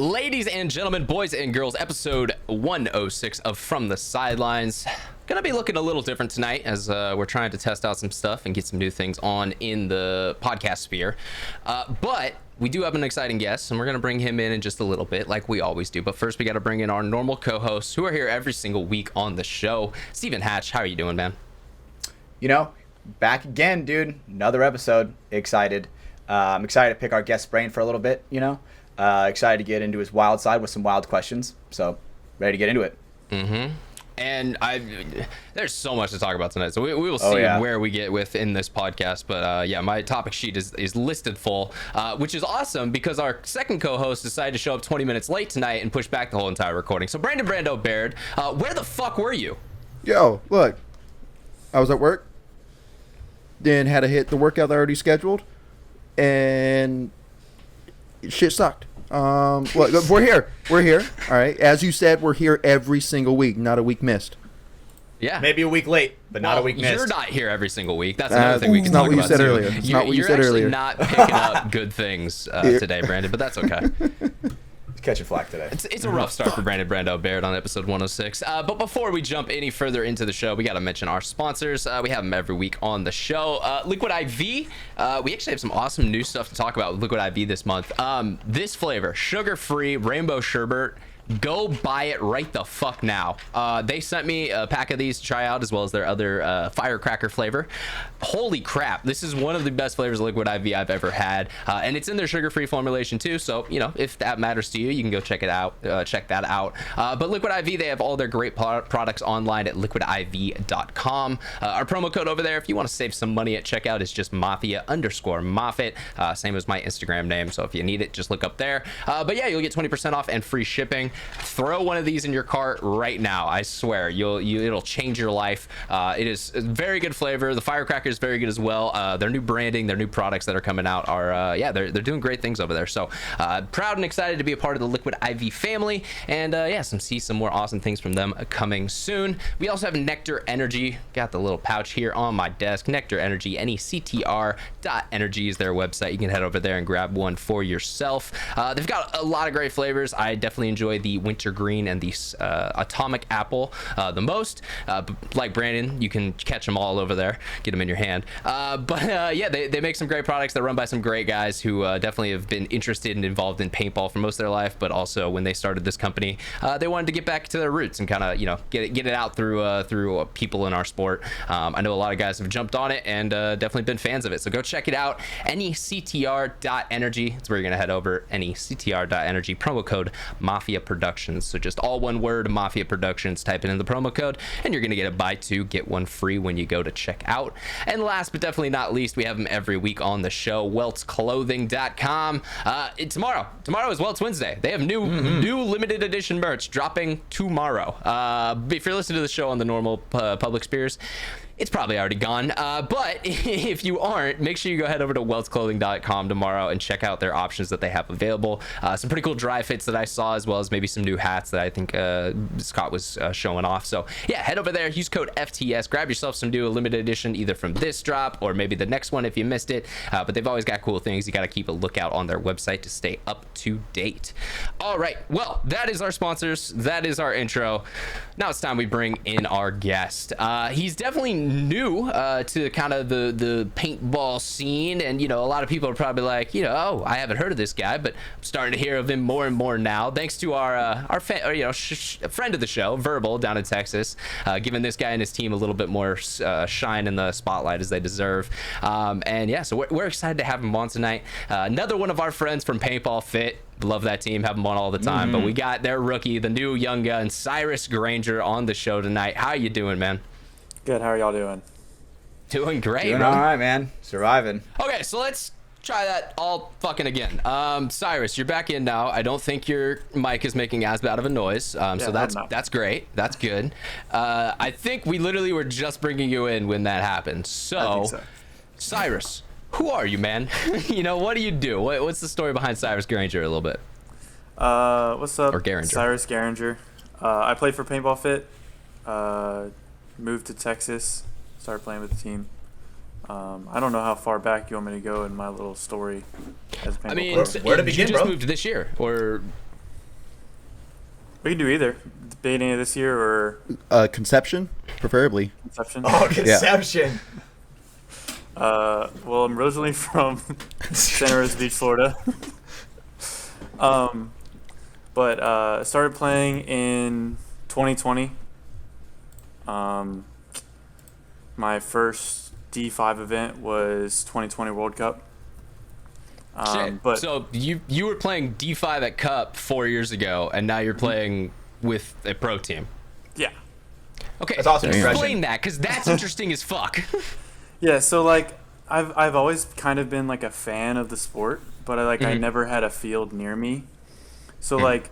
Ladies and gentlemen, boys and girls, episode 106 of From the Sidelines. Gonna be looking a little different tonight as we're trying to test out some stuff and get some new things on in the podcast sphere. But we do have an exciting guest, and we're gonna bring him in just a little bit, like we always do. But first, we gotta bring in our normal co-hosts who are here every single week on the show. Steven Hatch, how are you doing, man? You know, back again, dude. Another episode. Excited. I'm excited to pick our guest's brain for a little bit, you know. Excited to get into his wild side with some wild questions. So, ready to get into it. Mm-hmm. And there's so much to talk about tonight. So we will see where we get within this podcast. But yeah, my topic sheet is listed full, which is awesome because our second co-host decided to show up 20 minutes late tonight and push back the whole entire recording. So Brando Baird, where the fuck were you? Yo, look, I was at work, then had to hit the workout that I already scheduled, and shit sucked. Look, we're here. All right. As you said, we're here every single week, not a week missed. Yeah. Maybe a week late, but not a week missed. You're not here every single week. That's another thing we can talk about too. It's not what you said earlier. You're actually not picking up good things today, Brandon, but that's okay. Catching flack today. It's a rough start for Brando Baird on episode 106. But before we jump any further into the show, we got to mention our sponsors. We have them every week on the show. Liquid IV. We actually have some awesome new stuff to talk about with Liquid IV this month. This flavor, sugar-free rainbow sherbet. Go buy it right the fuck now. They sent me a pack of these to try out, as well as their other firecracker flavor. Holy crap, this is one of the best flavors of Liquid IV I've ever had, and it's in their sugar-free formulation too. So you know, if that matters to you, you can go check it out. Check that out. But Liquid IV, they have all their great products online at liquidiv.com. Our promo code over there, if you want to save some money at checkout, is just Mafia_Moffitt. Same as my Instagram name. So if you need it, just look up there. But yeah, you'll get 20% off and free shipping. Throw one of these in your cart right now. I swear, it'll change your life. It is a very good flavor. The firecracker is very good as well. Their new branding, their new products that are coming out are they're doing great things over there. So proud and excited to be a part of the Liquid IV family, and some more awesome things from them coming soon. We also have NECTR Energy. Got the little pouch here on my desk. NECTR Energy, NECTR.energy is their website. You can head over there and grab one for yourself. They've got a lot of great flavors. I definitely enjoy the wintergreen and the atomic apple the most. Like Brandon, you can catch them all over there, get them in your hand. Yeah, they make some great products. They're run by some great guys who definitely have been interested and involved in paintball for most of their life, but also when they started this company, they wanted to get back to their roots and kind of, you know, get it out through people in our sport. I know a lot of guys have jumped on it and definitely been fans of it. So go check it out. NECTR.energy. That's where you're gonna head over. NECTR.energy. Promo code MafiaProductions. So just all one word, Mafia Productions. Type it in the promo code, and you're gonna get a buy two get one free when you go to check out. And last but definitely not least, we have them every week on the show. WeltsClothing.com. Tomorrow is Welts Wednesday. They have new limited edition merch dropping tomorrow. If you're listening to the show on the normal public spheres, it's probably already gone. But if you aren't, make sure you go head over to weltsclothing.com tomorrow and check out their options that they have available. Some pretty cool dry fits that I saw, as well as maybe some new hats that I think Scott was showing off. So yeah, head over there, use code FTS, grab yourself some new limited edition, either from this drop or maybe the next one if you missed it. But they've always got cool things. You got to keep a lookout on their website to stay up to date. All right, well, that is our sponsors. That is our intro. Now it's time we bring in our guest. He's definitely new to kind of the paintball scene, and you know, a lot of people are probably like, you know, oh, I haven't heard of this guy, but I'm starting to hear of him more and more now, thanks to our friend of the show, Verbal, down in Texas, giving this guy and his team a little bit more shine in the spotlight as they deserve. And yeah, so we're excited to have him on tonight. Another one of our friends from Paintball Fit. Love that team, have them on all the time. But we got their rookie, the new young gun, Cyrus Garringer, on the show tonight. How you doing, man? Good. How are y'all doing? Doing great. Doing all right, man. Surviving. Okay, so let's try that all fucking again. Cyrus, you're back in now. I don't think your mic is making as bad of a noise. So that's great. That's good. I think we literally were just bringing you in when that happened. So, Cyrus, who are you, man? You know, what do you do? What's the story behind Cyrus Garringer a little bit? What's up? Or Garringer. Cyrus Garringer. I played for Paintball Fit. Moved to Texas. Started playing with the team. I don't know how far back you want me to go in my little story as a paintball player. Where to begin, you just moved this year, or We can do either. The beginning of this year or Conception, preferably. Inception. Oh, Conception. Well, I'm originally from Santa Rosa Beach, Florida. But started playing in 2020. My first D5 event was 2020 World Cup. Shit. But So you were playing D5 at Cup 4 years ago, and now you're playing with a pro team. yeah. Okay, That's awesome explain expression. that, because that's interesting as fuck. Yeah, so like I've always kind of been like a fan of the sport, but I never had a field near me. So like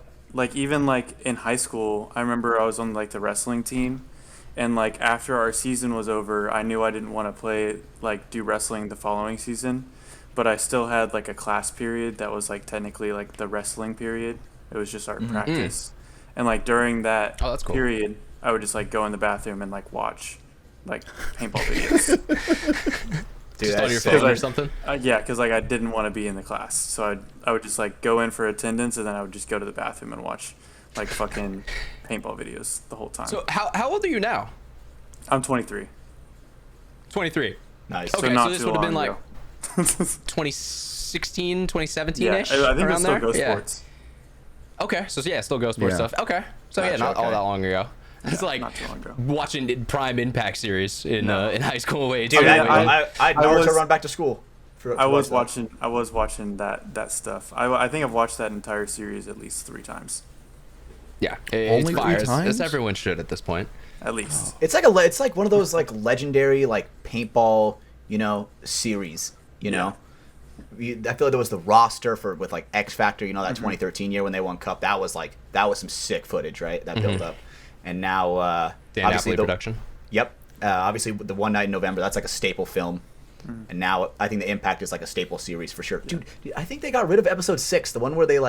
even like in high school, I remember I was on like the wrestling team, and like after our season was over, I knew I didn't want to do wrestling the following season, but I still had like a class period that was like technically like the wrestling period. It was just our practice. And like during that Oh, that's cool. period, I would just like go in the bathroom and like watch like paintball videos. Dude, Just on that's your sick. phone or like- something? Yeah, because like I didn't want to be in the class, so I would just like go in for attendance, and then I would just go to the bathroom and watch like fucking paintball videos the whole time. So how old are you now? I'm 23. 23. Nice. Okay, not so this too would have been long like ago. 2016, 2017 Yeah, ish. I think around it's still there? Go Yeah. Sports. Okay, so yeah, still Go Sports Yeah. stuff. Okay, so yeah, Gotcha, not all okay. that long ago. It's Yeah, like not too long ago. watching Prime Impact series in high school. Way Dude, too. mean, I had I Naruto was- run back to school. I was watching that stuff. I think I've watched that entire series at least 3 times. Yeah, Only it's 3 fire, as times? everyone should at this point. At least. It's like it's like one of those like legendary like paintball, series. I feel like there was the roster with like X Factor, that 2013 year when they won Cup. That was some sick footage, right? That build up, and now Dan obviously Napoli production. Yep, obviously the One Night in November. That's like a staple film, and now I think the Impact is like a staple series for sure. Dude, I think they got rid of episode 6, the one where they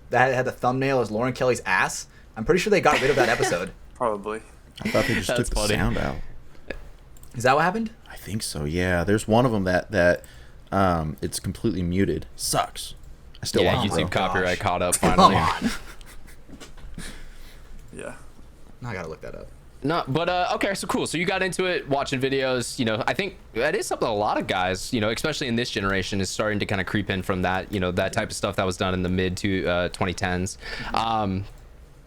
that had the thumbnail as Lauren Kelly's ass. I'm pretty sure they got rid of that episode. Probably. I thought they just That's took the funny. sound out. Is that what happened? I think so. Yeah, there's one of them that it's completely muted. Sucks. I still Yeah, want it, YouTube bro. copyright gosh. caught up Come finally. on. Yeah. I gotta look that up. No, but okay, so cool. So you got into it watching videos. I think that is something a lot of guys, especially in this generation, is starting to kind of creep in from that. That type of stuff that was done in the mid to 2010s.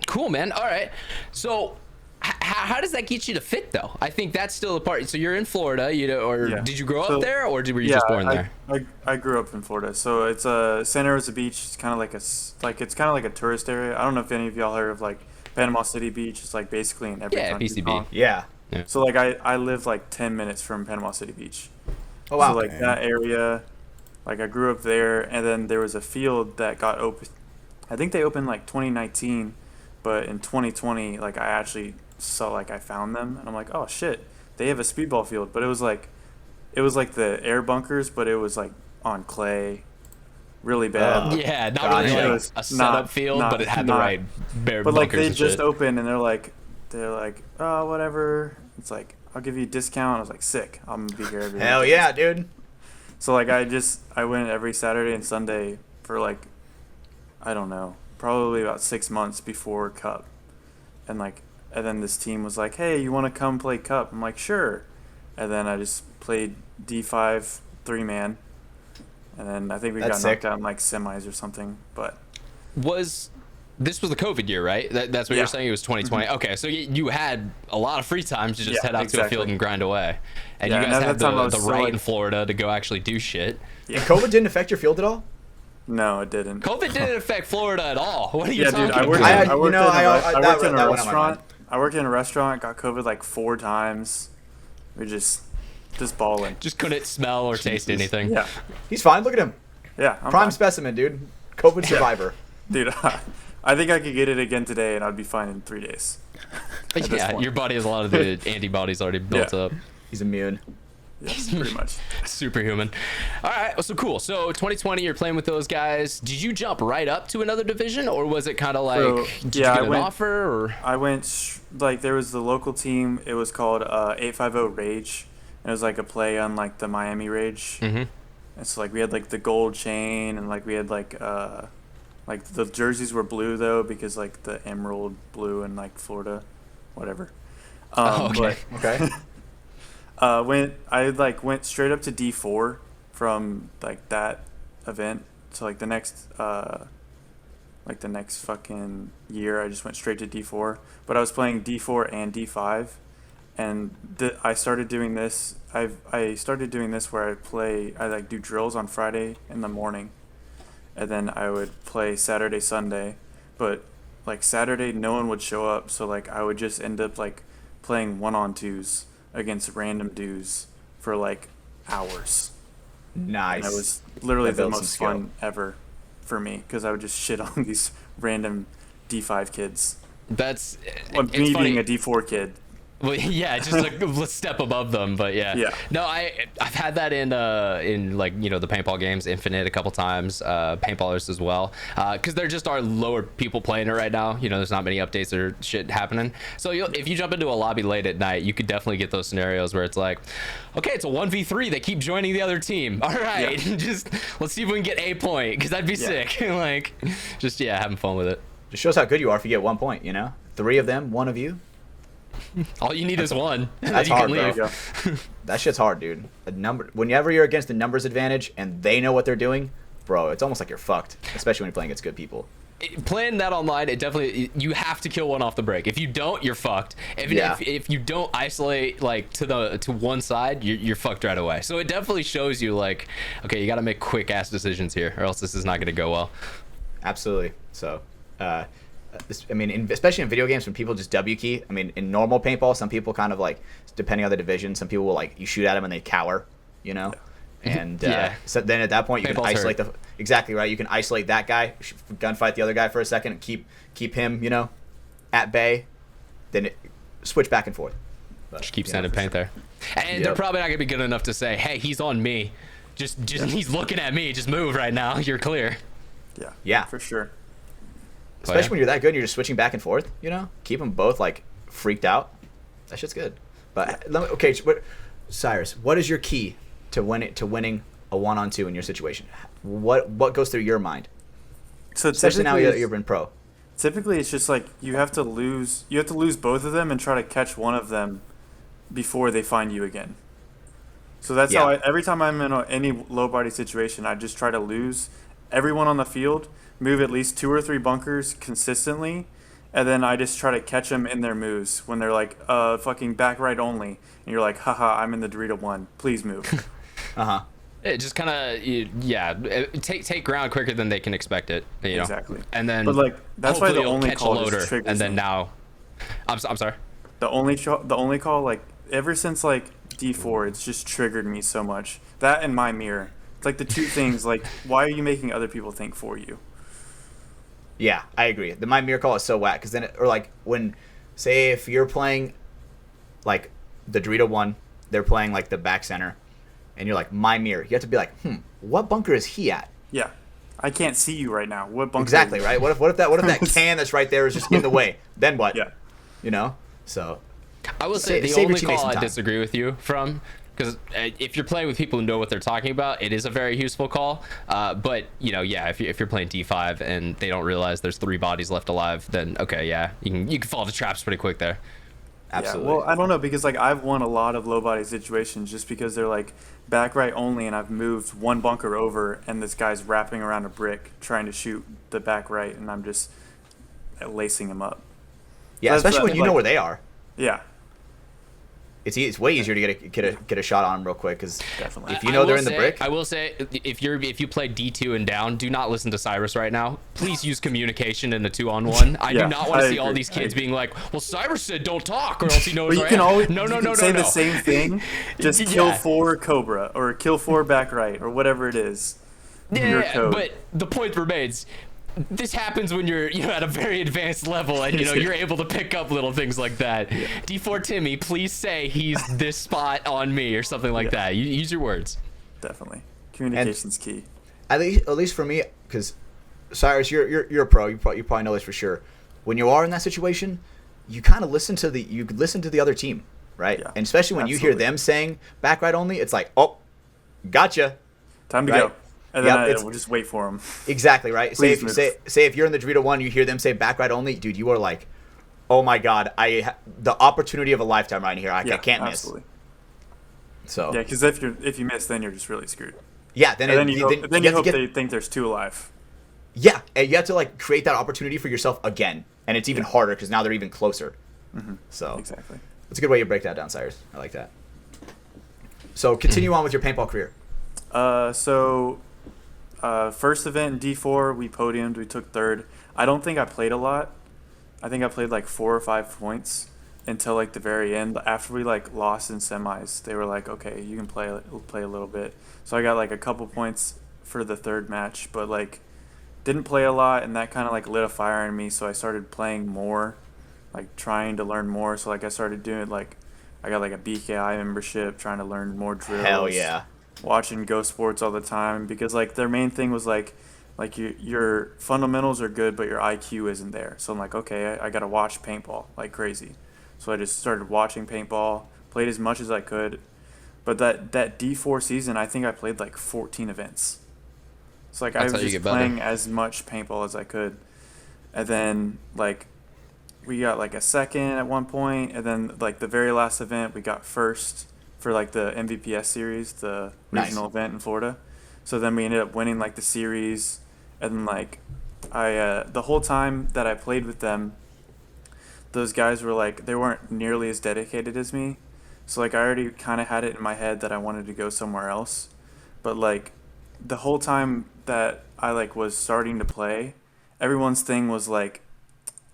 Cool, man. All right. So how does that get you to fit though? I think that's still a part. So you're in Florida, or Yeah. did you grow So- up there, or were you just born there? I grew up in Florida, so it's Santa Rosa Beach. It's kind of like a tourist area. I don't know if any of y'all heard of like Panama City Beach. It's like basically in every Yeah, country PCB. song. Yeah. So like I live like 10 minutes from Panama City Beach. Oh wow. So like that area, like I grew up there, and then there was a field that got open. I think they opened like 2019, but in 2020, like I actually saw I found them, and I'm like, oh shit, they have a speedball field, but it was like the air bunkers, but it was like on clay, really bad. Yeah, not Gotcha. really It like was a setup not- field, not- but it had the not- right bare But like bunkers they and just shit. opened, and they're like, oh whatever. It's like, I'll give you a discount. I was like, sick. I'm gonna be here every Hell weekend. yeah, dude. So like I went every Saturday and Sunday for like, I don't know, probably about 6 months before Cup, and then this team was like, hey, you want to come play Cup? I'm like, sure. And then I just played D5 3-man, and then I think we That's got sick. knocked out in like semis or something. But This was the COVID year, right? That's what Yeah. you're saying. It was 2020. Okay, so you had a lot of free time to just Yeah, head out to a exactly. field and grind away, and Yeah, you and guys at had that time I was the so, right like- in Florida to go actually do shit. And COVID didn't affect your field at all? no, it didn't. COVID didn't affect Florida at all. What are you Yeah, talking dude, I about? worked, I- in, I worked, you know, in, a I- re- I- I that worked went- in that a went on my mind. restaurant. I worked in a restaurant, got COVID like 4 times. We just balling. Just couldn't smell or taste anything. Yeah, He's fine. Look at him. yeah. I'm Prime fine. specimen, dude. COVID survivor. Dude, I think I could get it again today, and I'd be fine in 3 days. this Yeah, point. your body has a lot of the antibodies already built Yeah. up. He's immune. Yeah, pretty much. Superhuman. All right, so cool. So 2020, you're playing with those guys. Did you jump right up to another division, or was it kind of like, So, did yeah, you I get an went- offer? Or I went there was the local team. It was called 850 Rage. And it was like a play on like the Miami Rage. Mhm. And so like we had like the gold chain, and like we had like Like the jerseys were blue though, because like the emerald blue in like Florida, whatever. Okay. Okay. Went straight up to D4 from like that event to like the next fucking year. I just went straight to D4, but I was playing D4 and D5, and I started doing this. I started doing this where I like do drills on Friday in the morning, and then I would play Saturday, Sunday, but like Saturday no one would show up, so like I would just end up like playing 1-on-2s against random dudes for like hours. Nice. And it was literally That the builds some most skill. fun ever for me, because I would just shit on these random D5 kids. That's Well, it's me funny. being a D4 kid. Well, yeah, just like let's step above them, but yeah. Yeah. No, I've had that in like the paintball games, Infinite a couple times, paintballers as well, because there just are lower people playing it right now. There's not many updates or shit happening. So if you jump into a lobby late at night, you could definitely get those scenarios where it's like, okay, it's a 1v3. They keep joining the other team. All right, just let's see if we can get a point, because that'd be sick. Like, just having fun with it. Just shows how good you are if you get 1 point. 3 of them, 1 of you. All you need is one. That's you hard, can bro. leave. There you go. That shit's hard, dude. Whenever you're against a numbers advantage and they know what they're doing, bro, it's almost like you're fucked. Especially when you're playing against good people. Playing that online, you have to kill one off the break. If you don't, you're fucked. If you don't isolate like to one side, you're fucked right away. So it definitely shows you like, okay, you got to make quick ass decisions here, or else this is not going to go well. Absolutely. So, especially in video games when people just W key. In normal paintball, some people kind of like, depending on the division, some people will like, you shoot at them and they cower, And so then at that point you can Paintball's isolate hurt. exactly right. You can isolate that guy, gunfight the other guy for a second, and keep him, at bay. Then switch back and forth. But, Just keep sending paint there, and they're probably not gonna be good enough to say, hey, he's on me. Just he's looking at me. Just move right now. You're clear. Yeah. For sure. Especially when you're that good, and you're just switching back and forth. Keep them both like freaked out. That shit's good. But Cyrus, what is your key to winning a 1-on-2 in your situation? What goes through your mind? So especially now you're in pro. Typically, it's just like you have to lose both of them and try to catch one of them before they find you again. So that's how every time I'm in any low body situation, I just try to lose everyone on the field, move at least 2 or 3 bunkers consistently, and then I just try to catch them in their moves when they're like, fucking back right only, and you're like, haha, I'm in the Dorito 1, please move. It just kind of take ground quicker than they can expect it. Exactly. And then, but like that's why the you'll only catch call a loader, just triggers and then me. now, I'm sorry. The only call, like ever since like D4, it's just triggered me so much. That and my mirror. It's like the two things. Like, why are you making other people think for you? Yeah, I agree. The my mirror call is so whack, because then or like when, say if you're playing, like the Dorito 1, they're playing like the back center, and you're like my mirror. You have to be like, what bunker is he at? Yeah, I can't see you right now. What bunker? Exactly right. What if that can that's right there is just in the way? Then what? Yeah. So I will say the save your only teammates call some I time. disagree with you from, because if you're playing with people who know what they're talking about, it is a very useful call. But if you're playing D5 and they don't realize there's 3 bodies left alive, then okay, you can fall to traps pretty quick there. Absolutely. Yeah, well, I don't know, because like I've won a lot of low body situations just because they're like back right only, and I've moved 1 bunker over, and this guy's wrapping around a brick trying to shoot the back right, and I'm just lacing him up. Yeah, So that's especially when you know where they are. Yeah, It's way easier to get a shot on them real quick, because definitely. if you know they're in the brick. I will say, if you play D2 and down, do not listen to Cyrus right now. Please use communication in a 2-on-1. I do not want to see all these kids being like, well, Cyrus said don't talk, or else he knows. But you can always no. say the same thing. Just kill 4 Cobra, or kill 4 back right, or whatever it is. Your Yeah, code. but the point remains. This happens when you're at a very advanced level, and you're able to pick up little things like that. D4 Timmy, please say he's this spot on me, or something like that. You use your words. Definitely, communication's key. At least for me, because Cyrus, you're a pro. You probably know this for sure. When you are in that situation, you kind of listen to the other team, right? Yeah, and especially when you hear them saying back right only, it's like, oh, gotcha. Time to Right? go. And then Yep, I will just wait for them. exactly right. Say Please if move. say if you're in the Dorito one, you hear them say back right only, dude. You are like, oh my god, the opportunity of a lifetime right here. I can't absolutely. miss. So Yeah, because if you miss, then you're just really screwed. yeah, then And then you hope get, they think there's two alive. yeah, and you have to like create that opportunity for yourself again, and it's even harder because now they're even closer. So Exactly. that's a good way to break that down, Cyrus. I like that. So continue on with your paintball career. First event in D4, we podiumed. We took third. I don't think I played a lot. I think I played like 4 or 5 points until like the very end. After we like lost in semis, they were like, okay, you can play a little bit. So I got like a couple points for the third match, but like didn't play a lot, and that kind of like lit a fire in me. So I started playing more, like trying to learn more. So like I started doing like I got like a BKI membership, trying to learn more drills. Hell yeah. Watching Go Sports all the time because like their main thing was like your fundamentals are good but your IQ isn't there. So I'm like, okay, I gotta watch paintball like crazy. So I just started watching paintball, played as much as I could. But that D4 season, I think I played like 14 events. So like That's I how was you just get better. playing as much paintball as I could. And then like we got like a second at one point, and then like the very last event we got first for like the MVPS series, the Nice. regional event in Florida. So then we ended up winning like the series, and then like I the whole time that I played with them, those guys were like they weren't nearly as dedicated as me. So like I already kind of had it in my head that I wanted to go somewhere else, but like the whole time that I like was starting to play, everyone's thing was like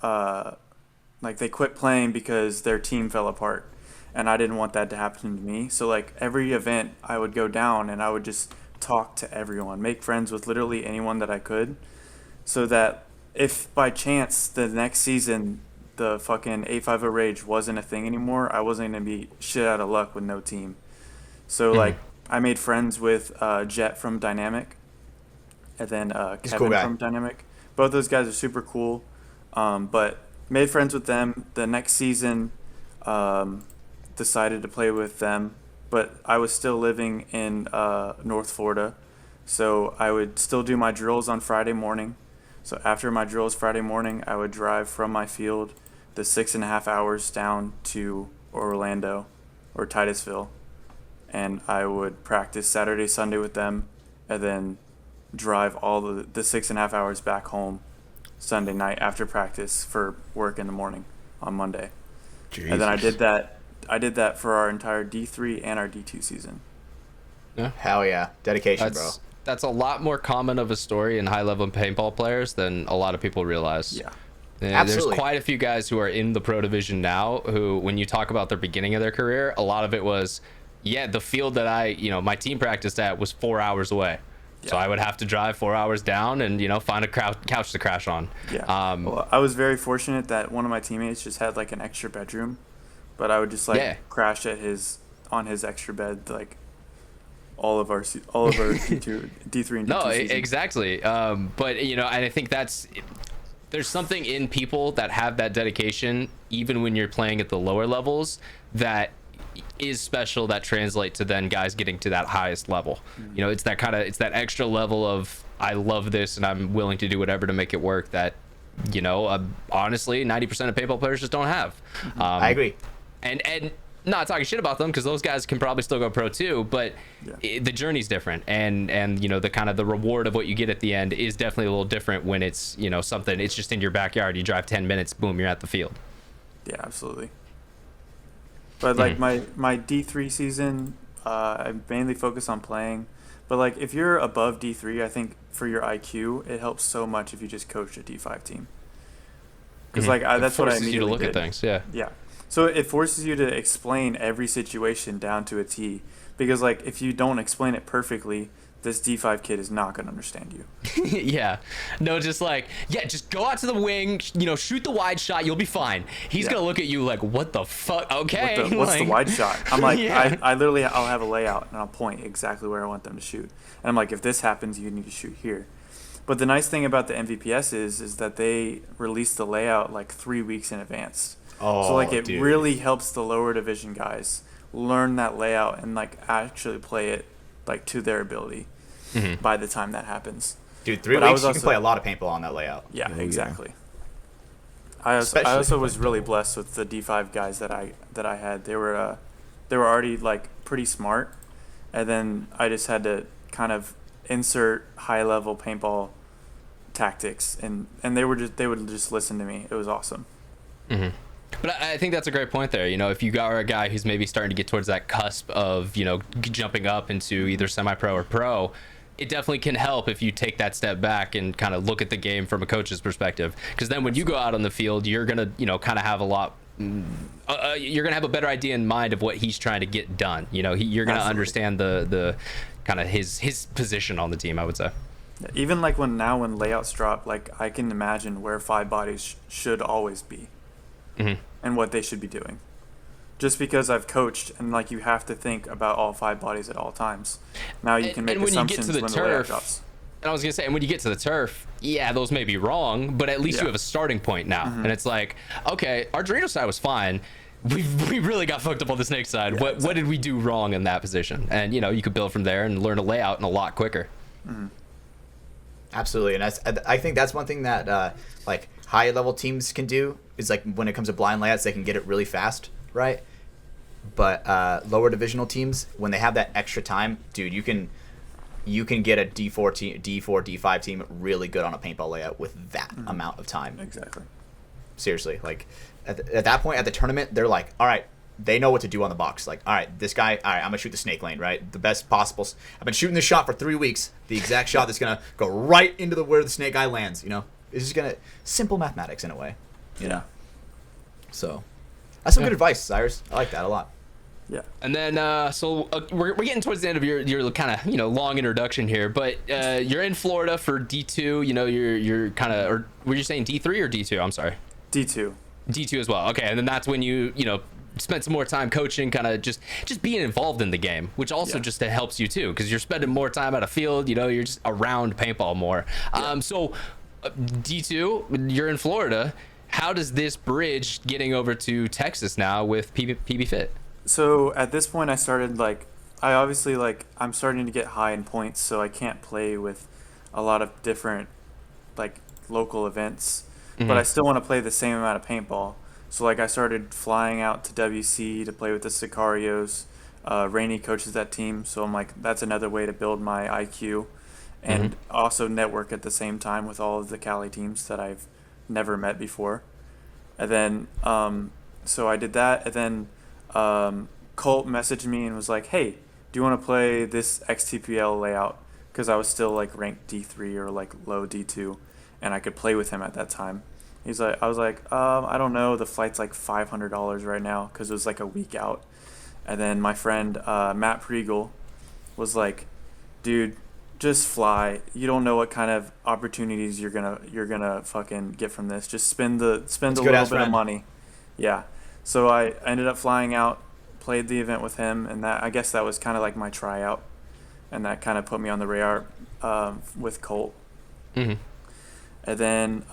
they quit playing because their team fell apart, and I didn't want that to happen to me. So like every event I would go down and I would just talk to everyone, make friends with literally anyone that I could, so that if by chance the next season the fucking 850 Rage wasn't a thing anymore, I wasn't going to be shit out of luck with no team. So like I made friends with Jet from Dynamic, and then He's a Kevin cool guy. from Dynamic. Both those guys are super cool. But made friends with them. The next season, decided to play with them, but I was still living in North Florida, so I would still do my drills on Friday morning. So after my drills Friday morning, I would drive from my field the 6.5 hours down to Orlando or Titusville, and I would practice Saturday, Sunday with them, and then drive all the 6.5 hours back home Sunday night after practice for work in the morning on Monday. And then I did that for our entire D3 and our D2 season. Hell yeah. Dedication, bro. That's a lot more common of a story in high-level paintball players than a lot of people realize. Yeah. Absolutely. There's quite a few guys who are in the pro division now who, when you talk about the beginning of their career, a lot of it was, the field that my team practiced at was 4 hours away. Yeah. So I would have to drive 4 hours down and, find a couch to crash on. Yeah. Well, I was very fortunate that one of my teammates just had like an extra bedroom, but I would just crash at on his extra bed, like all of our D2, D3 and D2 No, season. exactly. But and I think there's something in people that have that dedication, even when you're playing at the lower levels, that is special, that translate to then guys getting to that highest level. It's that extra level of I love this and I'm willing to do whatever to make it work that honestly 90% of paintball players just don't have. I agree. And not talking shit about them, because those guys can probably still go pro too, but the journey's different, and the kind of the reward of what you get at the end is definitely a little different when it's something, it's just in your backyard, you drive 10 minutes, boom, you're at the field. Yeah, absolutely. But like my D3 season, I mainly focus on playing. But like if you're above D3, I think for your IQ, it helps so much if you just coach a D5 team. Because that's what I forces you to look did. at things. Yeah. So it forces you to explain every situation down to a T. Because like if you don't explain it perfectly, this D5 kid is not going to understand you. Yeah. No, just go out to the wing, shoot the wide shot, you'll be fine. He's going to look at you like, what the fuck? Okay. What's the wide shot? I'm like, Yeah. I'll have a layout and I'll point exactly where I want them to shoot. And I'm like, if this happens, you need to shoot here. But the nice thing about the MVPS is that they release the layout like 3 weeks in advance. Oh, so like it dude. really helps the lower division guys learn that layout and like actually play it like to their ability. by the time that happens. Dude, 3 But weeks you can play a lot of paintball on that layout. Yeah, yeah. exactly. I also was really blessed with the D5 guys that I had. They were already like pretty smart, and then I just had to kind of insert high level paintball tactics, and they would just listen to me. It was awesome. But I think that's a great point there. You know, if you are a guy who's maybe starting to get towards that cusp of, you know, jumping up into either semi-pro or pro, it definitely can help if you take that step back and kind of look at the game from a coach's perspective. Because then when you go out on the field, you're going to, you know, kind of have a lot, you're going to have a better idea in mind of what he's trying to get done. You know, you're going to understand the kind of his position on the team, I would say. Even like when layouts drop, like I can imagine where 5 bodies should always be. And what they should be doing, just because I've coached, and like you have to think about all 5 bodies at all times. Now you can make assumptions when the layout drops. And I was gonna say, and when you get to the turf, yeah, those may be wrong, but at least you have a starting point now. And it's like, okay, our Dorito side was fine. We really got fucked up on the snake side. Yeah, what did we do wrong in that position? And you know, you could build from there and learn a layout a lot quicker. Absolutely, and I think that's one thing that like high level teams can do is like when it comes to blind layouts, they can get it really fast, right? But lower divisional teams, when they have that extra time, dude, you can get a D4 team, D5 team really good on a paintball layout with that amount of time. Exactly. Seriously, like at that point at the tournament, they're like, all right, they know what to do on the box. Like, all right, this guy, all right, I'm gonna shoot the snake lane, right? The best possible. I've been shooting this shot for 3 weeks. The exact shot that's gonna go right into where the snake eye lands. You know, it's just gonna simple mathematics in a way. You know. So, that's some good advice, Cyrus. I like that a lot. Yeah. And then, so we're getting towards the end of your kind of, you know, long introduction here, but you're in Florida for D2. You know, you're kind of, or were you saying D3 or D2? I'm sorry. D2. D2 as well. Okay, and then that's when you know, spent some more time coaching, kind of just being involved in the game, which also just helps you too, because you're spending more time at a field. You know, you're just around paintball more. So D2, you're in Florida. How does this bridge getting over to Texas now with PB Fit? So at this point, I started I'm starting to get high in points, so I can't play with a lot of different like local events, but I still want to play the same amount of paintball. So like I started flying out to WC to play with the Sicarios. Rainey coaches that team, so I'm like, that's another way to build my IQ and also network at the same time with all of the Cali teams that I've never met before. And then so I did that, and then Colt messaged me and was like, hey, do you want to play this XTPL layout? Because I was still like ranked D3 or like low D2, and I could play with him at that time. I was like, I don't know, the flight's like $500 right now, because it was like a week out. And then my friend Matt Pregel was like, dude, just fly. You don't know what kind of opportunities you're gonna fucking get from this. Just spend a little bit of money. Yeah. So I ended up flying out, played the event with him, and I guess that was kind of like my tryout, and that kind of put me on the radar with Colt. And then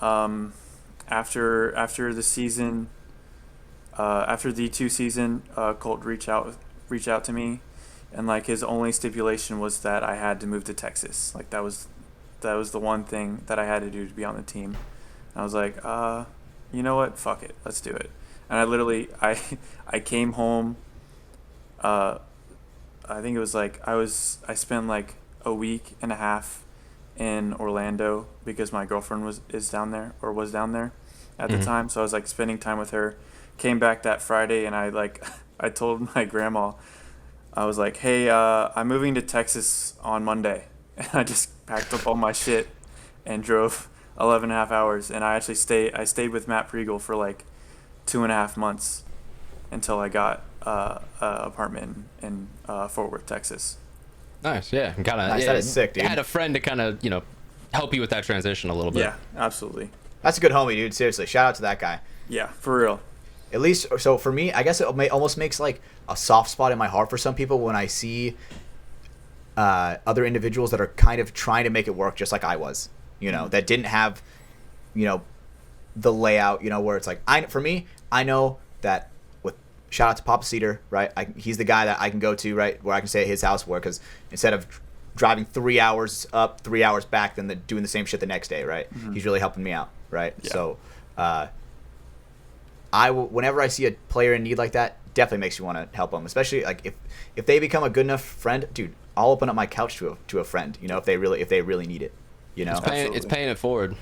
after the season, after the D2 season, Colt reached out to me, and like his only stipulation was that I had to move to Texas. Like that was the one thing that I had to do to be on the team. And I was like, you know what? Fuck it, let's do it. And I literally I came home. I think it was like I spent like a week and a half in Orlando because my girlfriend was down there at the time. So I was like spending time with her. Came back that Friday, and I told my grandma, I was like, hey, I'm moving to Texas on Monday. And I just packed up all my shit and drove 11 and a half hours. And I stayed with Matt Pregel for like 2.5 months until I got an apartment in Fort Worth, Texas. Nice, yeah. Kind of. Nice, Yeah, that is sick, dude. Had a friend to kind of, you know, help you with that transition a little bit. Yeah, absolutely. That's a good homie, dude. Seriously, shout out to that guy. Yeah, for real. At least, so for me, I guess it almost makes like a soft spot in my heart for some people when I see other individuals that are kind of trying to make it work just like I was, you know, that didn't have, you know, the layout, you know, where it's like, for me, I know that with shout out to Papa Cedar, right? He's the guy that I can go to, right, where I can stay at his house, because instead of driving 3 hours up, 3 hours back, then doing the same shit the next day, right? Mm-hmm. He's really helping me out, right? Yeah. So, whenever I see a player in need like that, definitely makes me want to help them. Especially like if they become a good enough friend, dude, I'll open up my couch to a friend. You know, if they really need it. You know, It's paying it forward.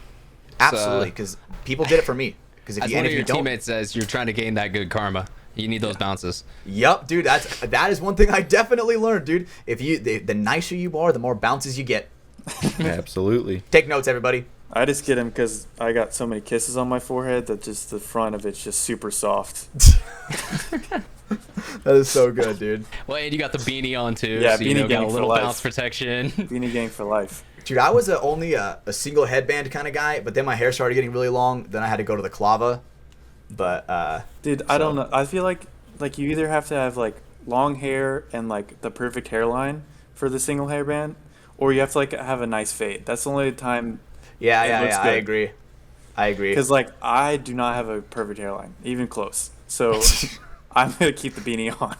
absolutely, because people did it for me. Because As one of your teammates says, you're trying to gain that good karma. You need those bounces. Yep, dude, that is one thing I definitely learned, dude. If the nicer you are, the more bounces you get. Absolutely. Take notes, everybody. I just get him because I got so many kisses on my forehead that just the front of it's just super soft. That is so good, dude. Well, and you got the beanie on too. Yeah, so, beanie got gang a for little life. bounce protection. Beanie gang for life. Dude, I was only a single headband kind of guy, but then my hair started getting really long. Then I had to go to the clava. But Dude, I don't know. I feel like you either have to have like long hair and like the perfect hairline for the single hairband, or you have to like have a nice fade. That's the only time. yeah, It looks I good. agree. Because like I do not have a perfect hairline, even close. So I'm gonna keep the beanie on.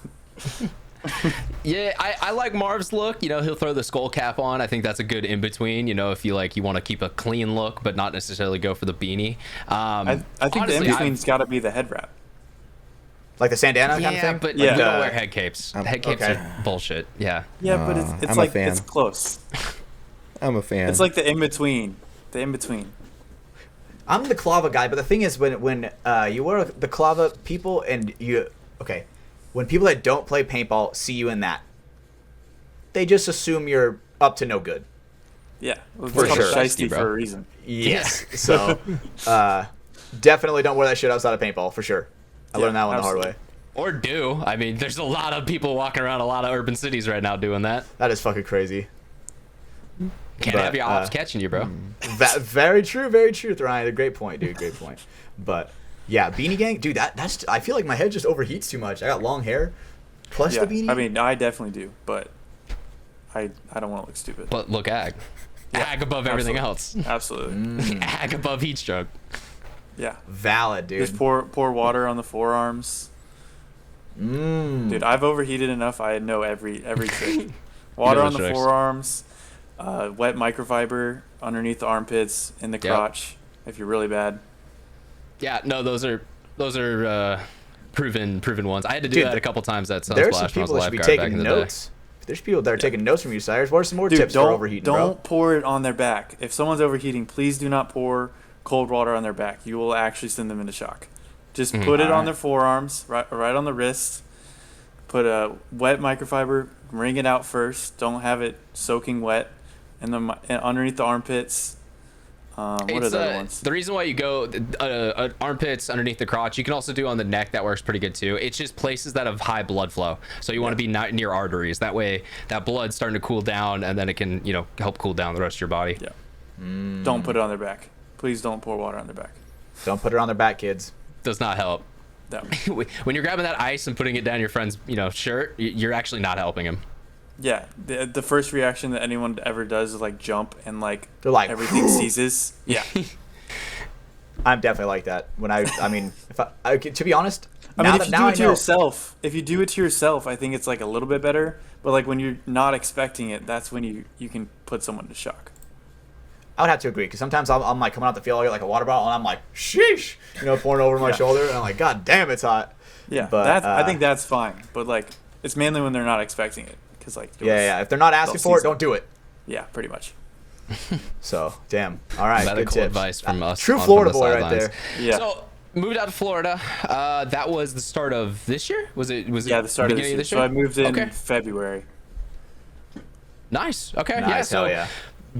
Yeah, I like Marv's look. You know, he'll throw the skull cap on. I think that's a good in between. You know, if you want to keep a clean look, but not necessarily go for the beanie. I think honestly, the in between's got to be the head wrap. Like the Sandana kind of Yeah, thing? but Yeah. we don't wear head capes. Head capes okay. are bullshit. Yeah. Yeah, but I'm it's a like fan. it's close. I'm a fan. It's like the in between. The in between. I'm the clava guy, but the thing is, when you wear the clava, people when people that don't play paintball see you in that, they just assume you're up to no good. Yeah, it's For called sure. shiesty Bro. for a reason. Yes. So, definitely don't wear that shit outside of paintball for sure. I Yeah, learned that one the hard absolutely. way. Or do. I mean, there's a lot of people walking around a lot of urban cities right now doing that. That is fucking crazy. Can't But, have your ops catching you, bro. Very true, Ryan. Great point, dude. Great point. But yeah, beanie gang, dude. That's. I feel like my head just overheats too much. I got long hair, plus Yeah, the beanie. I mean, I definitely do, but I don't want to look stupid. But look, ag. Ag above everything else. Absolutely. Ag above heat stroke. Yeah. valid, dude. Just pour water on the forearms. Dude, I've overheated enough. I know every trick. Water know on the the tricks. forearms, wet microfiber underneath the armpits, in the crotch if you're really bad. Yeah, no, those are proven ones. I had to do Dude, that a couple times at There's some Sunsplash when I was people a that should be lifeguard back taking in the day. notes. There's people that are taking notes from you, Cyrus. What are some more Dude, tips for overheating, don't bro? pour it on their back. If someone's overheating, please do not pour cold water on their back. You will actually send them into shock. Just put it on Alright. their forearms, right on the wrist. Put a wet microfiber, wring it out first. Don't have it soaking wet, and then underneath the armpits. What are It's, the other ones? the reason why you go armpits underneath the crotch, you can also do on the neck. That works pretty good too. It's just places that have high blood flow, so you want to be not near arteries. That way, that blood's starting to cool down, and then it can help cool down the rest of your body. Yeah. Don't put it on their back. Please don't pour water on their back. Don't put it on their back, kids. Does not help. No. When you're grabbing that ice and putting it down your friend's shirt, you're actually not helping him. Yeah, the first reaction that anyone ever does is like jump and like They're like, everything seizes. Yeah. I'm definitely like that. When I mean, if to be honest, I mean, now if that you now do I it to know, yourself, I think it's like a little bit better. But like when you're not expecting it, that's when you can put someone to shock. I would have to agree because sometimes I'm like coming out the field, I get like a water bottle, and I'm like, sheesh, pouring over my Yeah. shoulder, and I'm like, God damn, it's hot. Yeah, But, I think that's fine. But like, it's mainly when they're not expecting it, because like Yeah. If they're not asking they'll for it, seize it. don't do it. Yeah, pretty much. So, damn. All right, good Medical tips. advice from us. True on Florida from the boy right sidelines. there. Yeah. So moved out to Florida. That was the start of this year. Was it? Yeah, the start of beginning this year. So I moved in Okay. February. Nice. Okay. Yeah. Nice, So hell yeah.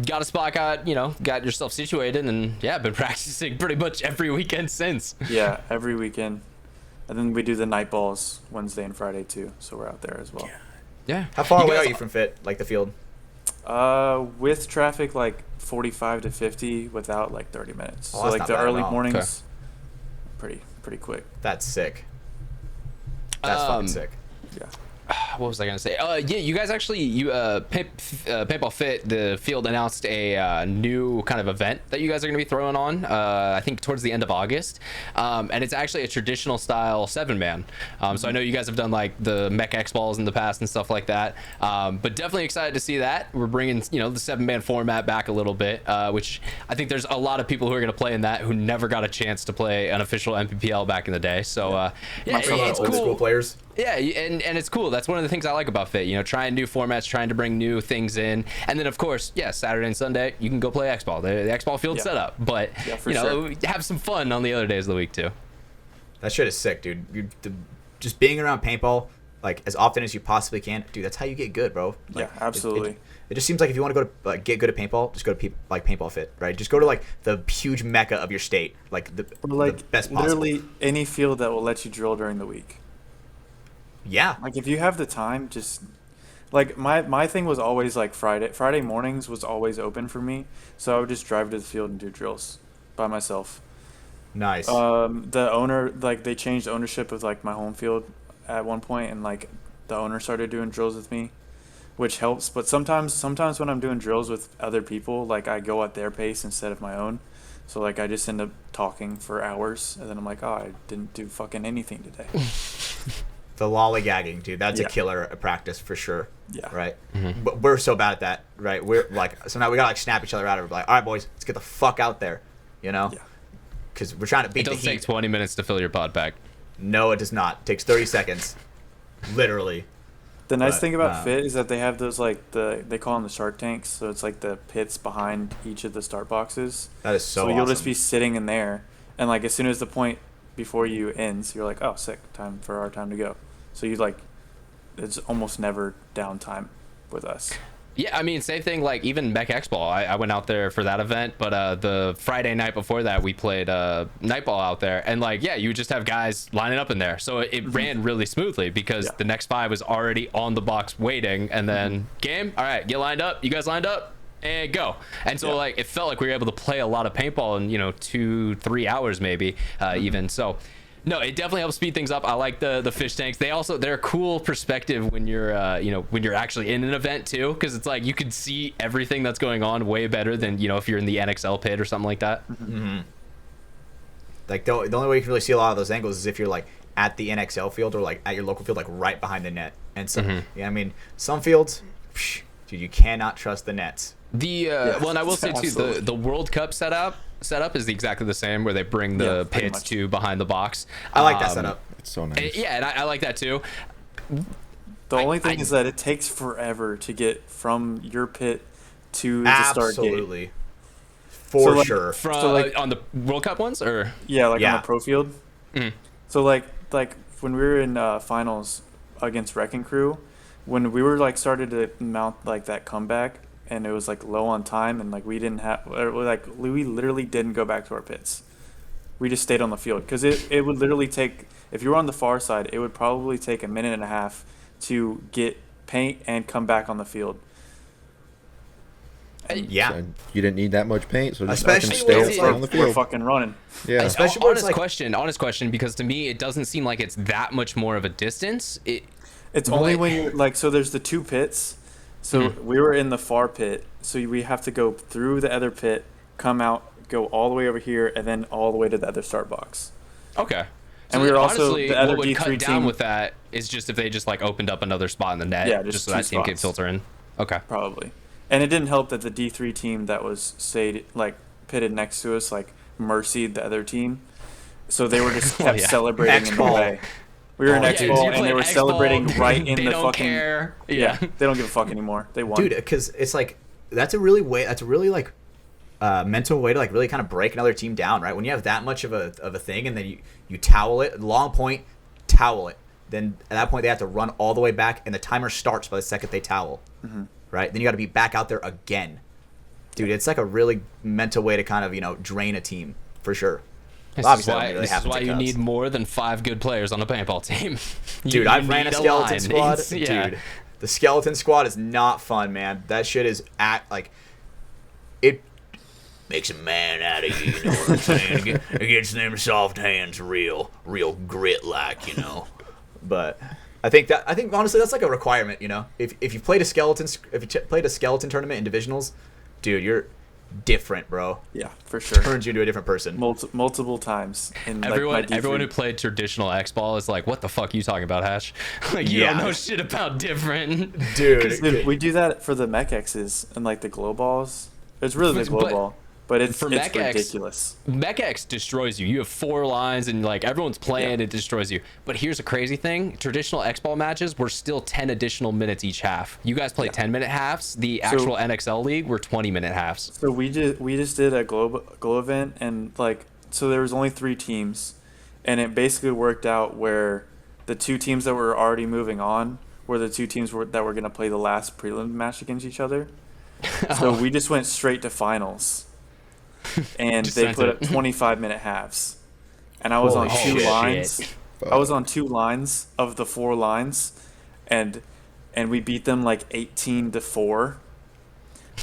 got a spot. Got yourself situated, and been practicing pretty much every weekend since. Yeah, every weekend. And then we do the night balls Wednesday and Friday too, so we're out there as well. Yeah. How far away guys- are you from Fit, like the field? With traffic like 45 to 50, without like 30 minutes. Oh, So that's like not the bad at early all. mornings, pretty quick. That's sick. That's fucking sick. Yeah. what was I gonna say? Yeah, you guys actually, Paintball Fit, the field announced a new kind of event that you guys are gonna be throwing on. I think towards the end of August, and it's actually a traditional style 7-man. So I know you guys have done like the Mech X balls in the past and stuff like that. But definitely excited to see that. We're bringing the 7-man format back a little bit, which I think there's a lot of people who are gonna play in that who never got a chance to play an official MPPL back in the day. So yeah, it's old cool. school players. Yeah, and it's cool. That's one of the things I like about Fit. Trying new formats, trying to bring new things in, and then of course, yeah, Saturday and Sunday you can go play X Ball. The X Ball field's set up, but have some fun on the other days of the week too. That shit is sick, dude. Just being around paintball like as often as you possibly can, dude. That's how you get good, bro. Like, yeah, absolutely. It just seems like if you want to go to get good at paintball, just go to Paintball Fit, right? Just go to like the huge mecca of your state, like the best possible. Literally any field that will let you drill during the week. Yeah. Like if you have the time, just like my thing was always like Friday mornings was always open for me, so I would just drive to the field and do drills by myself. Nice. The owner, like they changed ownership of like my home field at one point, and like the owner started doing drills with me, which helps. But sometimes when I'm doing drills with other people, like I go at their pace instead of my own. So like I just end up talking for hours, and then I'm like, oh, I didn't do fucking anything today. The lollygagging, dude, that's a killer practice for sure. Yeah. Right? Mm-hmm. But we're so bad at that, right? We're like, so now we gotta like snap each other out of it. We're like, all right, boys, let's get the fuck out there, Yeah. Because we're trying to beat the heat. It doesn't take 20 minutes to fill your pod pack. No, it does not. It takes 30 seconds. Literally. The nice thing about Fit is that they have those like they call them the shark tanks, so it's like the pits behind each of the start boxes. That is so awesome. You'll just be sitting in there, and like as soon as the point before you ends, you're like, oh, sick, time for our time to go. So you like, it's almost never downtime with us. Yeah, I mean, same thing, like even Mech X Ball. I went out there for that event, but the Friday night before that, we played Nightball out there. And like, yeah, you would just have guys lining up in there. So it ran really smoothly because the next 5 was already on the box waiting. And then game, all right, get lined up. You guys lined up? And go. And so like it felt like we were able to play a lot of paintball in 2-3 hours maybe even. So no, it definitely helps speed things up. I like the fish tanks. They're a cool perspective when you're when you're actually in an event too, because it's like you can see everything that's going on way better than if you're in the NXL pit or something like that. Mm-hmm. Like the only way you can really see a lot of those angles is if you're like at the NXL field or like at your local field, like right behind the net. And so I mean, some fields, dude, you cannot trust the nets. Well, and I will say too, the World Cup setup is exactly the same, where they bring the pits to behind the box. I like that setup. It's so nice. And I like that too. The only thing is that it takes forever to get from your pit to the start gate. Absolutely. For sure. On the World Cup ones, or on the pro field. So like when we were in finals against Wrecking Crew, when we were like started to mount like that comeback, and it was like low on time, and like we literally didn't go back to our pits. We just stayed on the field because it would literally take, if you were on the far side, it would probably take a minute and a half to get paint and come back on the field. Yeah, so you didn't need that much paint, so just especially stay on the field. We're fucking running. Yeah, especially honest question, because to me it doesn't seem like it's that much more of a distance. It's only when you're like, so there's the 2 pits. So we were in the far pit, so we have to go through the other pit, come out, go all the way over here, and then all the way to the other start box. Okay. And we were also honestly, the other what would D3 cut down team with that is just if they just like opened up another spot in the net, just so that team could filter in. Okay. Probably. And it didn't help that the D3 team that was pitted next to us like mercied the other team, so they were just kept celebrating in the way. We were in X-Ball, and they were celebrating right in the fucking... Care. Yeah, they don't give a fuck anymore. They won. Dude, because it's like, that's a really like mental way to like really kind of break another team down, right? When you have that much of a thing, and then you towel it, long point, towel it. Then at that point, they have to run all the way back, and the timer starts by the second they towel, right? Then you got to be back out there again. Dude, it's like a really mental way to kind of, drain a team, for sure. This is why you need more than 5 good players on a paintball team. Dude, I've ran a skeleton squad. Dude, the skeleton squad is not fun, man. That shit is it makes a man out of you, you know what I'm saying? It gets them soft hands real grit-like, But I think honestly that's like a requirement. You know, if you played a played a skeleton tournament in divisionals, dude, you're different, bro. Yeah, for sure. Turns you into a different person. Multiple times. In Everyone who played traditional X-ball is like, what the fuck are you talking about, Hash? Like, you don't know shit about different. Dude, we do that for the mech X's and like the glow balls. It's really the glow ball. But it's ridiculous. Mech X destroys you. You have 4 lines and like everyone's playing, it destroys you. But here's a crazy thing. Traditional X-Ball matches were still 10 additional minutes each half. You guys play 10-minute halves. The actual NXL league were 20-minute halves. So we just did a glow event, and like, so there was only 3 teams, and it basically worked out where the 2 teams that were already moving on were the 2 teams that were going to play the last prelim match against each other. So we just went straight to finals. And they put up 25-minute halves, and I was on 2 lines. I was on 2 lines of the 4 lines, and we beat them like 18-4.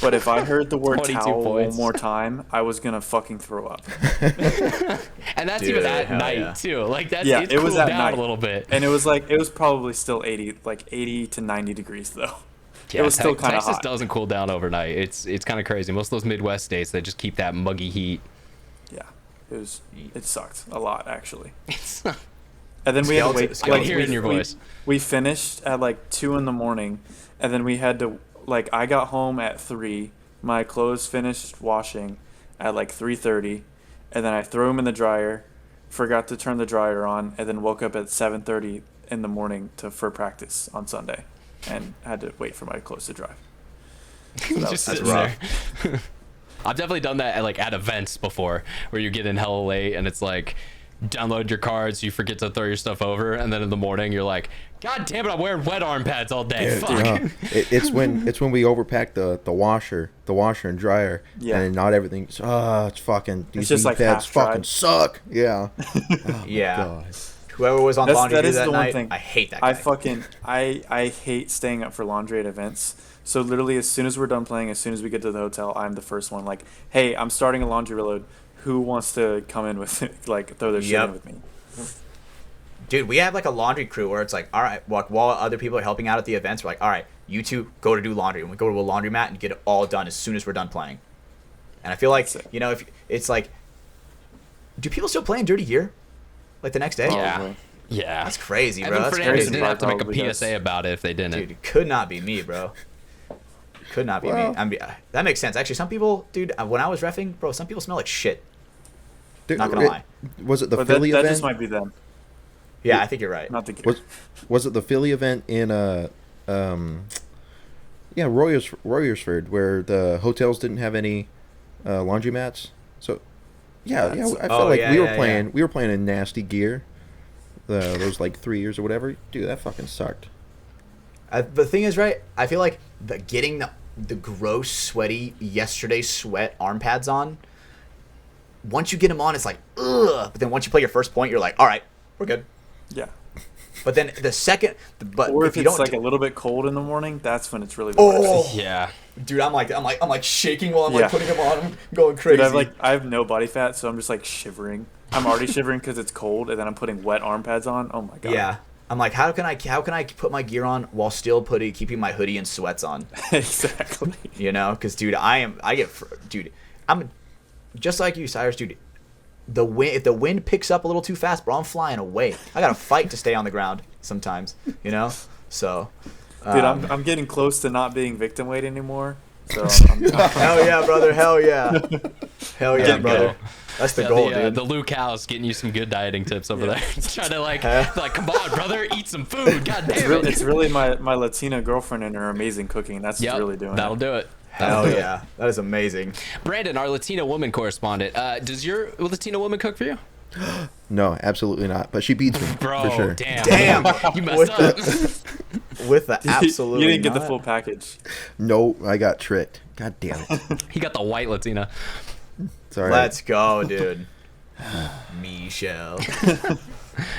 But if I heard the word towel one more time, I was gonna fucking throw up. And that's even at night too. Like that's it was at down night a little bit. And it was probably still 80 to 90 degrees though. Yeah, it was still kind of Texas hot. doesn't cool down overnight. It's kind of crazy. Most of those Midwest states, they just keep that muggy heat. Yeah, it sucked a lot actually. And then we had to wait. I can hear it in your voice. We finished at like 2 a.m, and then we had to I got home at 3. My clothes finished washing at like 3:30, and then I threw them in the dryer, forgot to turn the dryer on, and then woke up at 7:30 in the morning for practice on Sunday. And had to wait for my clothes to dry. So Just sitting there. I've definitely done that at events before, where you get in hella late and it's like download your cards, you forget to throw your stuff over, and then in the morning you're like, God damn it, I'm wearing wet arm pads all day. Fuck. It's when we overpack the washer and dryer, and not everything. It's fucking. These just like pads fucking half-dried. suck. Yeah. Oh, yeah. God. Whoever was on laundry that is that the night, one thing. I hate that guy. I hate staying up for laundry at events. So literally, as soon as we're done playing, as soon as we get to the hotel, I'm the first one. Like, hey, I'm starting a laundry reload. Who wants to come in with it? Like, throw their shit in with me? Dude, we have like a laundry crew where it's like, all right, while other people are helping out at the events, we're like, all right, you 2 go to do laundry, and we go to a laundromat and get it all done as soon as we're done playing. And I feel like, if it's like, do people still play in Dirty Gear, like the next day? Yeah. That's crazy, bro. Evan That's Fernandez crazy. didn't have to make a Probably PSA does. about it if they didn't. Dude, it could not be me, bro. Could not be me. That makes sense. Actually, some people, dude, when I was reffing, bro, some people smell like shit. Not gonna lie. Was it the But Philly that event? just might be them. Yeah, I think you're right. Not the gear. Was it the Philly event in Royersford, where the hotels didn't have any laundromats? So I felt like we were playing in nasty gear. Those like 3 years or whatever. Dude, that fucking sucked. The thing is, right, I feel like getting the gross, sweaty, yesterday sweat arm pads on, once you get them on, it's like, ugh. But then once you play your first point, you're like, all right, we're good. Yeah. But then the second, Or if you it's don't, like a little bit cold in the morning, that's when it's really the worst. Yeah. dude, I'm like shaking while I'm like putting them on. I'm going crazy. Dude, I have no body fat, so I'm just like shivering. I'm already shivering because it's cold, and then I'm putting wet arm pads on. Oh my god. Yeah. I'm like, how can I put my gear on while still keeping my hoodie and sweats on? Exactly. You know, because dude, I'm just like you, Cyrus, dude. If the wind picks up a little too fast, bro, I'm flying away. I gotta fight to stay on the ground sometimes, you know. So, dude, I'm getting close to not being victim weight anymore. So hell yeah, brother, hell yeah, brother. That's the goal, dude. The Luke House getting you some good dieting tips over there. Trying to like, come on, brother, eat some food. God damn it. It's really my Latina girlfriend and her amazing cooking. That's what's really doing that'll it. do it. Hell yeah, that is amazing. Brandon, our Latina woman correspondent, does your Latina woman cook for you? No, absolutely not. But she beats me, Bro, for sure. Damn, you messed up. With the absolutely, you didn't get the full package. No, I got tricked. God damn it. He got the white Latina. Sorry. Let's go, dude. Michelle.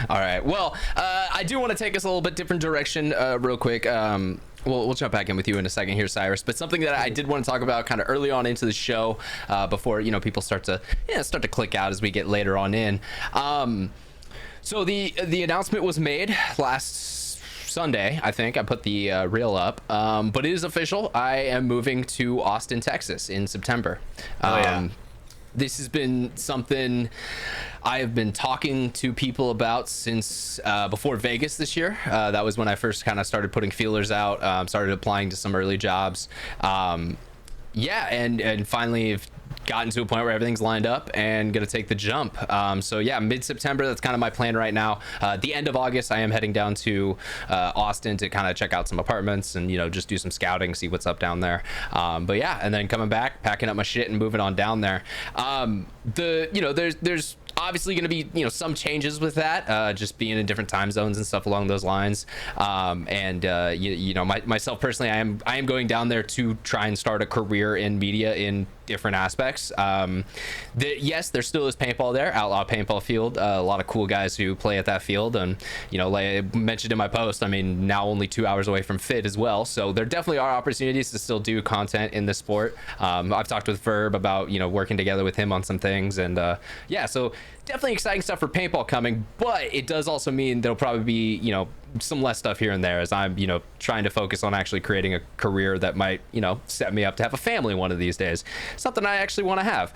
All right. Well, I do want to take us a little bit different direction real quick. We'll jump back in with you in a second here, Cyrus. But something that I did want to talk about kind of early on into the show before, people start to click out as we get later on in. So the announcement was made last Sunday, I think I put the reel up, but it is official. I am moving to Austin, Texas in September. This has been something I have been talking to people about since before Vegas this year. That was when I first kind of started putting feelers out, started applying to some early jobs. And finally have gotten to a point where everything's lined up and gonna take the jump. So yeah, mid-September, that's kind of my plan right now. The end of August, I am heading down to Austin to kind of check out some apartments and, you know, just do some scouting, see what's up down there. But yeah, and then coming back, packing up my shit and moving on down there. There's obviously going to be, you know, some changes with that, just being in different time zones and stuff along those lines. Myself personally, I am going down there to try and start a career in media in different aspects. Yes, there still is paintball there, Outlaw Paintball Field. A lot of cool guys who play at that field, and, you know, like I mentioned in my post, I mean, now only 2 hours away from FIT as well, so there definitely are opportunities to still do content in this sport. I've talked with Verb about, you know, working together with him on some things, and so definitely exciting stuff for paintball coming, but it does also mean there'll probably be, you know, some less stuff here and there as I'm, you know, trying to focus on actually creating a career that might, you know, set me up to have a family one of these days. Something I actually want to have.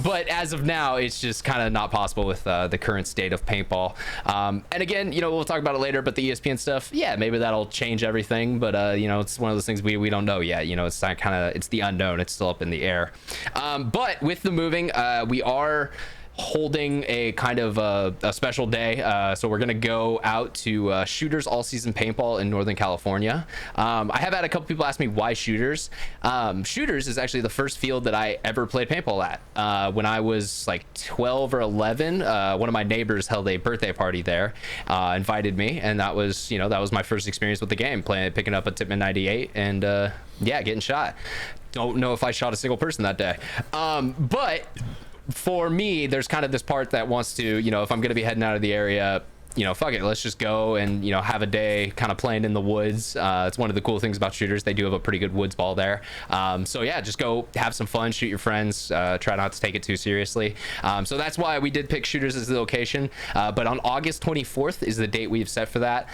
But as of now, it's just kind of not possible with the current state of paintball. And again, you know, we'll talk about it later, but the ESPN stuff, yeah, maybe that'll change everything. But, you know, it's one of those things we don't know yet. You know, it's not it's the unknown. It's still up in the air. But with the moving, we are holding a kind of a special day, so we're gonna go out to Shooters All Season Paintball in Northern California. I have had a couple people ask me why Shooters. Shooters is actually the first field that I ever played paintball at. When I was like 12 or 11, one of my neighbors held a birthday party there, invited me, and that was my first experience with the game, picking up a Tippmann 98 and getting shot. Don't know if I shot a single person that day, but for me, there's kind of this part that wants to, you know, if I'm going to be heading out of the area, you know, fuck it, let's just go and, you know, have a day kind of playing in the woods. It's one of the cool things about Shooters. They do have a pretty good woods ball there. So yeah, just go have some fun, shoot your friends, try not to take it too seriously. So that's why we did pick Shooters as the location. But on August 24th is the date we've set for that.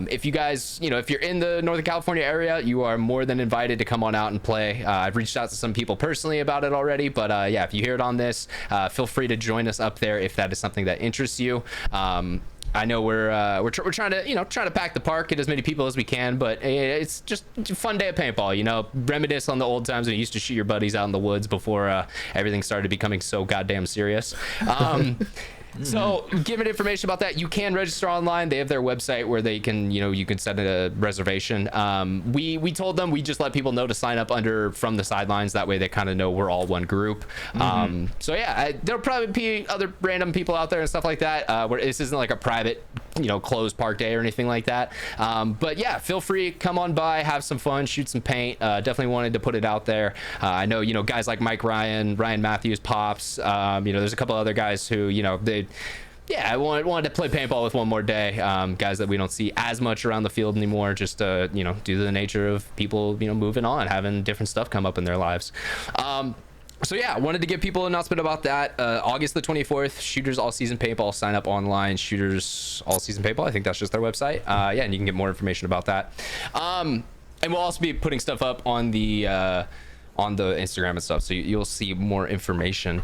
If you guys, you know, if you're in the Northern California area, you are more than invited to come on out and play. I've reached out to some people personally about it already, but yeah, if you hear it on this, feel free to join us up there if that is something that interests you. I know we're trying to, you know, pack the park, get as many people as we can, but it's just a fun day of paintball, you know, reminisce on the old times when you used to shoot your buddies out in the woods before everything started becoming so goddamn serious. So giving information about that, you can register online. They have their website where they can, you know, you can set a reservation. We told them we just let people know to sign up under From the Sidelines. That way they kind of know we're all one group. So yeah, there'll probably be other random people out there and stuff like that. Where this isn't like a private, you know, closed park day or anything like that. But yeah, feel free, come on by, have some fun, shoot some paint. Definitely wanted to put it out there. I know, you know, guys like Ryan Matthews, Pops, you know, there's a couple other guys who, you know, I wanted to play paintball with one more day. Guys that we don't see as much around the field anymore, just you know, due to the nature of people, you know, moving on, having different stuff come up in their lives. So yeah, I wanted to give people an announcement about that. August the 24th, Shooters All Season Paintball. Sign up online, Shooters All Season Paintball. I think that's just their website. And you can get more information about that. And we'll also be putting stuff up on the Instagram and stuff, so you'll see more information.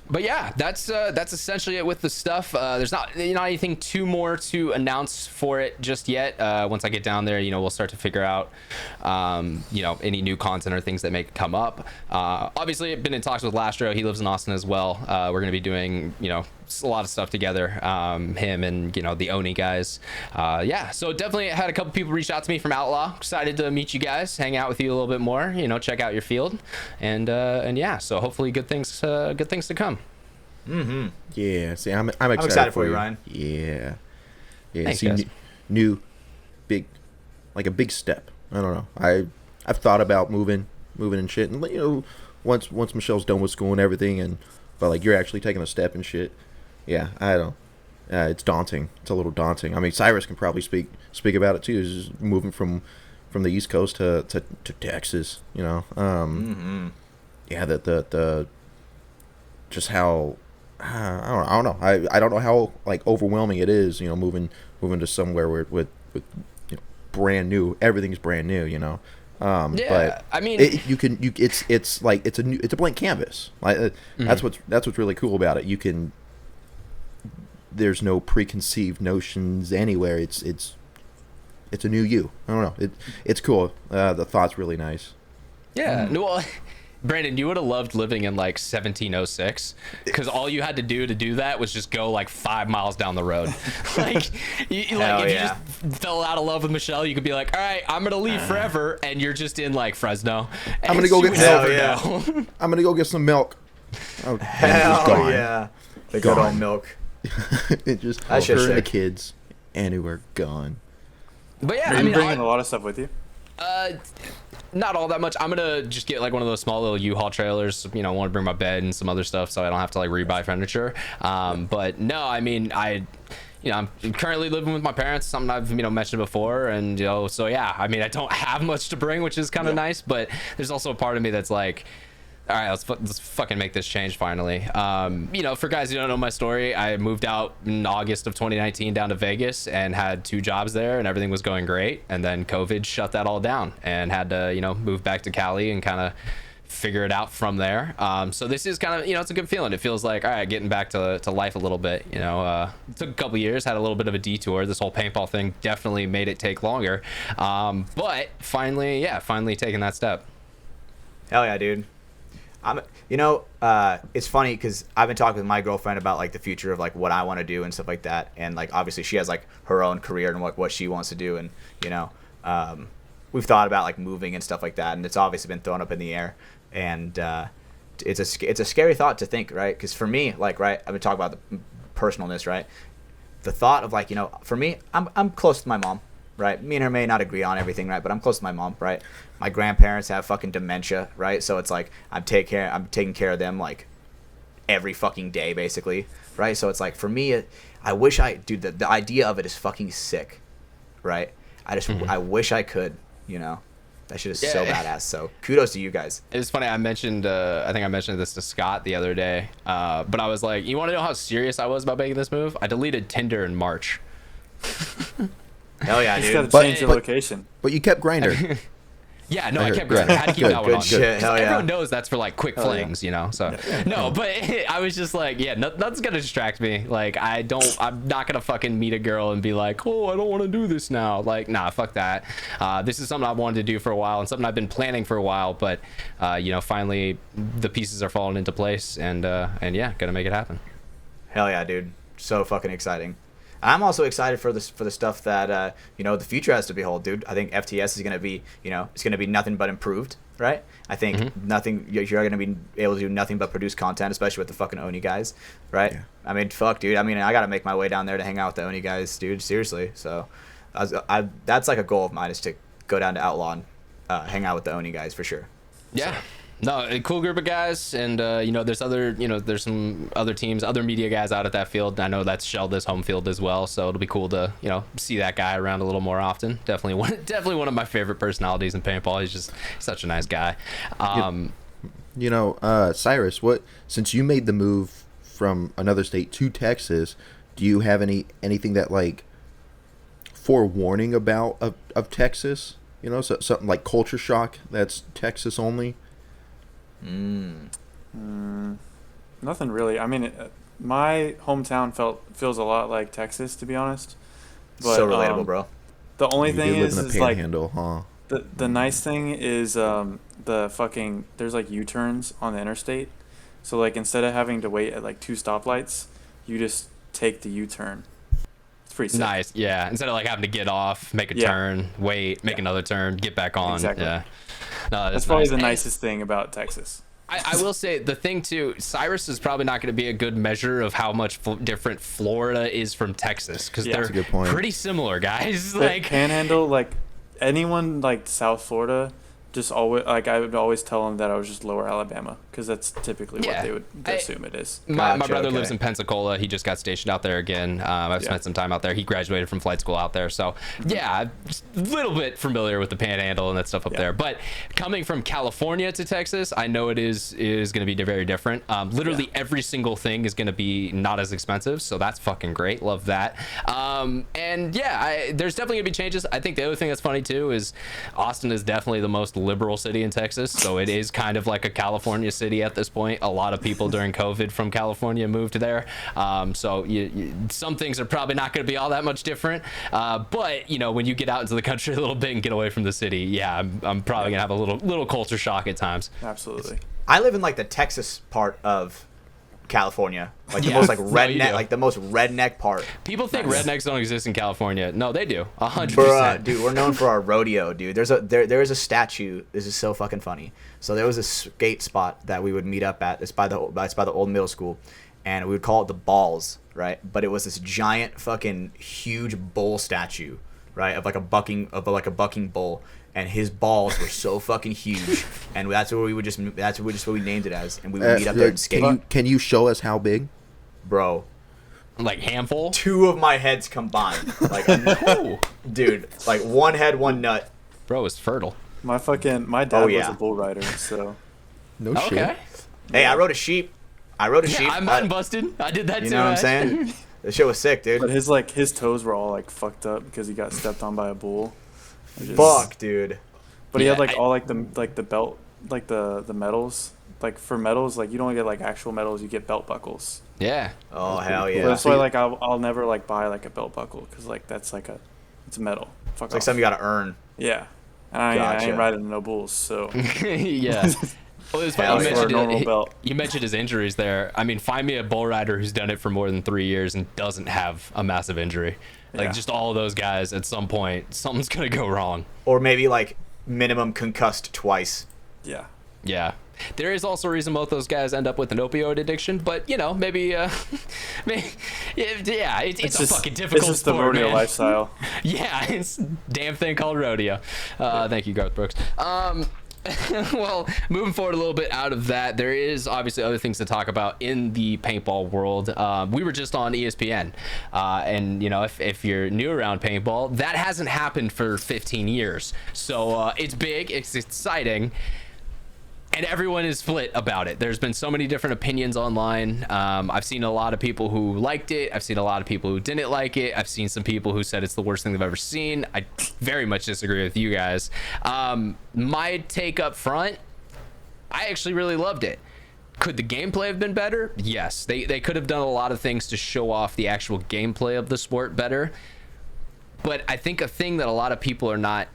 But yeah, that's essentially it with the stuff. There's not anything too more to announce for it just yet. Once I get down there, you know, we'll start to figure out, you know, any new content or things that may come up. Obviously, I've been in talks with Lastro. He lives in Austin as well. We're going to be doing, you know, a lot of stuff together, him and, you know, the Oni guys. So definitely had a couple people reach out to me from Outlaw. Excited to meet you guys, hang out with you a little bit more, you know, check out your field, and yeah, so hopefully good things to come. Yeah, see, I'm excited for you, Ryan. Yeah. Thanks, see, guys. new big, like a big step. I don't know, I've thought about moving and shit, and, you know, once Michelle's done with school and everything, but like you're actually taking a step and shit. Yeah, I don't. It's daunting. It's a little daunting. I mean, Cyrus can probably speak about it too. Is just moving from the East Coast to Texas. You know. Yeah, the just how I don't know. I don't know how like overwhelming it is. You know, moving to somewhere with with brand new. Everything's brand new, Yeah, but I mean, it's like it's a blank canvas. Like that's what's really cool about it. There's no preconceived notions anywhere. It's a new you. I don't know. It's cool. The thought's really nice. yeah. No, well, Brandon, you would have loved living in like 1706 because all you had to do that was just go like 5 miles down the road. Like, if you just fell out of love with Michelle, you could be like, all right, I'm gonna leave forever, and you're just in like Fresno. I'm gonna go get milk. I'm gonna go get some milk. Oh, Hell yeah, the good old milk. It just That's her just and the sick. kids, and we're gone. But yeah, Are I you mean, bringing a lot of stuff with you? not all that much. I'm gonna just get like one of those small little U-Haul trailers. Want to bring my bed and some other stuff, so I don't have to like rebuy furniture. But no, I mean, I'm currently living with my parents, something I've mentioned before, and so yeah, I mean, I don't have much to bring, which is kind of nice, but there's also a part of me that's like, all right, let's fucking make this change finally. For guys who don't know my story, I moved out in August of 2019 down to Vegas and had 2 jobs there, and everything was going great. And then COVID shut that all down, and had to move back to Cali and kind of figure it out from there. So this is kind of it's a good feeling. It feels like, all right, getting back to life a little bit. It took a couple years, had a little bit of a detour. This whole paintball thing definitely made it take longer, but finally taking that step. Hell yeah, dude. It's funny because I've been talking with my girlfriend about like the future of like what I want to do and stuff like that, and like obviously she has like her own career and what she wants to do, and we've thought about like moving and stuff like that, and it's obviously been thrown up in the air, and it's a scary thought to think, right? Because for me, like, right, I've been talking about the personalness, right? The thought of like, for me, I'm close to my mom, right? Me and her may not agree on everything, right? But I'm close to my mom, right? My grandparents have fucking dementia, right? So it's like I'm taking care of them like every fucking day, basically, right? So it's like for me, I wish the idea of it is fucking sick, right? I wish I could, that shit is so badass. So kudos to you guys. It's funny. I mentioned, I think I mentioned this to Scott the other day, but I was like, you want to know how serious I was about making this move? I deleted Tinder in March. Hell yeah, You dude. just gotta change your location. But you kept Grinder. Yeah, no, I heard. kept going. I had to keep that one Good on. shit. Hell yeah. Everyone knows that's for like quick flings, So no, but I was just like, yeah, nothing's gonna distract me. Like I'm not gonna fucking meet a girl and be like, oh, I don't want to do this now. Like, nah, fuck that. This is something I wanted to do for a while and something I've been planning for a while, but finally the pieces are falling into place, and yeah, gonna make it happen. Hell yeah, dude. So fucking exciting. I'm also excited for the stuff that the future has to behold, dude. I think FTS is gonna be it's gonna be nothing but improved, right? I think nothing. You're gonna be able to do nothing but produce content, especially with the fucking Oni guys, right? Yeah. I mean, fuck, dude. I mean, I gotta make my way down there to hang out with the Oni guys, dude. Seriously. So, that's like a goal of mine, is to go down to Outlaw and hang out with the Oni guys for sure. Yeah. No, a cool group of guys, and there's some other teams, other media guys out at that field. I know that's Sheldon's home field as well, so it'll be cool to see that guy around a little more often. Definitely one of my favorite personalities in paintball. He's just such a nice guy. Cyrus, since you made the move from another state to Texas, do you have anything that like forewarning about of Texas? So something like culture shock that's Texas only. Nothing really. I mean, my hometown feels a lot like Texas, to be honest. But, so relatable, bro. The only You thing did live in is the like Panhandle, huh? the nice thing is the fucking there's like U-turns on the interstate, so like instead of having to wait at like 2 stoplights, you just take the U-turn. It's pretty sick. Nice, yeah. Instead of like having to get off, make a turn, wait, make another turn, get back on. Exactly. Yeah. No, That's probably the nicest thing about Texas. I will say the thing too, Cyrus is probably not going to be a good measure of how much different Florida is from Texas, because Yeah. they're That's a good point. pretty similar, guys. The Like, Panhandle, like anyone like South Florida, just always like I would always tell them that I was just Lower Alabama because that's typically what they would assume it is. My brother okay. lives in Pensacola. He just got stationed out there again. I've spent some time out there. He graduated from flight school out there, so yeah, I'm just a little bit familiar with the Panhandle and that stuff up there. But coming from California to Texas, I know it is going to be very different. Literally every single thing is going to be not as expensive, so that's fucking great. Love that. And yeah, there's definitely gonna be changes. I think the other thing that's funny too is Austin is definitely the most liberal city in Texas, so it is kind of like a California city at this point. A lot of people during COVID from California moved there, so some things are probably not going to be all that much different, but you know, when you get out into the country a little bit and get away from the city, yeah, I'm probably gonna have a little culture shock at times. Absolutely. I live in like the Texas part of California, like the most like redneck, like the most redneck part. People think rednecks don't exist in California. No, they do. 100%. Bruh, dude, we're known for our rodeo, dude. There is a statue. This is so fucking funny. So there was a skate spot that we would meet up at. It's by the old middle school, and we would call it the Balls, right? But it was this giant fucking huge bull statue, right, of a bucking bull. And his balls were so fucking huge, and that's what we named it as, and we would meet up there and skate. Can you show us how big? Bro, Like handful? 2 of my heads combined. Like, dude, like one head, one nut. Bro is fertile. My dad was a bull rider, so. No shit. Okay. Hey, I rode a sheep. I'm busted. I did that too. You know what I'm saying? The shit was sick, dude. But his toes were all like fucked up because he got stepped on by a bull. Fuck, dude. But he had like all like the belt, like the medals. Like for medals, like you don't get like actual medals, you get belt buckles. Yeah. Oh hell yeah. But that's why like I'll never like buy like a belt buckle because like that's like it's a medal. Fuck It's like something you gotta earn. Yeah. And I ain't riding no bulls, so. Yeah. Well, it was funny. You You mentioned his injuries there. I mean, find me a bull rider who's done it for more than 3 years and doesn't have a massive injury. Like just all of those guys, at some point, something's gonna go wrong. Or maybe like minimum concussed twice. Yeah. Yeah. There is also a reason both those guys end up with an opioid addiction, but you know, maybe, it's a fucking difficult It's just sport, the rodeo man. lifestyle. Yeah, it's a damn thing called rodeo. Thank you, Garth Brooks. Well, moving forward a little bit out of that, there is obviously other things to talk about in the paintball world. We were just on ESPN, and you know, if you're new around paintball, that hasn't happened for 15 years. So it's big, it's exciting. And everyone is split about it. There's been so many different opinions online. I've seen a lot of people who liked it. I've seen a lot of people who didn't like it. I've seen some people who said it's the worst thing they've ever seen. I very much disagree with you guys. My take up front, I actually really loved it. Could the gameplay have been better? Yes. They could have done a lot of things to show off the actual gameplay of the sport better. But I think a thing that a lot of people are not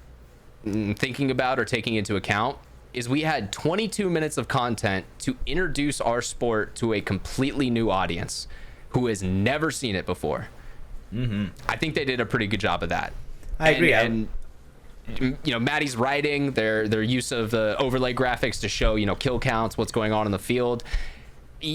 thinking about or taking into account is we had 22 minutes of content to introduce our sport to a completely new audience who has never seen it before. I think they did a pretty good job of that. I agree. And you know, Maddie's writing, their use of the overlay graphics to show, you know, kill counts, what's going on in the field.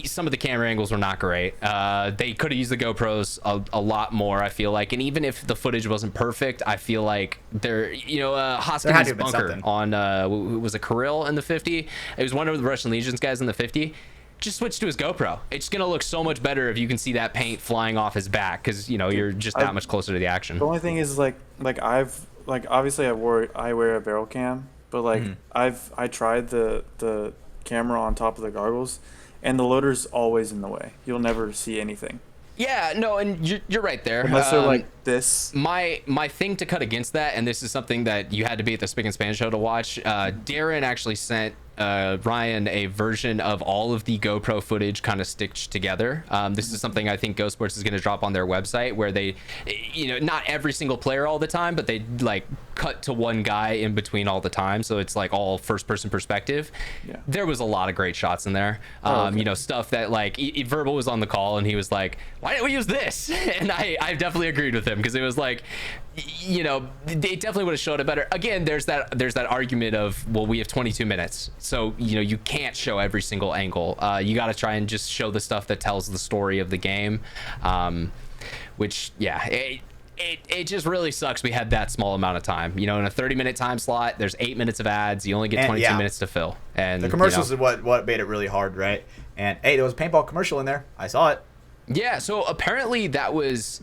Some of the camera angles were not great. They could have used the GoPros a lot more, I feel like. And even if the footage wasn't perfect, I feel like Hoskins' bunker on, was it Kirill in the 50? It was one of the Russian Legions guys in the 50. Just switch to his GoPro. It's going to look so much better if you can see that paint flying off his back because, you know, you're just that much closer to the action. The only thing is obviously I wear a barrel cam, but like I tried the camera on top of the goggles. And the loader's always in the way. You'll never see anything. Yeah, no, and you're right there. Unless they're like this. My thing to cut against that, and this is something that you had to be at the Spick and Span show to watch, Darren actually sent Ryan a version of all of the GoPro footage kind of stitched together. This is something I think Ghost Sports is going to drop on their website where they, you know, not every single player all the time, but they like cut to one guy in between all the time. So it's like all first person perspective. Yeah. There was a lot of great shots in there. You know, stuff that like Verbal was on the call and he was like, why didn't we use this? And I definitely agreed with him because it was like, you know, they definitely would have showed it better. Again, there's that argument of, well, we have 22 minutes. So, you know, you can't show every single angle. You got to try and just show the stuff that tells the story of the game, which, yeah, it just really sucks we had that small amount of time. You know, in a 30-minute time slot, there's 8 minutes of ads. You only get 22 minutes to fill. And the commercials is what made it really hard, right? And hey, there was a paintball commercial in there. I saw it. Yeah, so apparently that was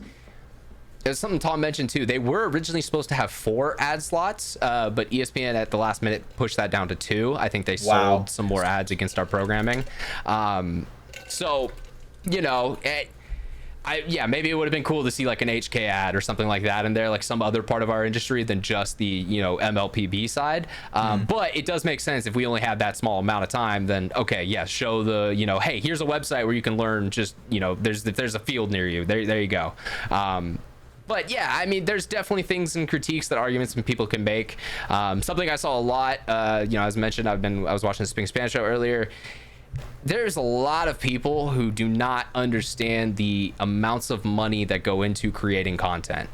something Tom mentioned too. They were originally supposed to have 4 ad slots, but ESPN at the last minute pushed that down to 2. I think they sold some more ads against our programming. So, you know, maybe it would have been cool to see like an HK ad or something like that in there, like some other part of our industry than just the, you know, MLPB side. But it does make sense if we only have that small amount of time, then okay, yeah, show the, you know, hey, here's a website where you can learn just, you know, there's a field near you. There you go. But yeah, I mean, there's definitely things and critiques that arguments and people can make. Something I saw a lot, you know, as mentioned, I was watching the Speaking Spanish show earlier. There's a lot of people who do not understand the amounts of money that go into creating content.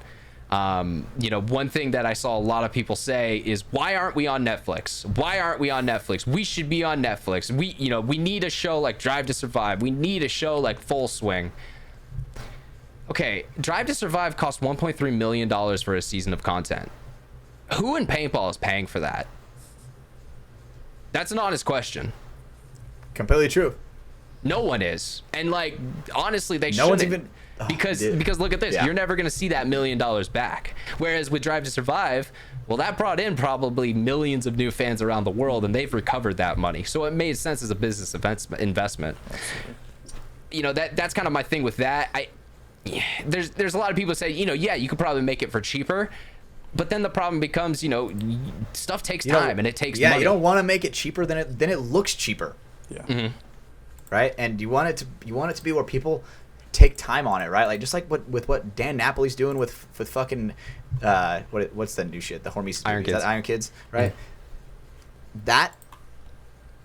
You know, one thing that I saw a lot of people say is, why aren't we on Netflix? Why aren't we on Netflix? We should be on Netflix. We need a show like Drive to Survive. We need a show like Full Swing. Okay, Drive to Survive cost $1.3 million for a season of content. Who in paintball is paying for that? That's an honest question. Completely true. No one is. And like, honestly, they no one's shouldn't. even Because look at this. Yeah. You're never going to see that $1 million back. Whereas with Drive to Survive, well, that brought in probably millions of new fans around the world, and they've recovered that money. So it made sense as a business investment. You know, that's kind of my thing with that. There's a lot of people say, you know, yeah, you could probably make it for cheaper. But then the problem becomes, you know, stuff takes time and it takes money. Yeah, you don't want to make it cheaper than it looks cheaper. Yeah. Mm-hmm. Right? And you want it to be where people take time on it, right? Like just like what Dan Napoli's doing with fucking what's the new shit? The Hormies Iron Kids. Iron Kids, right? Mm-hmm. That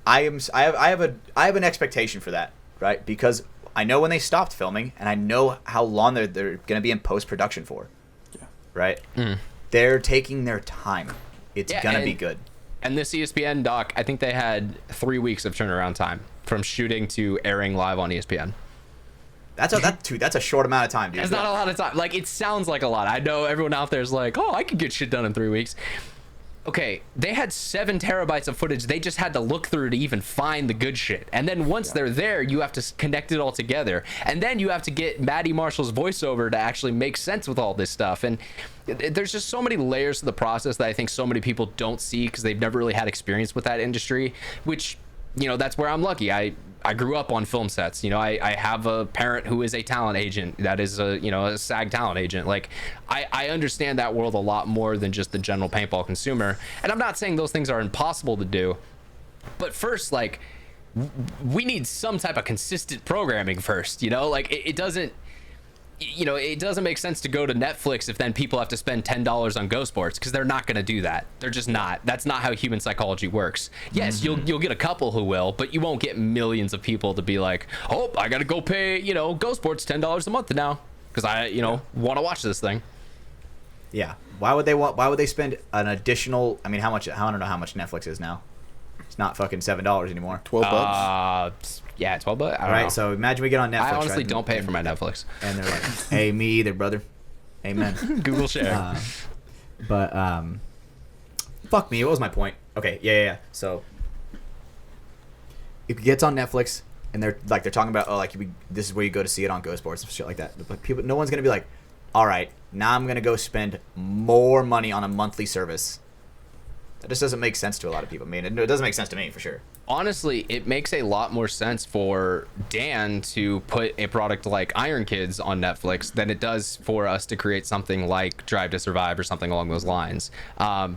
I have an expectation for that, right? Because I know when they stopped filming and I know how long they're going to be in post-production for. Yeah. Right? Mm. They're taking their time. It's going to be good. And this ESPN doc, I think they had 3 weeks of turnaround time from shooting to airing live on ESPN. That's a short amount of time, dude. It's not a lot of time. Like, it sounds like a lot. I know everyone out there is like, oh, I could get shit done in 3 weeks. Okay, they had 7 terabytes of footage. They just had to look through to even find the good shit. And then once they're there, you have to connect it all together. And then you have to get Maddie Marshall's voiceover to actually make sense with all this stuff. And there's just so many layers to the process that I think so many people don't see because they've never really had experience with that industry, which, you know, that's where I'm lucky. I grew up on film sets. You know, I have a parent who is a talent agent that is a SAG talent agent. Like, I understand that world a lot more than just the general paintball consumer. And I'm not saying those things are impossible to do, but first, like, we need some type of consistent programming first, you know? Like, it doesn't, you know, it doesn't make sense to go to Netflix if then people have to spend $10 on Go Sports, because they're not going to do that. They're just not. That's not how human psychology works. Yes, you'll get a couple who will, but you won't get millions of people to be like, oh, I got to go pay, you know, Go Sports $10 a month now because I, you know, want to watch this thing. Yeah. Why would they spend an additional? I mean, how much? I don't know how much Netflix is now. It's not fucking $7 anymore. $12. Yeah, $12. I don't know. So imagine we get on Netflix. I honestly right? don't pay for my Netflix. And they're like, "Hey, me either, brother." Amen. Google share. But fuck me. What was my point? Okay, yeah. So it gets on Netflix, and they're talking about, oh, like this is where you go to see it on Go Sports and shit like that. But people, no one's gonna be like, all right, now I'm gonna go spend more money on a monthly service. That just doesn't make sense to a lot of people. I mean, it doesn't make sense to me for sure. Honestly, it makes a lot more sense for Dan to put a product like Iron Kids on Netflix than it does for us to create something like Drive to Survive or something along those lines.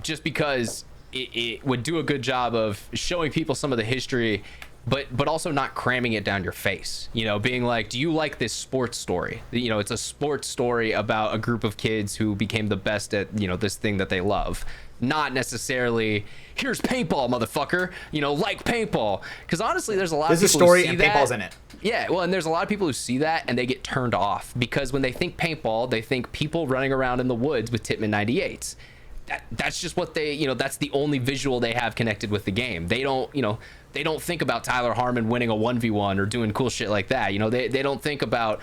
Just because it would do a good job of showing people some of the history, but also not cramming it down your face. You know, being like, do you like this sports story? You know, it's a sports story about a group of kids who became the best at, you know, this thing that they love. Not necessarily, here's paintball, motherfucker. You know, like paintball. Because honestly, there's a lot of people story who see and that. paintball's in it. Yeah, well, and there's a lot of people who see that and they get turned off because when they think paintball, they think people running around in the woods with Tippmann 98s. That's just what they, you know, that's the only visual they have connected with the game. They don't, you know, they don't think about Tyler Harmon winning a 1v1 or doing cool shit like that. You know, they don't think about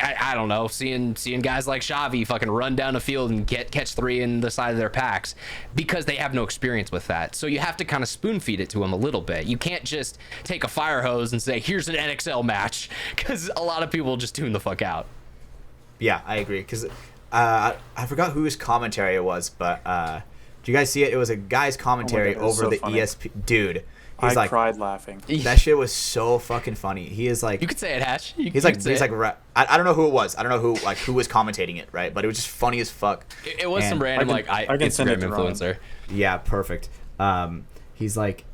I don't know, seeing guys like Xavi fucking run down the field and catch 3 in the side of their packs because they have no experience with that. So you have to kind of spoon feed it to them a little bit. You can't just take a fire hose and say, here's an NXL match, because a lot of people just tune the fuck out. Yeah, I agree. Because I forgot whose commentary it was, but did you guys see it? It was a guy's commentary over the funny. ESP. Dude. I cried laughing. That shit was so fucking funny. He is like, you could say it, Hatch. He's like I don't know who it was. I don't know who was commentating it, right? But it was just funny as fuck. It was some random Instagram influencer. Yeah, perfect. He's like,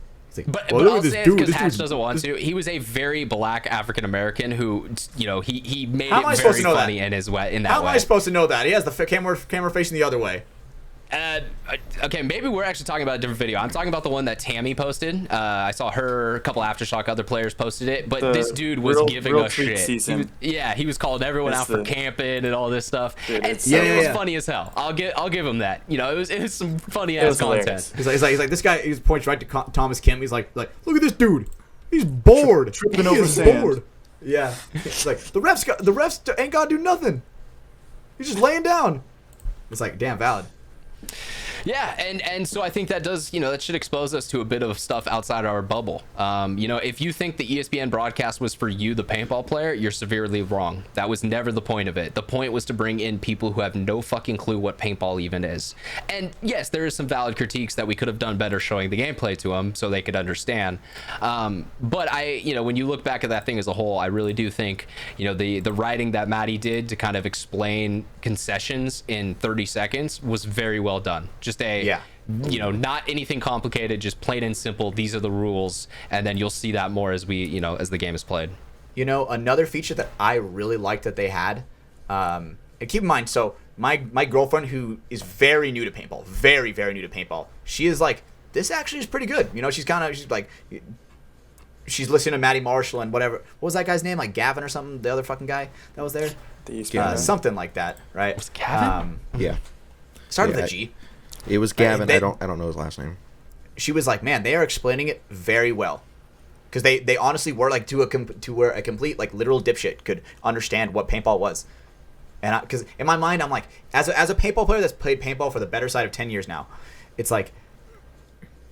but I'll say it because Hatch doesn't want to. He was a very black African American who, he made it very funny in that way. How am I supposed to know that? He has the camera facing the other way. Okay, maybe we're actually talking about a different video. I'm talking about the one that Tammy posted. I saw her, a couple Aftershock other players posted it, but this dude was giving us shit. He was calling everyone out for camping and all this stuff. Dude, it was funny as hell. I'll give him that. It was some funny ass content. He's like this guy. He points right to Thomas Kim. He's like, look at this dude. He's bored. Tripping over sand. Bored. Yeah. It's like the refs ain't gotta do nothing. He's just laying down. It's like, damn, valid. Yeah, and so I think that does, that should expose us to a bit of stuff outside our bubble. If you think the ESPN broadcast was for you, the paintball player, you're severely wrong. That was never the point of it. The point was to bring in people who have no fucking clue what paintball even is. And yes, there is some valid critiques that we could have done better showing the gameplay to them so they could understand. But when you look back at that thing as a whole, I really do think, the writing that Maddie did to kind of explain concessions in 30 seconds was very well done. Just not anything complicated, just plain and simple. These are the rules, and then you'll see that more as as the game is played. Another feature that I really liked that they had, and keep in mind, so my girlfriend, who is very new to paintball, very, very new to paintball, she is like, this actually is pretty good. She's listening to Matty Marshall and whatever. What was that guy's name? Like Gavin or something? The other fucking guy that was there? Something like that, right? Was Gavin? Yeah. Started with a G. It was Gavin. I don't know his last name. She was like, man, they are explaining it very well, because they honestly were like to where a complete like literal dipshit could understand what paintball was. And because in my mind, I'm like, as a paintball player that's played paintball for the better side of 10 years now, it's like,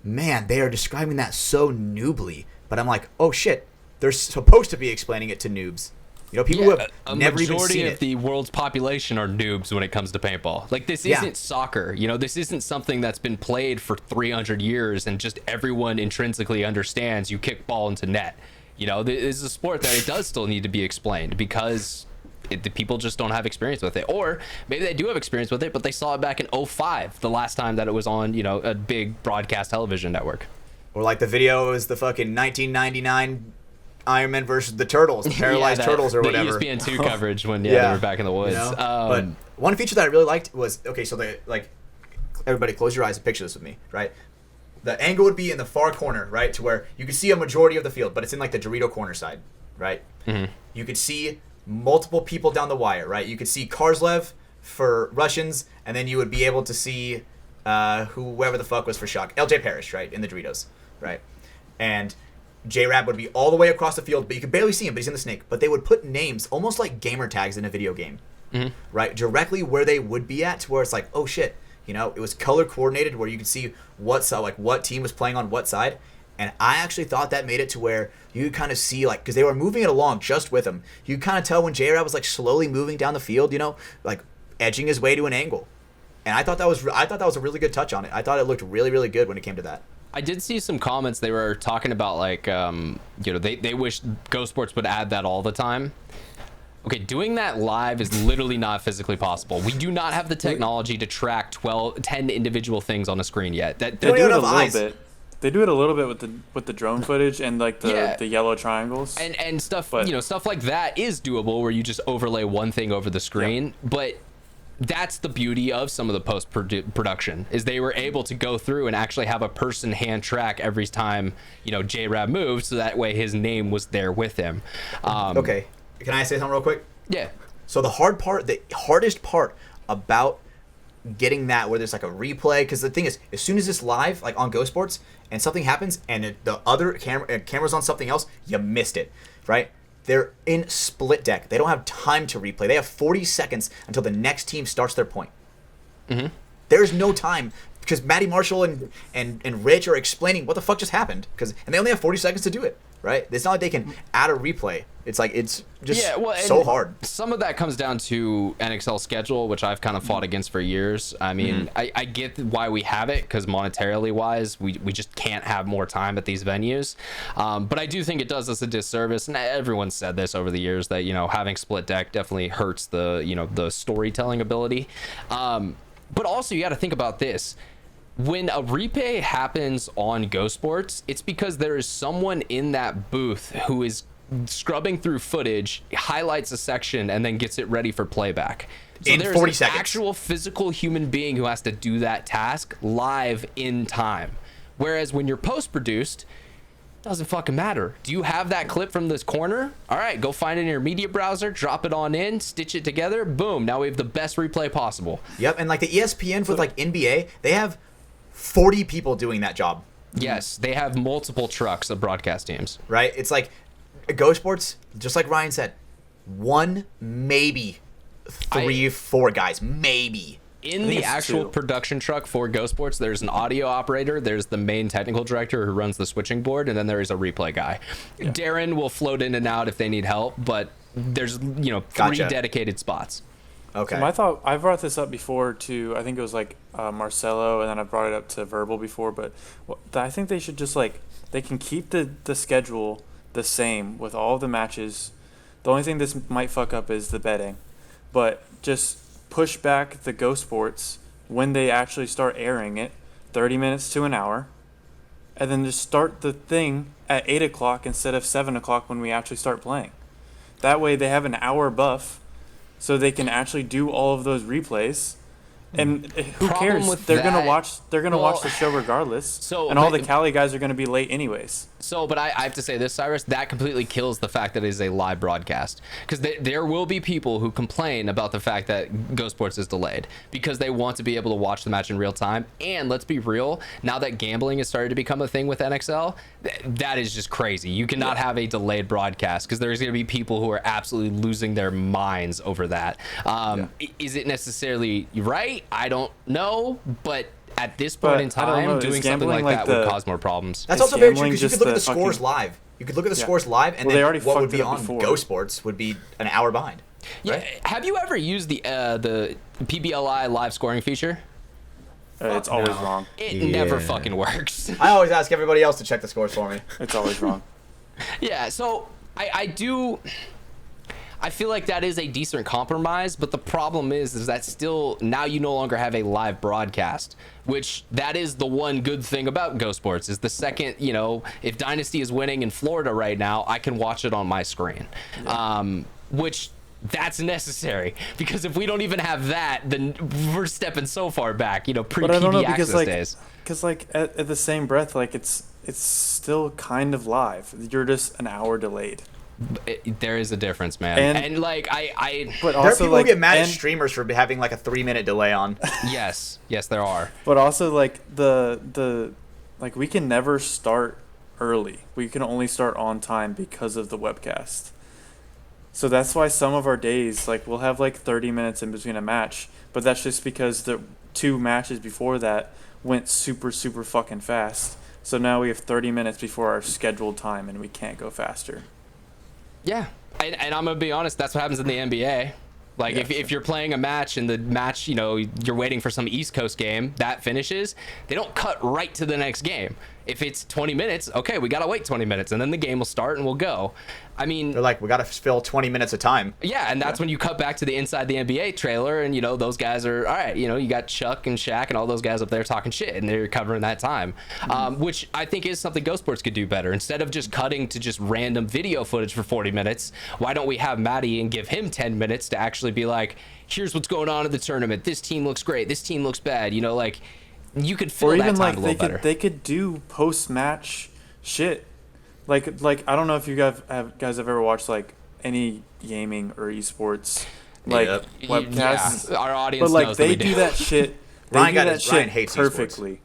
man, they are describing that so noobly. But I'm like, oh shit, they're supposed to be explaining it to noobs. People who have never even seen it. A majority of the world's population are noobs when it comes to paintball. Like, this isn't soccer. This isn't something that's been played for 300 years and just everyone intrinsically understands you kick ball into net. This is a sport that it does still need to be explained because the people just don't have experience with it. Or maybe they do have experience with it, but they saw it back in 2005, the last time that it was on, a big broadcast television network. Or like the video is the fucking 1999 Iron Man versus the Turtles, the paralyzed turtles or whatever. The ESPN2 coverage when they were back in the woods. But one feature that I really liked was, so everybody close your eyes and picture this with me, right? The angle would be in the far corner, right, to where you could see a majority of the field, but it's in like the Dorito corner side, right? Mm-hmm. You could see multiple people down the wire, right? You could see Karslev for Russians, and then you would be able to see whoever the fuck was for Shock. LJ Parrish, right, in the Doritos, right? And J-Rab would be all the way across the field, but you could barely see him, but he's in the snake. But they would put names, almost like gamer tags in a video game, right? Directly where they would be at, to where it's like, oh shit, it was color coordinated, where you could see what team was playing on what side. And I actually thought that made it to where you could kind of see, because they were moving it along just with him. You could kind of tell when J-Rab was slowly moving down the field, edging his way to an angle. And I thought that was a really good touch on it. I thought it looked really, really good when it came to that. I did see some comments. They were talking about they wish Go Sports would add that all the time. Okay, doing that live is literally not physically possible. We do not have the technology to track 10 individual things on a screen yet. They do it a little bit. They do it a little bit with the drone footage and the yellow triangles and stuff. But, stuff like that is doable where you just overlay one thing over the screen, but that's the beauty of some of the post-production is they were able to go through and actually have a person hand track every time J-Rab moved, so that way his name was there with him. Okay, can I say something real quick? Yeah. So the hardest part about getting that, where there's like a replay, because the thing is, as soon as it's live, like on Go Sports, and something happens and the other camera's on something else, you missed it, right? they're in split deck. They don't have time to replay. They have 40 seconds until the next team starts their point. Mm-hmm. There's no time because Matty Marshall and Rich are explaining what the fuck just happened, and they only have 40 seconds to do it. Right? It's not like they can add a replay. It's like it's just so hard. Some of that comes down to NXL schedule, which I've kind of fought against for years. I mean, I get why we have it, because monetarily wise, we just can't have more time at these venues. But I do think it does us a disservice, and everyone's said this over the years, that, you know, having split deck definitely hurts the, you know, the storytelling ability. But also you got to think about this. When a replay happens on Go Sports, it's because there is someone in that booth who is scrubbing through footage, highlights a section, and then gets it ready for playback. So in there's 40 an seconds. Actual physical human being who has to do that task live in time. Whereas when you're post-produced, it doesn't fucking matter. Do you have that clip from this corner? All right, go find it in your media browser, drop it on in, stitch it together, boom. Now we have the best replay possible. Yep, and like the ESPN with like NBA, they have 40 people doing that job. Yes, they have multiple trucks of broadcast teams. Right? It's like Go Sports, just like Ryan said, one, maybe three, four guys, maybe. In the actual production truck for Go Sports, there's an audio operator, there's the main technical director who runs the switching board, and then there is a replay guy. Yeah. Darren will float in and out if they need help, but there's, you know, three dedicated spots. Okay. So my thought, I've brought this up before to, I think it was like Marcelo, and then I brought it up to Verbal before, but I think they should just like, they can keep the schedule the same with all of the matches. The only thing this might fuck up is the betting, but just push back the Go Sports when they actually start airing it, 30 minutes to an hour, and then just start the thing at 8 o'clock instead of 7 o'clock when we actually start playing. That way they have an hour buff, so they can actually do all of those replays, and who cares? They're gonna watch. They're gonna watch the show regardless. So, and all the Cali guys are gonna be late anyways. So, but I have to say this, Cyrus, that completely kills the fact that it is a live broadcast, because there will be people who complain about the fact that Go Sports is delayed because they want to be able to watch the match in real time. And let's be real, now that gambling has started to become a thing with NXL, that is just crazy. You cannot have a delayed broadcast, because there's going to be people who are absolutely losing their minds over that. Is it necessarily right? I don't know, but at this point in time, doing something like that would cause more problems. That's also very true, because you could look at the scores live. You could look at the scores live, and then what would be on Go Sports would be an hour behind. Right? Yeah. Have you ever used the PBLI live scoring feature? It's always wrong. It never fucking works. I always ask everybody else to check the scores for me. It's always wrong. Yeah, so I feel like that is a decent compromise, but the problem is that still, now you no longer have a live broadcast, which that is the one good thing about Go Sports, is the second, you know, if Dynasty is winning in Florida right now, I can watch it on my screen, which that's necessary, because if we don't even have that, then we're stepping so far back, you know, pre-PB access days. Because like at the same breath, like it's still kind of live. You're just an hour delayed. There is a difference, man, and like but also there are people who get mad at streamers for having like a 3-minute delay on. yes there are, but also like the like we can never start early. We can only start on time because of the webcast. So that's why some of our days, like, we'll have like 30 minutes in between a match, but that's just because the 2 matches before that went super fucking fast. So now we have 30 minutes before our scheduled time, and we can't go faster. Yeah, and I'm gonna be honest, that's what happens in the NBA. Like, if you're playing a match and the match, you know, you're waiting for some East Coast game that finishes, they don't cut right to the next game. If it's 20 minutes, okay, we gotta wait 20 minutes, and then the game will start and we'll go. I mean, they're like, we gotta fill 20 minutes of time. Yeah, and that's when you cut back to the Inside the NBA trailer, and, you know, those guys are, all right, you know, you got Chuck and Shaq and all those guys up there talking shit, and they're covering that time, which I think is something Go Sports could do better. Instead of just cutting to just random video footage for 40 minutes, why don't we have Matty and give him 10 minutes to actually be like, here's what's going on in the tournament. This team looks great. This team looks bad. You know, like, you could fill that time a little better. They could do post-match shit. Like I don't know if you guys have ever watched like any gaming or esports like webcasts. Yeah, our audience but like knows they that we do that shit. Ryan hates perfectly. Esports.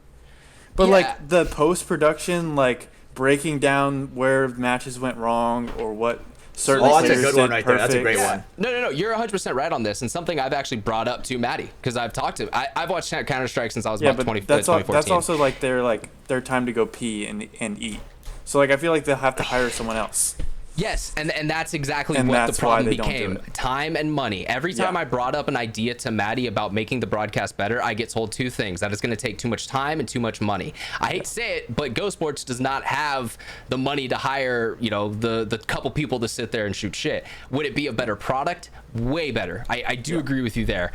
But like the post-production, like breaking down where matches went wrong or what certain Oh, that's a players good one did right there. That's a perfect. great one. No. You're 100% right on this, and something I've actually brought up to Maddie because I've talked to. I've watched Counter Strike since I was Yeah, about but 20, that's 2014. that's also like their time to go pee and eat. So like I feel like they'll have to hire someone else. Yes, and that's exactly And what that's the why problem they don't do became. it. Time and money. Every time Yeah. I brought up an idea to Maddie about making the broadcast better, I get told two things: that it's going to take too much time and too much money. I hate to say it, but Go Sports does not have the money to hire, the couple people to sit there and shoot shit. Would it be a better product? Way better. I do agree with you there.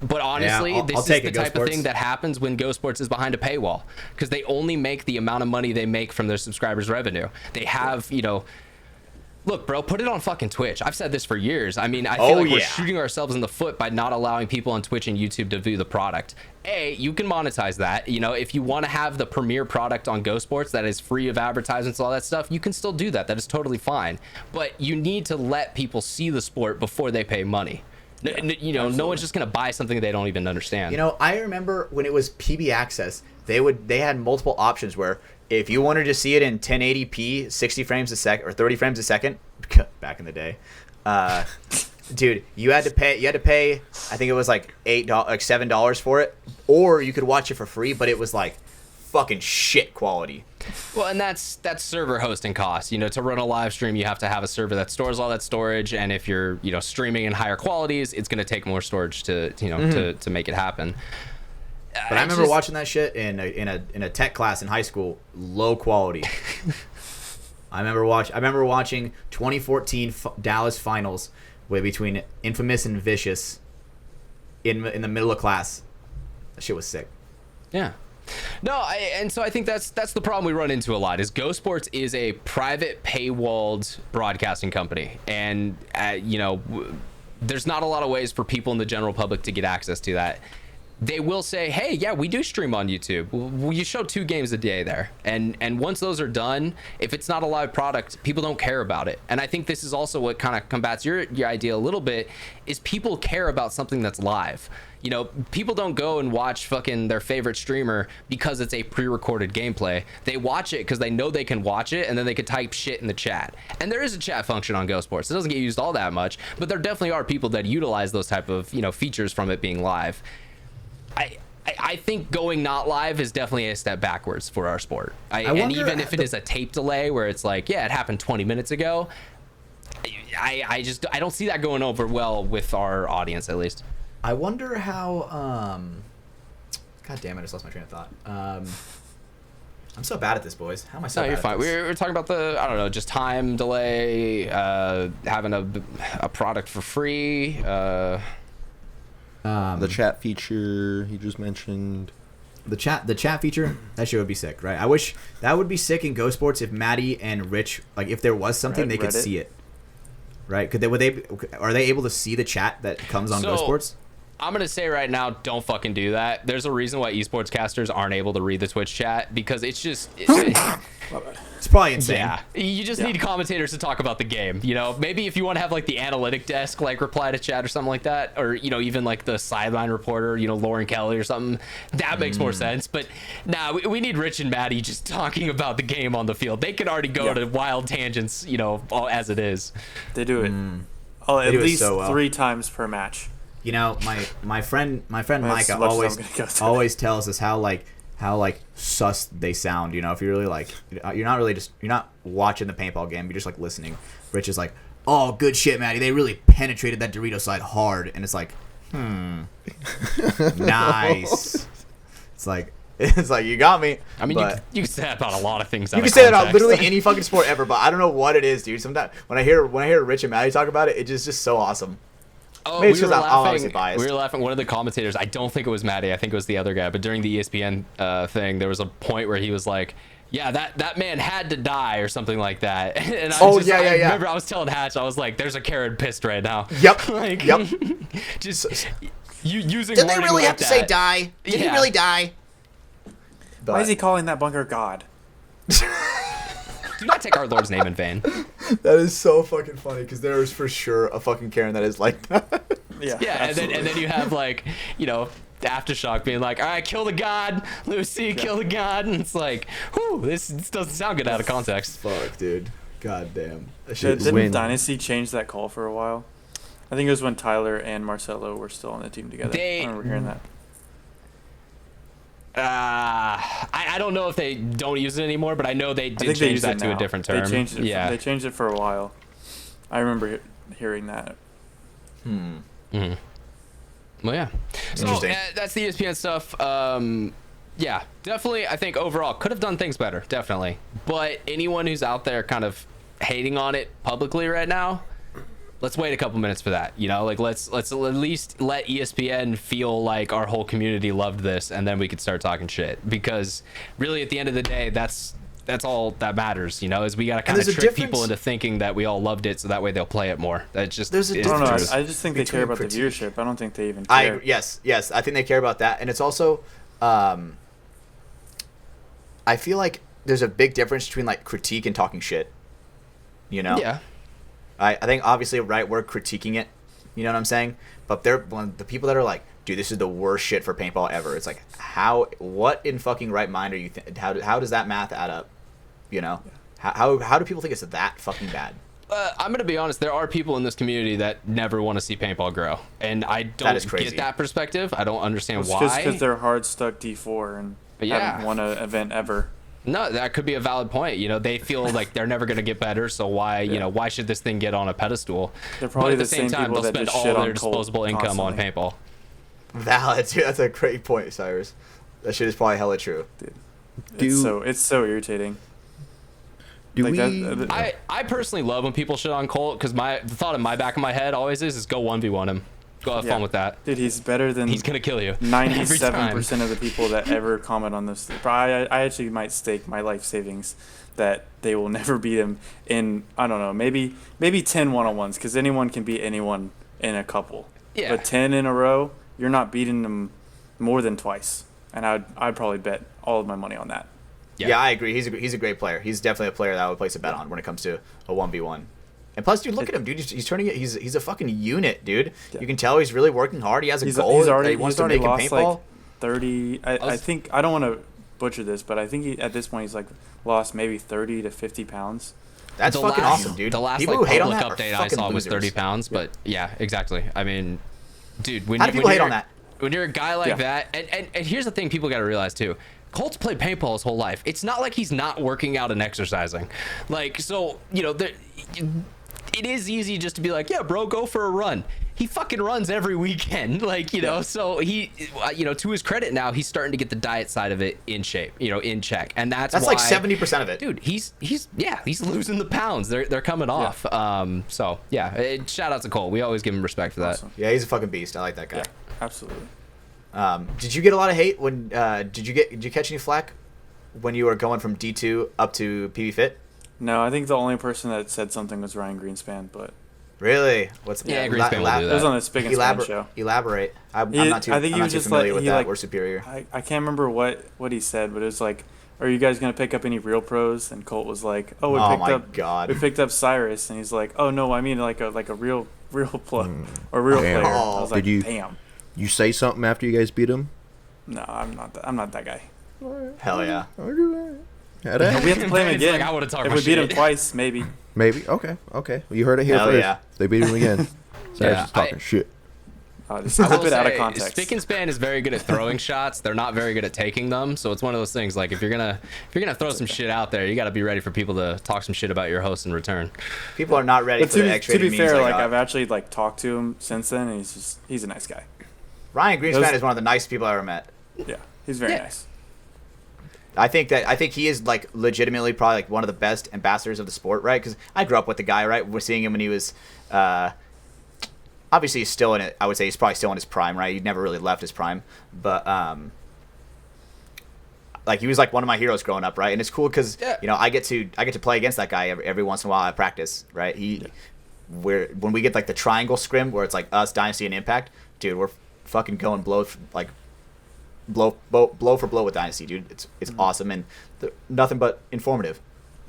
But honestly, I'll this is take the it, Go type of Sports. thing that happens when Go Sports is behind a paywall because they only make the amount of money they make from their subscribers' revenue. They have, look, bro, put it on fucking Twitch. I've said this for years. I mean, I feel like we're shooting ourselves in the foot by not allowing people on Twitch and YouTube to view the product. You can monetize that. If you want to have the premier product on Go Sports that is free of advertisements, all that stuff, you can still do that. That is totally fine. But you need to let people see the sport before they pay money. No one's just gonna buy something they don't even understand. I remember when it was PB Access, they had multiple options where if you wanted to see it in 1080p, 60 frames a second or 30 frames a second, back in the day, dude, you had to pay. I think it was like $7 for it, or you could watch it for free, but it was like fucking shit quality. Well, and that's server hosting costs. To run a live stream, you have to have a server that stores all that storage, and if you're streaming in higher qualities, it's going to take more storage to to make it happen. But I remember watching that shit in a tech class in high school, low quality. I remember watching 2014 Dallas finals between Infamous and Vicious in the middle of class. That shit was sick. Yeah. No, so I think that's the problem we run into a lot is Go Sports is a private paywalled broadcasting company, and there's not a lot of ways for people in the general public to get access to that. They will say, hey, yeah, we do stream on YouTube. You show 2 games a day there. And once those are done, if it's not a live product, people don't care about it. And I think this is also what kind of combats your idea a little bit, is people care about something that's live. People don't go and watch fucking their favorite streamer because it's a pre-recorded gameplay. They watch it because they know they can watch it, and then they could type shit in the chat. And there is a chat function on Go Sports. It doesn't get used all that much, but there definitely are people that utilize those type of features from it being live. I think going not live is definitely a step backwards for our sport. And even if it is a tape delay where it's like, yeah, it happened 20 minutes ago, I don't see that going over well with our audience, at least. I wonder how. God damn it! I just lost my train of thought. I'm so bad at this, boys. How am I so bad you're at fine. this? We're talking about just time delay, having a product for free. The chat feature he just mentioned. The chat feature, that shit would be sick, right? I wish that would be sick in Go Sports if Maddie and Rich, like, if there was something they could Reddit. see it, right? Are they able to see the chat that comes on Go Sports? I'm going to say right now, don't fucking do that. There's a reason why esports casters aren't able to read the Twitch chat, because it's just... It's probably insane. Yeah, you just need commentators to talk about the game. Maybe if you want to have like the analytic desk like reply to chat or something like that, or even like the sideline reporter, Lauren Kelly or something, that makes more sense. But we need Rich and Maddie just talking about the game on the field. They could already go to wild tangents, as it is. They do it. At do it least so well. 3 times per match. My friend That's Micah as much as I'm gonna go through. always tells us how sus they sound. If you're really you're not watching the paintball game, you're just like listening. Rich is like, oh, good shit, Maddie. They really penetrated that Dorito side hard, and it's like, nice. It's like you got me. I mean, but you can say that about a lot of things. you can say that about literally any fucking sport ever, but I don't know what it is, dude. Sometimes when I hear Rich and Maddie talk about it, it's just so awesome. Oh, Maybe we it's were 'cause I'm obviously laughing. biased. We were laughing. One of the commentators, I don't think it was Maddie. I think it was the other guy. But during the ESPN thing, there was a point where he was like, "Yeah, that man had to die" or something like that. And I remember I was telling Hatch, I was like, "There's a Karen pissed right now." Yep. Yep. Just you using. Did they wording really like have to that. say die? Did he Yeah. really die? Why is he calling that bunker God? Do not take our Lord's name in vain. That is so fucking funny because there is for sure a fucking Karen that is like that. Yeah. Yeah, and then you have like, Aftershock being like, all right, kill the god, Lucy, kill the god, and it's like, whew, this doesn't sound good out of context. Fuck, dude. God damn. Didn't Dynasty change that call for a while? I think it was when Tyler and Marcelo were still on the team together. I remember hearing that. I don't know if they don't use it anymore, but I know they did change that to a different term. They changed it. Yeah. They changed it for a while. I remember hearing that. Mm-hmm. Well, yeah. So that's the ESPN stuff. Yeah, definitely. I think overall could have done things better. Definitely. But anyone who's out there kind of hating on it publicly right now, let's wait a couple minutes for that. You know, like let's at least let ESPN feel like our whole community loved this, and then we could start talking shit. Because really, at the end of the day, that's all that matters. You know, is we gotta kind of trick people into thinking that we all loved it, so that way they'll play it more. That's just I don't know. I just think they care about the viewership. I don't think they even care. Yes, I think they care about that, and it's also, I feel like there's a big difference between like critique and talking shit. You know? Yeah. I think obviously we're critiquing it. You know what I'm saying? But they're one of the people that are like, dude, this is the worst shit for paintball ever. It's like, what in fucking right mind are you? How does that math add up? You know? How do people think it's that fucking bad? I'm gonna be honest. There are people in this community that never want to see paintball grow, and I don't get that perspective. I don't understand why. Just because they're hard stuck D4 and haven't won an event ever. No, that could be a valid point. You know, they feel like they're never going to get better, so why, you know, why should this thing get on a pedestal? They're probably but at the same time, they'll spend all their disposable income on paintball. Valid, dude. That's a great point, Cyrus. That shit is probably hella true. Dude. It's so irritating. I personally love when people shit on Colt, because the thought in my back of my head always is go 1v1 him. Go have fun with that. Dude, he's better than... He's going to kill you. 97% of the people that ever comment on this. I actually might stake my life savings that they will never beat him in, I don't know, maybe 10 one-on-ones, because anyone can beat anyone in a couple. Yeah. But 10 in a row, you're not beating them more than twice. And I'd probably bet all of my money on that. Yeah, I agree. He's a great player. He's definitely a player that I would place a bet on when it comes to a 1v1. And plus, dude, look at him, dude. He's turning it. He's a fucking unit, dude. Yeah. You can tell he's really working hard. He has a goal that he wants to make in paintball. Like 30. I think, I don't want to butcher this, but I think at this point he's like lost maybe 30 to 50 pounds. That's fucking awesome, dude. The last people who hate on that update I saw was 30 pounds, but yeah, exactly. I mean, dude, how do people hate on that? When you're a guy like that, and here's the thing people got to realize too. Colt's played paintball his whole life. It's not like he's not working out and exercising. Like, so, you know, it is easy just to be like, yeah, bro, go for a run. He fucking runs every weekend. Like, you know, so he, you know, to his credit now, he's starting to get the diet side of it in shape, you know, in check. And that's why, like 70% of it. Dude, he's losing the pounds. They're coming off. So yeah, shout out to Colt. We always give him respect for that. Awesome. Yeah, he's a fucking beast. I like that guy. Yeah, absolutely. Did you get a lot of hate when, did you catch any flack when you were going from D2 up to PB Fit? No, I think the only person that said something was Ryan Greenspan, but... Really? Greenspan will do that. It was on the Spick and Span show. Elaborate. I'm not too familiar with that. We're superior. I can't remember what he said, but it was like, are you guys going to pick up any real pros? And Colt was like, we picked up Cyrus. And he's like, oh, no, I mean like a real pro or real player. I was like, damn. You say something after you guys beat him? No, I'm not that guy. Hell yeah. We have to play him again. Like, I want to talk if we beat him twice, maybe. Okay. Well, you heard it here first. Yeah. They beat him again. Cyrus is talking shit. This is a bit out of context. Spick and Span is very good at throwing shots. They're not very good at taking them. So it's one of those things. Like if you're gonna throw some shit out there, you got to be ready for people to talk some shit about your host in return. People are not ready for the X-rated memes. To be fair, like I've actually like talked to him since then, and he's a nice guy. Ryan Greenspan is one of the nicest people I ever met. Yeah, he's very nice. I think he is like legitimately probably like one of the best ambassadors of the sport, right? Because I grew up with the guy, right? We're seeing him when he was, obviously he's still in it. I would say he's probably still in his prime, right? He never really left his prime, but like he was like one of my heroes growing up, right? And it's cool because you know I get to play against that guy every once in a while at practice, right? When we get like the triangle scrim where it's like us, Dynasty, and Impact, dude, we're fucking going blow for blow with Dynasty, dude. It's awesome and nothing but informative.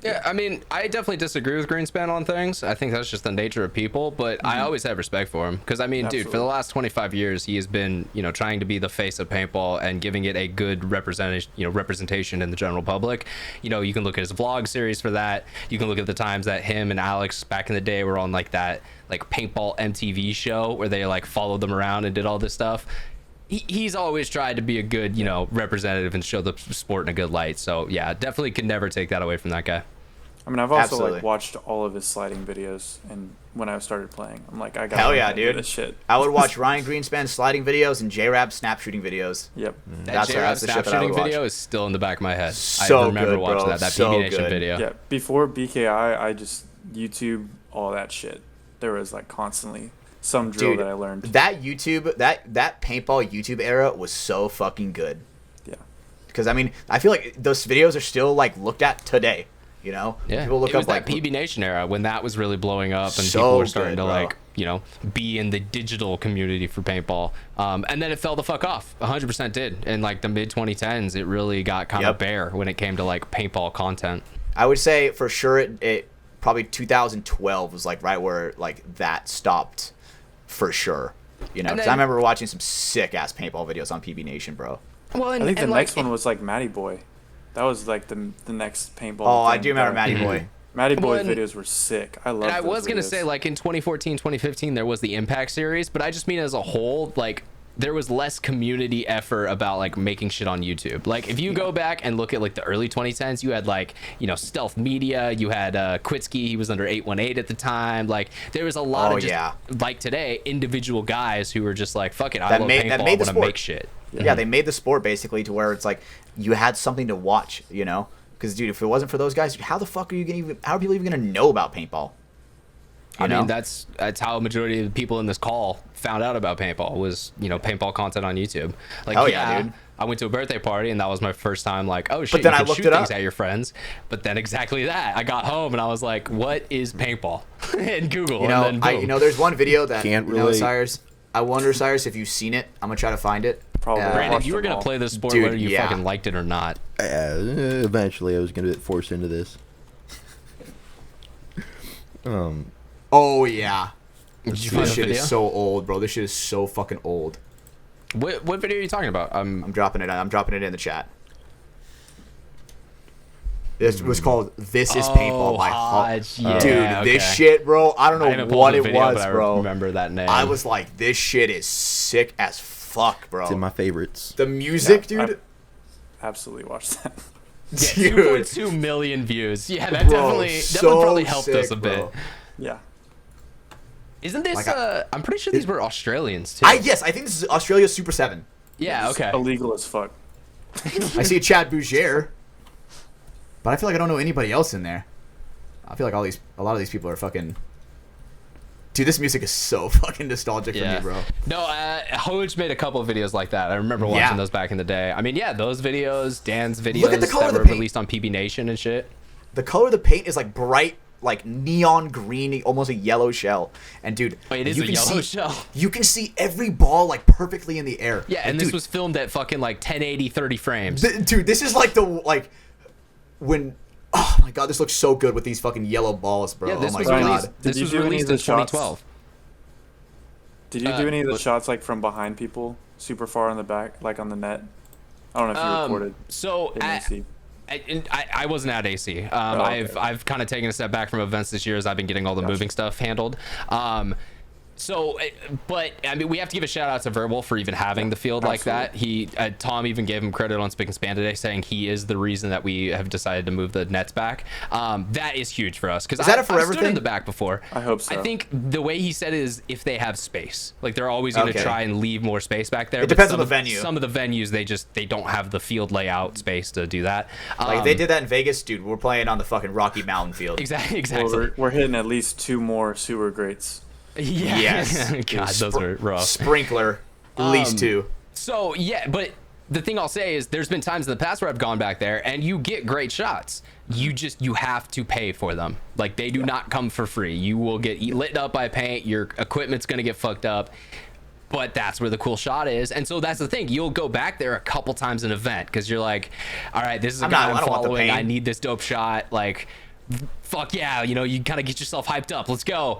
Yeah, I mean, I definitely disagree with Greenspan on things. I think that's just the nature of people, but I always have respect for him because I mean, dude, for the last 25 years, he has been, trying to be the face of paintball and giving it a good representation in the general public. You can look at his vlog series for that. You can look at the times that him and Alex back in the day were on like that paintball MTV show where they like followed them around and did all this stuff. He's always tried to be a good, representative and show the sport in a good light. So yeah, definitely could never take that away from that guy. I mean, I've also Absolutely. watched all of his sliding videos, and when I started playing, I'm like, I got Hell yeah, dude. this shit. I would watch Ryan Greenspan's sliding videos and J-Rab snap shooting videos. Yep. That's J-Rab the shit that I would snap shooting video watch. is still in the back of my head. So I remember good, watching bro. that So PB Nation good. video. Yeah. Before BKI, I just YouTube all that shit. There was like constantly some drill Dude, that I learned. that paintball YouTube era was so fucking good. Yeah. Because I mean, I feel like those videos are still like looked at today. Yeah, People look it was up like that PB Nation era when that was really blowing up and So people were starting good, to bro. be in the digital community for paintball. And then it fell the fuck off. 100% did. In like the mid 2010s, it really got kind of bare when it came to like paintball content. I would say for sure it probably 2012 was like right where like that stopped for sure. Because I remember watching some sick ass paintball videos on PB Nation, bro. Well, I think the next one was like Matty Boy. That was like the next paintball. Oh, I thing do remember that- Matty Boy. Matty Boy's Well, videos were sick. I love. And I was going to say, like, in 2014, 2015, there was the Impact series, but I just mean as a whole, like, there was less community effort about, like, making shit on YouTube. Like, if you go back and look at, like, the early 2010s, you had, like, Stealth Media, you had Kwitsky, he was under 818 at the time. Like, there was a lot of just, like today, individual guys who were just like, fuck it, I love paintball, I want to make shit. Yeah, they made the sport basically to where it's like you had something to watch, Because, dude, if it wasn't for those guys, how the fuck how are people even gonna know about paintball? I mean, that's how a majority of the people in this call found out about paintball was, paintball content on YouTube. Like, Hell yeah, dude. I went to a birthday party and that was my first time like, oh shit, then you I can looked shoot it things up. at your friends. But then exactly that. I got home and I was like, what is paintball? And Google. And then boom. There's one video that Can't relate. Cyrus. I wonder, Cyrus, if you've seen it. I'm gonna try to find it. Probably. Brandon, watched you were them gonna all. play this sport Dude, whether you yeah. fucking liked it or not. Eventually, I was gonna get forced into this. Oh yeah. Did you find This the shit video? is so old, bro. This shit is so fucking old. What video are you talking about? I'm dropping it in the chat. This was called "This Is Paintball" by Hodge. Yeah, Dude, this okay. shit, bro. I don't I haven't know pulled what the it video, was, but I bro. remember that name. I was like, this shit is sick as fuck, bro. It's in my favorites. The music, Yeah, dude. Absolutely watched that. Yeah, Dude. 2.2 million views. Yeah, that Bro, definitely so probably helped sick, us a bro. bit. Yeah. Isn't this? Like, I'm pretty sure these were Australians too. Yes, I think this is Australia's Super 7. Yeah. Okay. Illegal as fuck. I see Chad Bouger, but I feel like I don't know anybody else in there. I feel like a lot of these people are fucking. Dude, this music is so fucking nostalgic for me, bro. No, Hodge made a couple of videos like that. I remember watching those back in the day. I mean, yeah, those videos, Dan's videos Look at the color that of the were paint. released on PB Nation and shit. The color of the paint is like bright, like neon green, almost a yellow shell. And dude, Wait, it is you a can yellow see, shell. You can see every ball like perfectly in the air. Yeah, Like, and this dude, was filmed at fucking like 1080, 30 frames. dude, this is like when. Oh my god, this looks so good with these fucking yellow balls, bro. Yeah, this oh my was god. released. Did This you was do any released of in the shots? 2012. Did you do any of the what- shots like from behind people, super far in the back, like on the net? I don't know if you recorded. So Didn't you see? I wasn't at AC. okay. I've kind of taken a step back from events this year as I've been getting all the moving stuff handled. But I mean, we have to give a shout out to Verbal for even having the field like that. Tom even gave him credit on Spick and Span today, saying he is the reason that we have decided to move the nets back. That is huge for us because Is that a I've forever stood in thing? the back before. I hope so. I think the way he said it is if they have space, like they're always going to Okay. try and leave more space back there. It but depends some on the of- venue. Some of the venues they don't have the field layout space to do that. Like if they did that in Vegas, dude, we're playing on the fucking Rocky Mountain field. Exactly. Well, we're hitting at least 2 more sewer grates. Yeah. Yes. God, those are rough. Sprinkler, at least 2. So yeah, but the thing I'll say is there's been times in the past where I've gone back there and you get great shots. You have to pay for them. Like they do not come for free. You will get lit up by paint. Your equipment's gonna get fucked up. But that's where the cool shot is. And so that's the thing. You'll go back there a couple times an event because you're like, all right, this is a guy I'm I don't want the following. pain. I need this dope shot. Like, fuck yeah, you know, you kind of get yourself hyped up, let's go.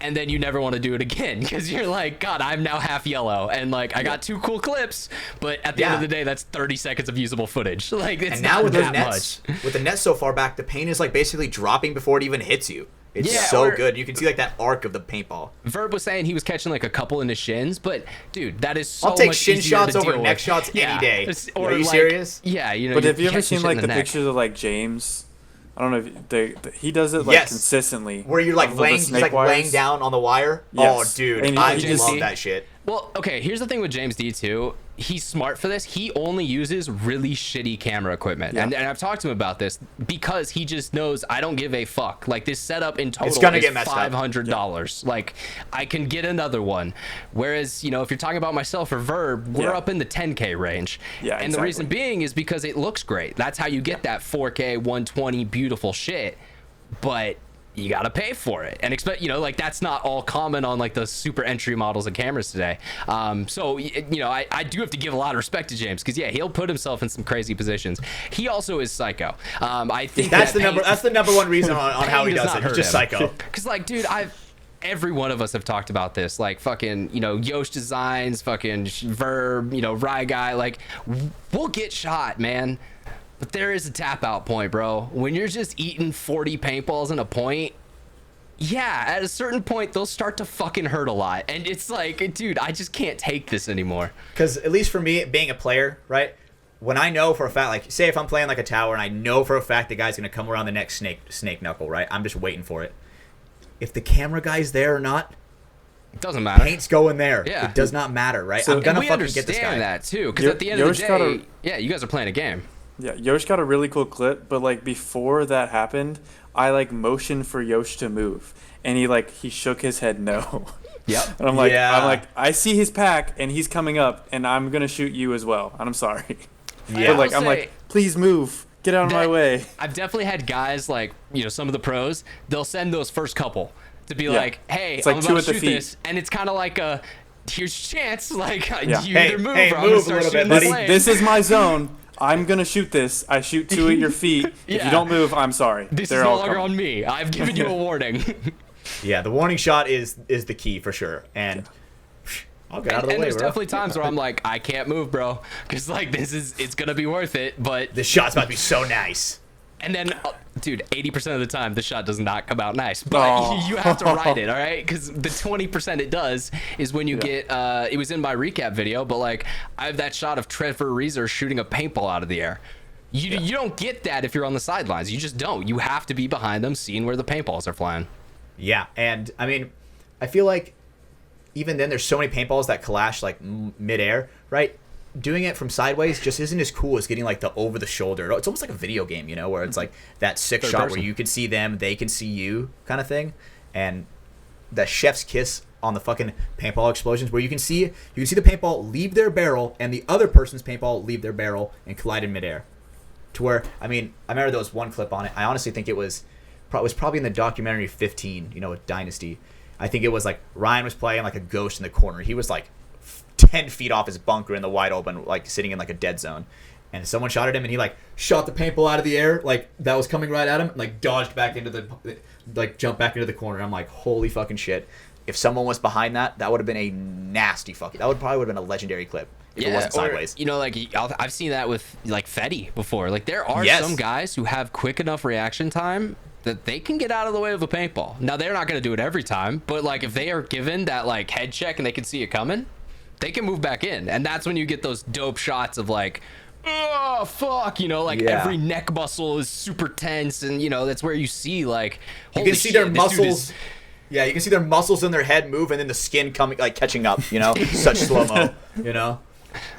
And then you never want to do it again because you're like, God, I'm now half yellow, and like I got 2 cool clips, but at the end of the day, that's 30 seconds of usable footage. Like, it's and now not with the that nets, much. with the net so far back, the paint is like basically dropping before it even hits you. It's Yeah, so or- good. You can see like that arc of the paintball. Verb was saying he was catching like a couple in his shins, but dude, that is so I'll take much shin easier shots to over deal neck with. shots any day. Or Are you like, serious? Yeah, you know. But you're have you ever catching seen shit like in the neck. pictures of like James? I don't know if he does it like Yes. consistently. Where you're like of the laying, he's snake like wires. laying down on the wire. Yes. Oh, dude, And I he just- love that shit. Well, okay, here's the thing with James D too. He's smart for this. He only uses really shitty camera equipment. Yeah. And I've talked to him about this because he just knows I don't give a fuck. Like, this setup in total gonna is get messed up. $500. Like, I can get another one. Whereas, you know, if you're talking about myself or Verb, we're Yeah. up in the 10K range. Yeah, And the reason exactly. being is because it looks great. That's how you get that 4K 120 beautiful shit. But you gotta pay for it, and expect, you know, like, that's not all common on like the super entry models of cameras today. So you know, I do have to give a lot of respect to James, because yeah, he'll put himself in some crazy positions. He also is psycho. I think That's the number one reason on how he pain does does not it. He's hurt just him. psycho. Because like, dude, every one of us have talked about this, like fucking, you know, Yosh Designs, fucking Verb, you know, Rye Guy, like, we'll get shot, man. But there is a tap out point, bro. When you're just eating 40 paintballs in a point, yeah, at a certain point, they'll start to fucking hurt a lot. And it's like, dude, I just can't take this anymore. Because at least for me, being a player, right? When I know for a fact, like, say if I'm playing like a tower and I know for a fact the guy's gonna come around the next snake knuckle, right? I'm just waiting for it. If the camera guy's there or not, It doesn't matter. paint's going there. Yeah. It does not matter, right? So- I'm gonna we fucking get this understand guy. that too, because Yo- at the end of the Yosh day, got a- yeah, you guys are playing a game. Yeah, Yosh got a really cool clip, but like before that happened, I like motioned for Yosh to move, and he shook his head no. Yep. And I'm like, Yeah. I see his pack, and he's coming up, and I'm gonna shoot you as well. And I'm sorry. Yeah. But like, I'll I'm say like, please move, get out of my that- way. I've definitely had guys like, you know, some of the pros, they'll send those first couple to be like, hey, It's like I'm two about at to the shoot feet. this. And it's kind of like a, here's your chance. Like, Yeah. you Hey, either move hey, or I'm going to move a start little shooting bit, this buddy. lane. This is my zone. I'm gonna shoot this. I shoot 2 at your feet. If Yeah. you don't move, I'm sorry. This They're is no all longer coming. on me. I've given you a warning. Yeah, the warning shot is the key for sure. And I'll get out of the And way, there's bro. definitely times where I'm like, I can't move, bro. Because, like, it's going to be worth it. But, This shot's about to be so nice. and then, dude, 80% of the time, the shot does not come out nice. But Oh. you have to ride it, all right? Because the 20% it does is when you get, it was in my recap video, but, like, I have that shot of Trevor Reeser shooting a paintball out of the air. You don't get that if you're on the sidelines. You just don't. You have to be behind them, seeing where the paintballs are flying. Yeah, and I mean, I feel like even then there's so many paintballs that clash like midair, right? Doing it from sideways just isn't as cool as getting like the over the shoulder. It's almost like a video game, you know, where it's like that sick Third shot person. where you can see them, they can see you kind of thing. And the chef's kiss on the fucking paintball explosions where you can see the paintball leave their barrel and the other person's paintball leave their barrel and collide in midair. To where, I mean, I remember there was one clip on it. I honestly think it was probably in the documentary 15, you know, with Dynasty. I think it was like Ryan was playing like a ghost in the corner. He was like 10 feet off his bunker in the wide open, like sitting in like a dead zone. And someone shot at him and he like shot the paintball out of the air, like that was coming right at him, and, like dodged back into jumped back into the corner. I'm like, holy fucking shit. If someone was behind that, that would have been a nasty fucking, that would probably would have been a legendary clip if it wasn't sideways. Or, you know, like, I've seen that with like Fetty before. Like, there are Yes. some guys who have quick enough reaction time that they can get out of the way of a paintball. Now, they're not going to do it every time, but like, if they are given that like head check and they can see it coming, they can move back in. And that's when you get those dope shots of like, oh fuck, you know, like Yeah. every neck muscle is super tense, and you know, that's where you see like, You holy can see shit, their this dude muscles. is- Yeah, you can see their muscles in their head move, and then the skin coming, like catching up. You know, such slow mo. You know,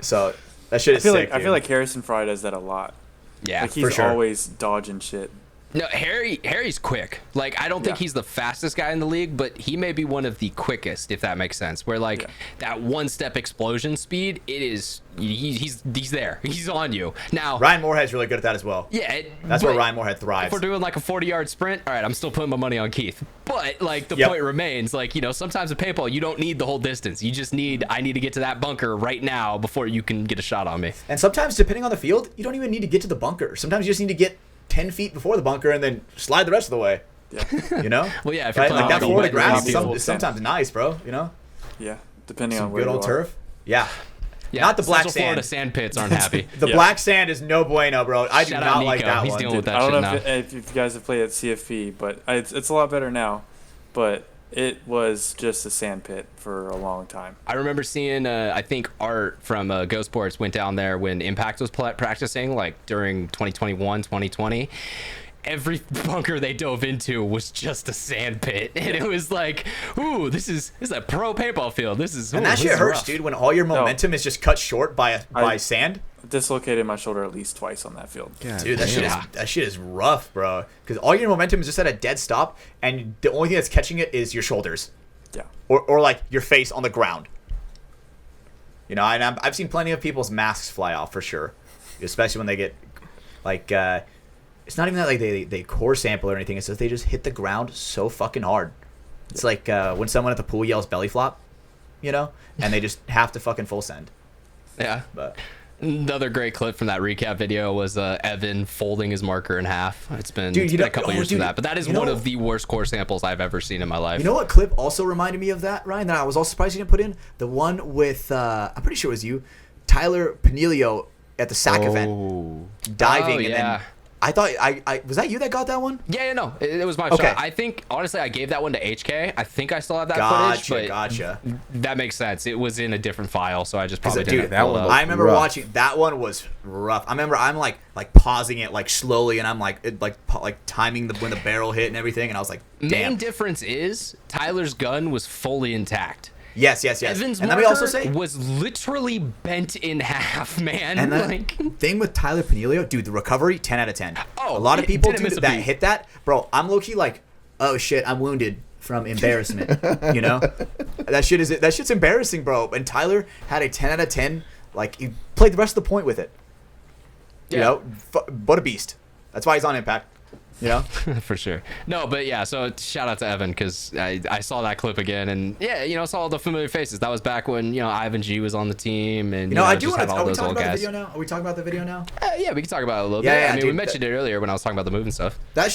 so that shit is sick. I feel like Harrison Fry does that a lot. yeah, Like for he's sure. always dodging shit. No, Harry's quick. Like, I don't think Yeah. he's the fastest guy in the league, but he may be one of the quickest, if that makes sense. Where like that one-step explosion speed, it is he's there. He's on you. Now, Ryan Moorhead's really good at that as well. yeah, That's where but Ryan Moorhead if thrives. we're doing like a 40-yard sprint, all right, I'm still putting my money on Keith. But like the Yep. point remains, like, you know, sometimes with paintball, you don't need the whole distance. You just need I need to get to that bunker right now before you can get a shot on me. And sometimes, depending on the field, you don't even need to get to the bunker. Sometimes you just need to get 10 feet before the bunker and then slide the rest of the way. Yeah. You know? Well, yeah, if you're Right? playing Like that on Florida the grass beautiful is sometimes nice, bro. You know? Yeah. Depending Some on where good you old are. turf. Yeah. Yeah, Not the black Central Florida sand. sand pits aren't happy. The Yeah. black sand is no bueno, bro. I do Shout out not like Nico. that He's one. dealing with that I don't shit know now. if you guys have played at CFP, but it's a lot better now. But it was just a sand pit for a long time. I remember seeing, I think Art from Go Sports went down there when Impact was practicing, like during 2021, 2020. Every bunker they dove into was just a sand pit, and it was like, "Ooh, this is a pro paintball field. This is." And that this shit is hurts, rough. dude, when all your momentum is just cut short by sand. I dislocated my shoulder at least twice on that field. God Dude, that damn. shit is rough, bro. Because all your momentum is just at a dead stop, and the only thing that's catching it is your shoulders, Yeah. or like your face on the ground. You know, and I've seen plenty of people's masks fly off for sure, especially when they get like. It's not even that like they core sample or anything. It's that they just hit the ground so fucking hard. It's like when someone at the pool yells belly flop, you know, and they just have to fucking full send. Yeah. But Another great clip from that recap video was Evan folding his marker in half. It's been, Dude, it's you been know- a couple oh, years dude, from that, but that is you know one what- of the worst core samples I've ever seen in my life. you know what clip also reminded me of that, Ryan? That I was also surprised you didn't put in the one with I'm pretty sure it was you, Tyler Panilio at the SAC event diving, Oh, and yeah. then I thought I was that you that got that one? Yeah, no, it was my Okay. shot. I think, honestly, I gave that one to HK. I think I still have that Gotcha, footage, but gotcha. that makes sense. It was in a different file, so I just probably Dude, didn't that pull one it up. looked I remember rough. watching that one was rough. I remember I'm like pausing it like slowly, and I'm like timing when the barrel hit and everything, and I was like, damn. Main difference is Tyler's gun was fully intact. Yes. Evan's And let marker me also say, was literally bent in half, man. and the Like, thing with Tyler Panilio, dude, the recovery 10 out of 10. Oh, a lot of he people didn't miss a that beat. hit that, bro. I'm low key like, oh shit, I'm wounded from embarrassment. You know, that shit's embarrassing, bro. And Tyler had a 10 out of 10. Like he played the rest of the point with it. You Yeah. know, what a beast. That's why he's on Impact. You know, for sure. No, but yeah, so shout out to Evan, because I saw that clip again, and yeah, you know, saw all the familiar faces. That was back when, you know, Ivan G was on the team, and you know, I do just want had to. all Are we those talking old about the guys. video now? Are we talking about the video now? Yeah, we can talk about it a little Yeah, bit. yeah, I mean, we dude, mentioned it earlier when I was talking about the move and stuff. That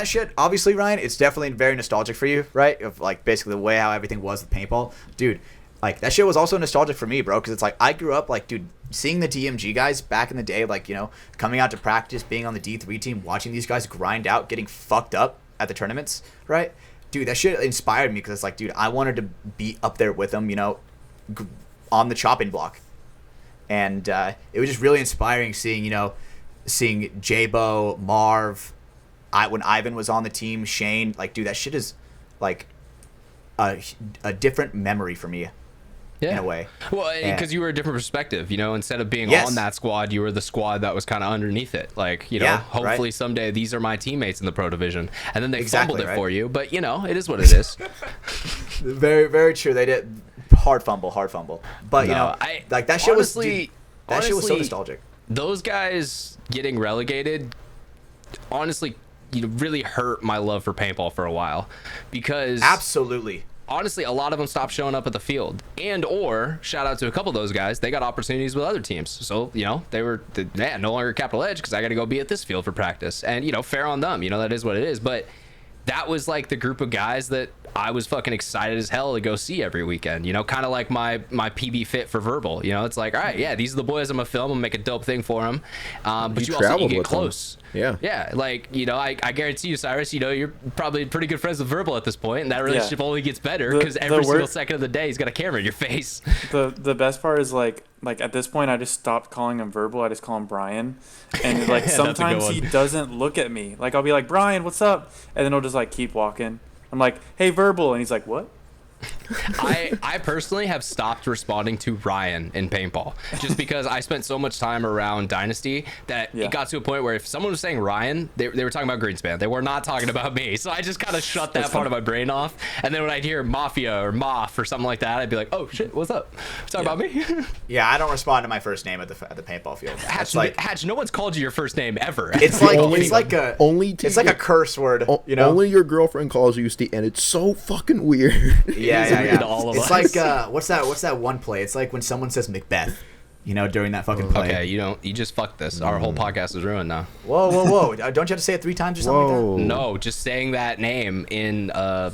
shit, obviously, Ryan, it's definitely very nostalgic for you, right? Of like basically the way how everything was with paintball, dude. Like that shit was also nostalgic for me, bro, because it's like I grew up like, dude, seeing the DMG guys back in the day, like, you know, coming out to practice, being on the D3 team, watching these guys grind out, getting fucked up at the tournaments, right? Dude, that shit inspired me because it's like, dude, I wanted to be up there with them, you know, on the chopping block, and it was just really inspiring seeing J-Bo, Marv, when Ivan was on the team, Shane, like, dude, that shit is like a different memory for me. Yeah. In a way. Well, And- because you were a different perspective, you know, instead of being Yes. on that squad, you were the squad that was kind of underneath it. Like, you know, Yeah, hopefully right. someday these are my teammates in the pro division. And then they Exactly, fumbled it right. for you. But, you know, it is what it is. Very, very true. They did hard fumble. But you No, know, like that shit honestly, that shit was so honestly, nostalgic. Those guys getting relegated, honestly, you know, really hurt my love for paintball for a while, because Absolutely. honestly, a lot of them stopped showing up at the field, or shout out to a couple of those guys, they got opportunities with other teams. So, you know, they were no longer Capital Edge because I got to go be at this field for practice, and, you know, fair on them, you know, that is what it is. But that was like the group of guys that I was fucking excited as hell to go see every weekend, you know, kind of like my PB fit for Verbal. You know, it's like, all right, yeah, these are the boys I'm gonna film and make a dope thing for them. But you also traveled get with them. close. Yeah. Yeah, like, you know, I guarantee you, Cyrus, you know, you're probably pretty good friends with Verbal at this point, and that relationship only gets better The- because the every single wor- second of the day he's got a camera in your face. The best part is like at this point I just stopped calling him Verbal. I just call him Brian, and like That's a good sometimes he one. doesn't look at me. Like I'll be like, Brian, what's up? And then he'll just like keep walking. I'm like, hey, Verbal, and he's like, what? I personally have stopped responding to Ryan in paintball just because I spent so much time around Dynasty that Yeah. it got to a point where if someone was saying Ryan, they were talking about Greenspan. They were not talking about me. So I just kind of shut that part of my brain off. And then when I'd hear Mafia or Maf or something like that, I'd be like, oh shit, what's up? Talking about me? Yeah, I don't respond to my first name at the paintball field. Hatch, It's like Hatch, no one's called you your first name ever. it's like Only- it's like a only to it's like a get- curse word, you know. Only your girlfriend calls you Steve, and it's so fucking weird. yeah, is yeah, weird yeah. to all of It's us. like what's that one play? It's like when someone says Macbeth. during that fucking play. Okay, you just fucked this. Our whole podcast is ruined now. Whoa. Don't you have to say it 3 times or something like that? No, just saying that name in a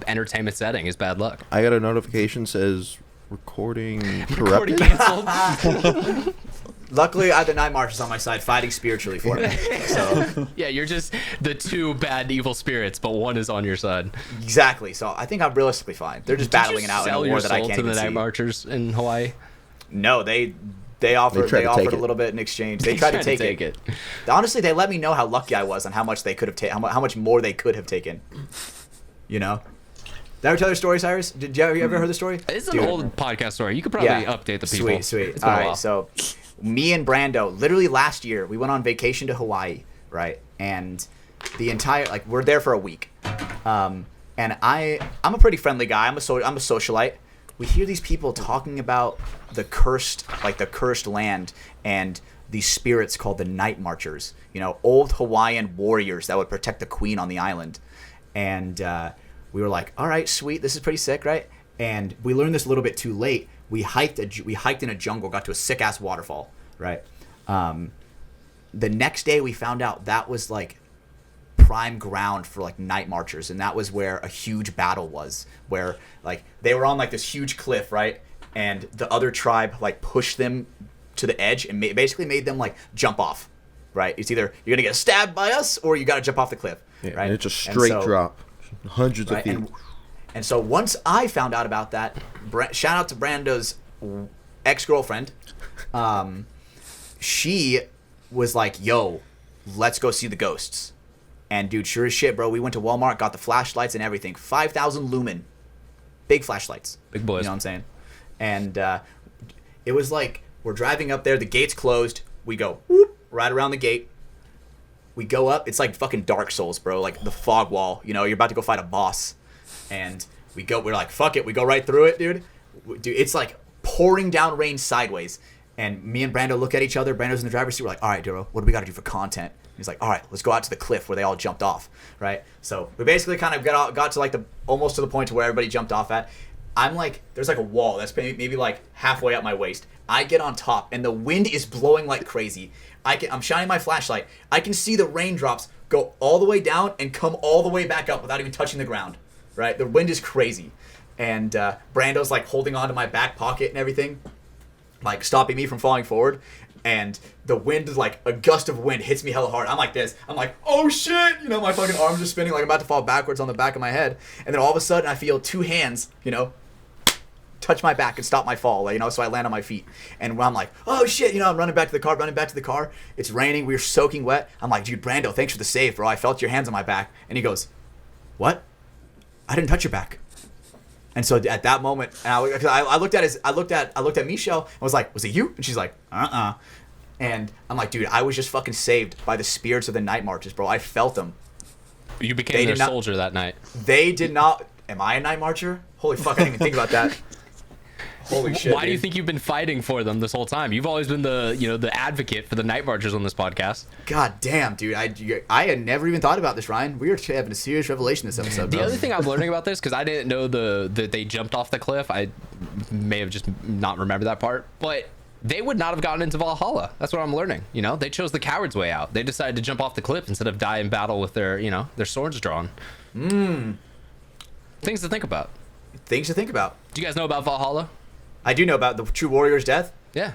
entertainment setting is bad luck. I got a notification recording Recording corrupted. canceled. Luckily, I have the Night Marchers on my side fighting spiritually for me. So Yeah, you're just the 2 bad evil spirits, but one is on your side. exactly. So I think I'm realistically fine. They're just battling it out in a war that I can't to the even Night see. Marchers in Hawaii? No, they offered tried to take a it. little bit in exchange. They tried to take it. Honestly, they let me know how lucky I was on how much they could have taken, how much more they could have taken. Did I ever tell your story, Cyrus? Have you ever heard the story? It's an old podcast story. You could probably update the people. Sweet. It's been All a right, while. so me and Brando, literally last year, we went on vacation to Hawaii, right? And the entire, we're there for a week. And I'm a pretty friendly guy. I'm a socialite. We hear these people talking about the cursed land and these spirits called the Night Marchers. Old Hawaiian warriors that would protect the queen on the island. And we were like, all right, sweet, this is pretty sick, right? And we learned this a little bit too late. We hiked in a jungle, got to a sick ass waterfall, right? The next day we found out that was prime ground for Night Marchers, and that was where a huge battle was, where they were on this huge cliff, right? And the other tribe pushed them to the edge and basically made them jump off, right? It's either you're gonna get stabbed by us or you gotta jump off the cliff, Yeah, right? and it's a straight drop, hundreds of feet. And so once I found out about that, shout out to Brando's ex-girlfriend. She was like, yo, let's go see the ghosts. And dude, sure as shit, bro, we went to Walmart, got the flashlights and everything. 5,000 lumen. Big flashlights. Big boys. You know what I'm saying? And it was we're driving up there, the gate's closed. We go whoop, right around the gate. We go up. It's like fucking Dark Souls, bro. The fog wall. You're about to go fight a boss. And we're like, fuck it. We go right through it, dude. Dude, it's pouring down rain sideways. And me and Brando look at each other. Brando's in the driver's seat. We're like, all right, Duro, what do we got to do for content? He's like, all right, let's go out to the cliff where they all jumped off, right? So we basically kind of got to almost to the point to where everybody jumped off at. I'm there's a wall that's maybe halfway up my waist. I get on top and the wind is blowing like crazy. I'm shining my flashlight. I can see the raindrops go all the way down and come all the way back up without even touching the ground, right? The wind is crazy. And Brando's holding on to my back pocket and everything, stopping me from falling forward. And the wind is a gust of wind hits me hella hard. I'm like this. I'm like, oh shit! My fucking arms are spinning I'm about to fall backwards on the back of my head. And then all of a sudden I feel 2 hands, touch my back and stop my fall, so I land on my feet. And I'm like, oh shit, I'm running back to the car. It's raining. We're soaking wet. I'm like, dude, Brando, thanks for the save, bro. I felt your hands on my back. And he goes, what? I didn't touch your back. And so at that moment, and I looked at Michelle and was like, was it you? And she's like, And I'm like, dude, I was just fucking saved by the spirits of the Night Marchers, bro. I felt them. You became their soldier that night. They did not. Am I a Night Marcher? Holy fuck, I didn't even think about that. Holy shit. Why do you think you've been fighting for them this whole time? You've always been the advocate for the Night Marchers on this podcast. God damn, dude. I had never even thought about this, Ryan. We are having a serious revelation this episode, bro. The other thing I'm learning about this, because I didn't know that they jumped off the cliff. I may have just not remembered that part. But they would not have gotten into Valhalla. That's what I'm learning. They chose the coward's way out. They decided to jump off the cliff instead of die in battle with their swords drawn. Things to think about. Things to think about. Do you guys know about Valhalla? I do know about the true warrior's death. Yeah.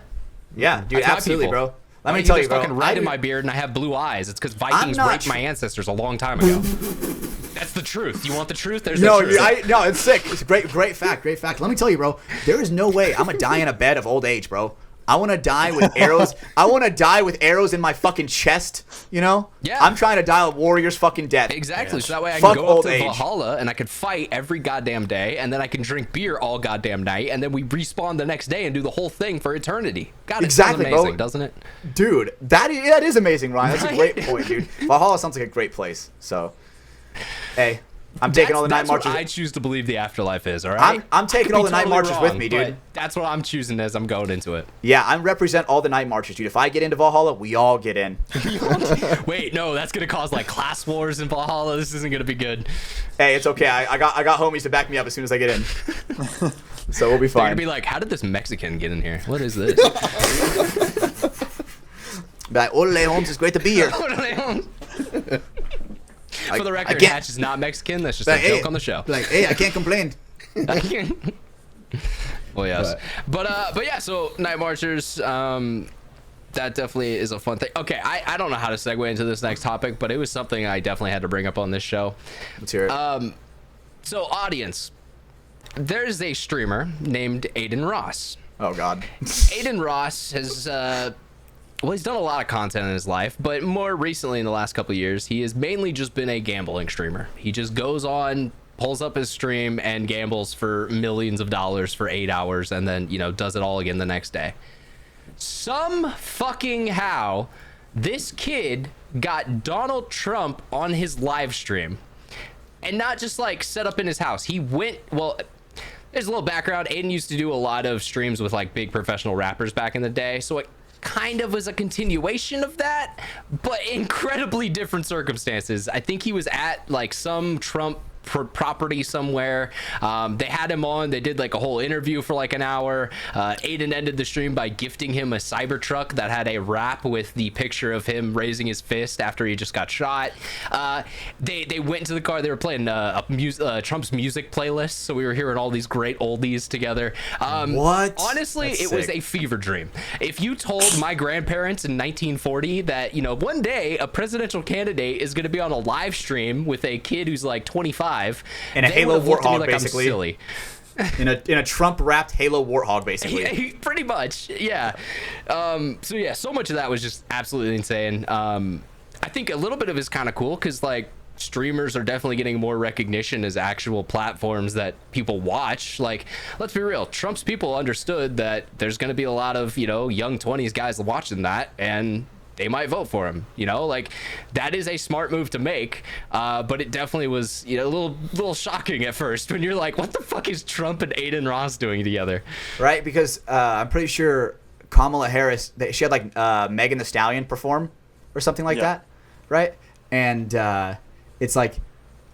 Yeah, dude, That's my absolutely, people. bro. Let me tell you, bro. Fucking red in my beard and I have blue eyes. It's because Vikings raped my ancestors a long time ago. That's the truth. You want the truth? There's the truth. No, it's sick. It's a great fact. Let me tell you, bro. There is no way I'm gonna die in a bed of old age, bro. I want to die with arrows. I want to die with arrows in my fucking chest. Yeah. I'm trying to die a warrior's fucking death. Exactly. So that way I Fuck can go up old to age. Valhalla and I could fight every goddamn day, and then I can drink beer all goddamn night, and then we respawn the next day and do the whole thing for eternity. God, it Exactly, sounds amazing, bro. doesn't it? Dude, that is amazing, Ryan. That's a great point, dude. Valhalla sounds like a great place. So, hey, I'm taking all the Night Marchers. What I choose to believe the afterlife is, all right? I'm taking all the Night Marchers with me, dude. but That's what I'm choosing as I'm going into it. Yeah, I represent all the Night Marchers, dude. If I get into Valhalla, we all get in. Wait, no, that's gonna cause class wars in Valhalla. This isn't gonna be good. Hey, it's okay. I got homies to back me up as soon as I get in. So we'll be They're gonna fine. be like, how did this Mexican get in here? What is this? Be like, Ole Holmes, it's great to be here. For the record, can't- Hatch is not Mexican. That's just Like, a joke hey, on the show. Like, hey, I can't complain. Well, yes, but yeah. So Night Marchers, that definitely is a fun thing. Okay, I don't know how to segue into this next topic, but it was something I definitely had to bring up on this show. Let's hear it. So audience, there's a streamer named Aiden Ross. Oh God. Aiden Ross has well, he's done a lot of content in his life, but more recently in the last couple of years, he has mainly just been a gambling streamer. He just goes on, pulls up his stream and gambles for millions of dollars for 8 hours and then, you know, does it all again the next day. Some fucking how this kid got Donald Trump on his live stream, and not just like set up in his house. He went, well, there's a little background. Aiden used to do a lot of streams with like big professional rappers back in the day, so it kind of was a continuation of that, but incredibly different circumstances. I think he was at like some Trump property somewhere. They had him on. They did like a whole interview for like an hour. Aiden ended the stream by gifting him a Cybertruck that had a wrap with the picture of him raising his fist after he just got shot. They went into the car. They were playing Trump's music playlist, so we were hearing all these great oldies together. What? Honestly, That's it was sick. a fever dream. If you told my grandparents in 1940 that, you know, one day a presidential candidate is going to be on a live stream with a kid who's like 25, And a they Halo would've looked at me Warthog, like I'm basically. silly. In a Trump wrapped Halo Warthog, basically. Pretty much, yeah. So yeah, so much of that was just absolutely insane. I think a little bit of it is kind of cool because like streamers are definitely getting more recognition as actual platforms that people watch. Like, let's be real, Trump's people understood that there's going to be a lot of, you know, young 20s guys watching that, and they might vote for him, you know. Like, that is a smart move to make, but it definitely was, you know, a little shocking at first when you're like, what the fuck is Trump and Aiden Ross doing together? Right? Because I'm pretty sure Kamala Harris, she had like Megan Thee Stallion perform or something like that, right? And it's like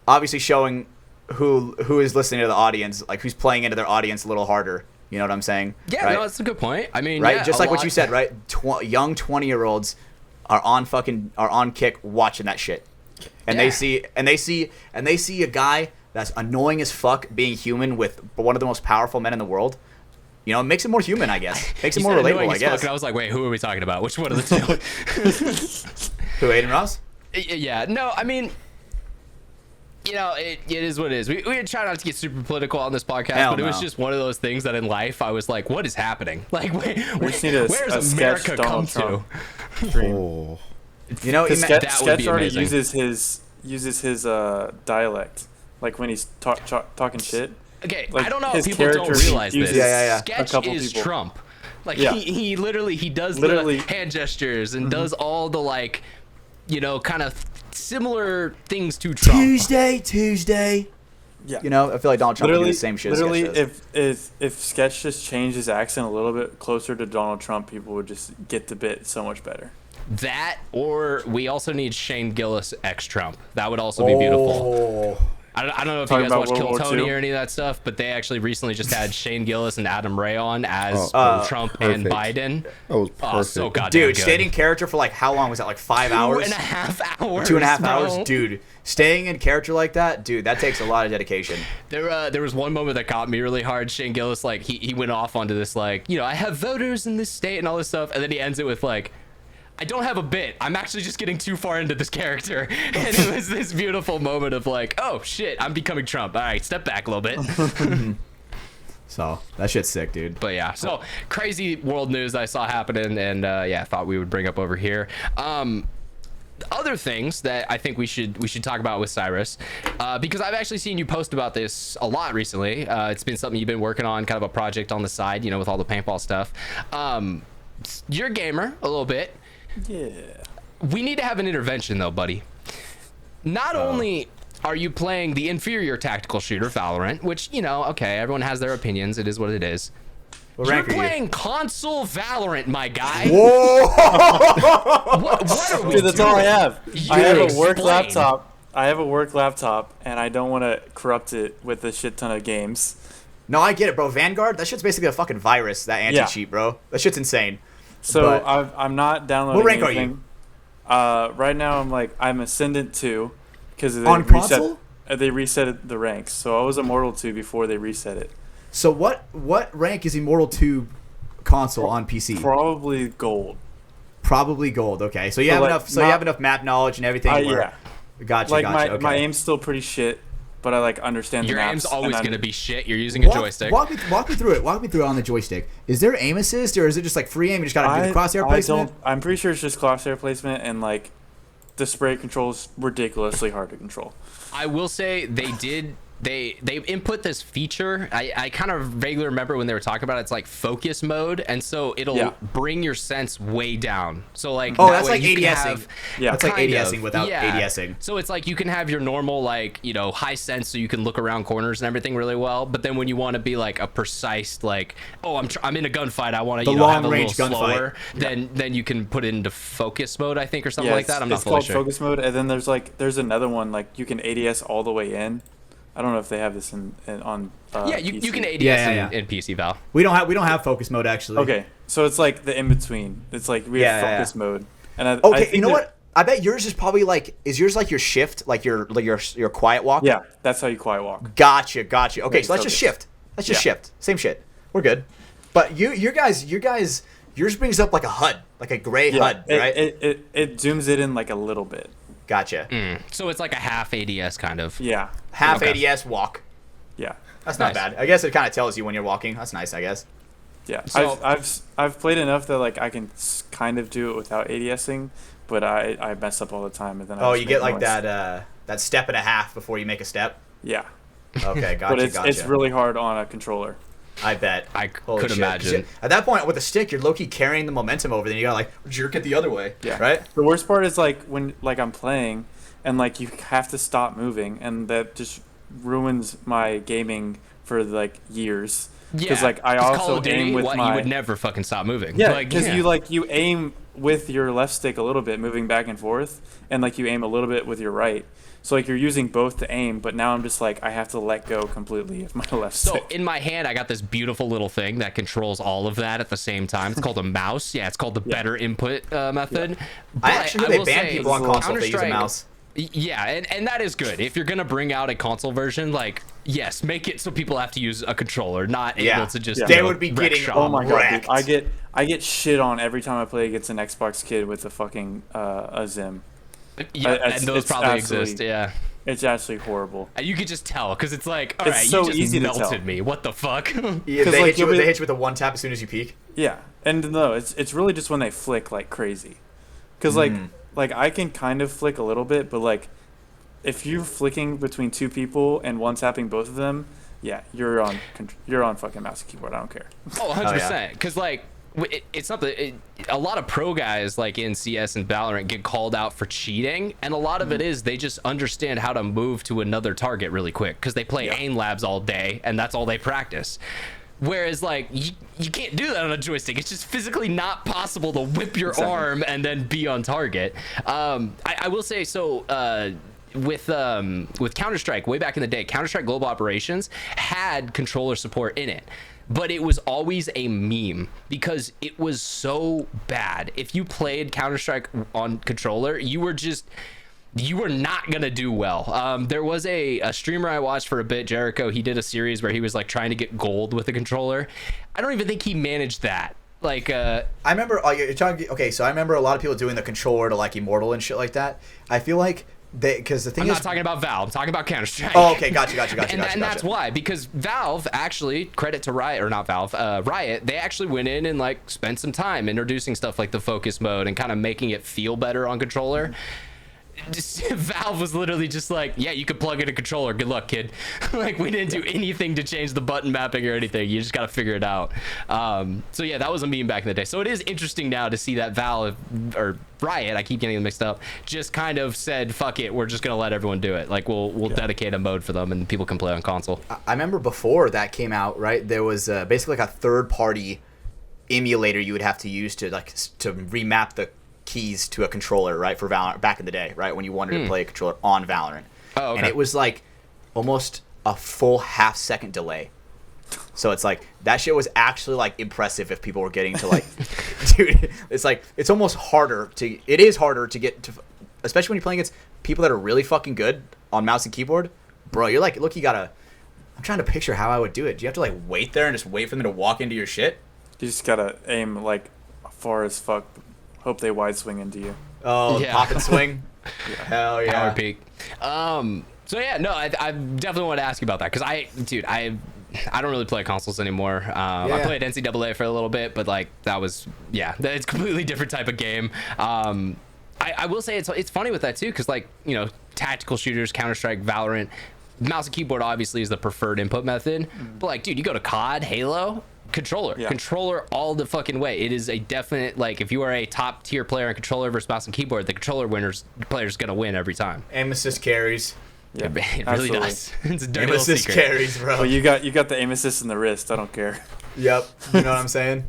obviously showing who is listening to the audience, like who's playing into their audience a little harder. You know what I'm saying? Yeah, right? no, that's a good point. I mean, Right? yeah, Just like what you lot- said, right? Young 20-year-olds are on kick watching that shit. And Yeah. they see a guy that's annoying as fuck being human with one of the most powerful men in the world. You know, it makes it more human, I guess. Makes it You more said annoying relatable, I as fuck, guess. and I was like, wait, who are we talking about? Which one of the two? Who, Aiden Ross? Yeah, no, I mean, you know, it is what it is. We try not to get super political on this podcast, Hell but it was no. just one of those things that in life I was like, what is happening? Like, We just need a where's sketch America Donald come Trump to? stream. Oh. You know, Because that would be Sketch already amazing. uses his dialect, like when he's talking shit. Okay, Like, I don't know if his people don't character realize this. uses Yeah. a Sketch couple is people. Trump. Like, Yeah. he literally does Literally. the hand gestures and does all the, like, you know, kind of similar things to Trump. Tuesday. Yeah. You know, I feel like Donald Trump would do Literally, the same shit. literally, Sketch does. if Sketch just changed his accent a little bit closer to Donald Trump, people would just get the bit so much better. That, or we also need Shane Gillis ex Trump. That would also be beautiful. Oh. I don't know if Talking you guys about watch Kill World War Tony II? or any of that stuff, but they actually recently just had Shane Gillis and Adam Ray on as Trump and perfect. Biden. That was Oh, perfect. so goddamn Dude, good. staying in character for like how long was that? Like 5 hours? 2.5 hours. 2.5 bro. hours? Dude, staying in character like that, dude, that takes a lot of dedication. There was one moment that caught me really hard. Shane Gillis, like, he went off onto this, like, you know, I have voters in this state and all this stuff, and then he ends it with, like, I don't have a bit. I'm actually just getting too far into this character. And it was this beautiful moment of like, oh shit, I'm becoming Trump. All right, step back a little bit. So, that shit's sick, dude. But yeah, so crazy world news I saw happening, and yeah, thought we would bring up over here. Other things that I think we should talk about with Cyrus, because I've actually seen you post about this a lot recently. It's been something you've been working on, kind of a project on the side, you know, with all the paintball stuff. You're a gamer a little bit. Yeah. We need to have an intervention though, buddy. Not only are you playing the inferior tactical shooter Valorant, which, you know, okay, everyone has their opinions. It is what it is. What You're rank are you? playing console Valorant, my guy. Whoa! What are we Dude, that's all I doing? have. You I have a work explain. laptop. I have a work laptop, and I don't want to corrupt it with a shit ton of games. No, I get it, bro. Vanguard, that shit's basically a fucking virus, that anti-cheat, bro. That shit's insane. So But- I'm not downloading What rank are anything. Right now I'm Ascendant 2 because On console? They reset the ranks. So I was Immortal 2 before they reset it. So what rank is Immortal 2 console on PC? Probably Gold. Probably gold. Okay, so you have like, enough. So you have enough map knowledge and everything. Yeah. Gotcha. Like gotcha. Okay. my aim's still pretty shit, but I like understand Your the maps. aim's always and going to be shit. You're using a joystick. Walk me through it. Walk me through it on the joystick. Is there aim assist or is it just like free aim? You just gotta do the crosshair placement. I'm pretty sure it's just crosshair placement, and like the spray controls ridiculously hard to control. I will say they input this feature. I kind of vaguely remember when they were talking about it. It's like focus mode, and so it'll bring your sense way down. So like that's like ADSing. That's like kind ADSing of. without ADSing. So it's like you can have your normal like high sense, so you can look around corners and everything really well. But then when you want to be like a precise like I'm in a gunfight, I want to have a little slower. Then you can put it into focus mode, I think, or something like that. I'm not fully sure. It's called focus mode, and then there's another one like you can ADS all the way in. I don't know if they have this on. You can ADS in PC Val. We don't have focus mode actually. Okay, so it's like the in between. It's like we have focus mode. And I think you know what? I bet yours is probably like yours like your shift, like your quiet walk. Yeah, that's how you quiet walk. Gotcha. Okay, so let's just shift. Let's just shift. Same shit. We're good. But your guys, yours brings up like a HUD, like a gray HUD, right? It zooms it in like a little bit. Gotcha. So it's like a half ADS kind of. Yeah. Half ADS walk. Yeah. That's not bad. I guess it kind of tells you when you're walking. That's nice, I guess. Yeah. So, I've played enough that like I can kind of do it without ADSing, but I mess up all the time, and then you get like that step and a half before you make a step. Yeah. Okay, gotcha. But it's really hard on a controller. I bet. I could imagine. At that point, with a stick, you're low-key carrying the momentum over. Then you gotta like jerk it the other way. Yeah. Right. The worst part is like when like I'm playing and like you have to stop moving, and that just ruins my gaming for like years. Because like I also aim with you would never fucking stop moving. Yeah, because you aim with your left stick a little bit, moving back and forth, and like you aim a little bit with your right. So like you're using both to aim, but now I'm just like I have to let go completely of my left stick. So in my hand, I got this beautiful little thing that controls all of that at the same time. It's called a mouse. Yeah, it's called the better input method. I actually they ban people on console if they use a mouse. Yeah, and that is good. If you're gonna bring out a console version, like yes, make it so people have to use a controller, not able to just. They would be getting oh my god, dude, I get shit on every time I play against an Xbox kid with a fucking a Zim. Yeah, and those probably exist. Yeah, it's actually horrible. And you could just tell because it's like, all right, so you just easy melted to tell. me. What the fuck? Yeah, they hit you with a one tap as soon as you peek. Yeah, and no, it's really just when they flick like crazy, because like I can kind of flick a little bit, but like if you're flicking between two people and one tapping both of them, yeah, you're on fucking mouse and keyboard. I don't care. Oh, 100%. Because like it's not a lot of pro guys like in CS and Valorant get called out for cheating, and a lot of it is they just understand how to move to another target really quick because they play aim labs all day and that's all they practice. Whereas like you can't do that on a joystick. It's just physically not possible to whip your arm and then be on target. I will say so. With Counter-Strike way back in the day, Counter-Strike Global Operations had controller support in it, but it was always a meme because it was so bad. If you played Counter-Strike on controller, you were not gonna do well. There was a streamer I watched for a bit, Jericho. He did a series where he was like trying to get gold with a controller. I don't even think he managed that. Like I remember you're talking. Okay, so I remember a lot of people doing the controller to like Immortal and shit like that. I feel like because the thing I'm not talking about Valve. I'm talking about Counter-Strike. Oh, okay, gotcha. And that's why, because Valve actually, credit to Riot, or not Valve, Riot, they actually went in and like spent some time introducing stuff like the focus mode and kind of making it feel better on controller. Valve was literally just like, yeah, you could plug in a controller. Good luck, kid. Like we didn't do anything to change the button mapping or anything. You just got to figure it out. So yeah, that was a meme back in the day. So it is interesting now to see that Valve or Riot, I keep getting them mixed up, just kind of said, fuck it, we're just gonna let everyone do it. Like we'll dedicate a mode for them and people can play on console. I remember before that came out, right? There was basically like a third-party emulator you would have to use to remap the keys to a controller, right, for Valorant back in the day, right, when you wanted to play a controller on Valorant. Oh, okay. And it was like almost a full half-second delay So it's like that shit was actually like impressive if people were getting to like, dude. It's like it's almost harder to. It is harder to get to, especially when you're playing against people that are really fucking good on mouse and keyboard, bro. You're like, look, you gotta. I'm trying to picture how I would do it. Do you have to like wait there and just wait for them to walk into your shit? You just gotta aim like far as fuck. Hope they wide swing into you. Oh, Yeah. pop and swing. Hell yeah. Power peak. So yeah, no, I definitely want to ask you about that because I don't really play consoles anymore. I played NCAA for a little bit, but like that was it's a completely different type of game. I will say it's funny with that too because like tactical shooters, Counter-Strike, Valorant, mouse and keyboard obviously is the preferred input method. But like, dude, you go to COD, Halo. Controller all the fucking way. It is a definite, like, if you are a top tier player in controller versus mouse and keyboard, the controller player's gonna win every time. Aim assist carries. Yeah, it really does. It's a dirty Aim little assist secret. carries, bro. Well, you got the aim assist in the wrist. I don't care. Yep. You know what I'm saying?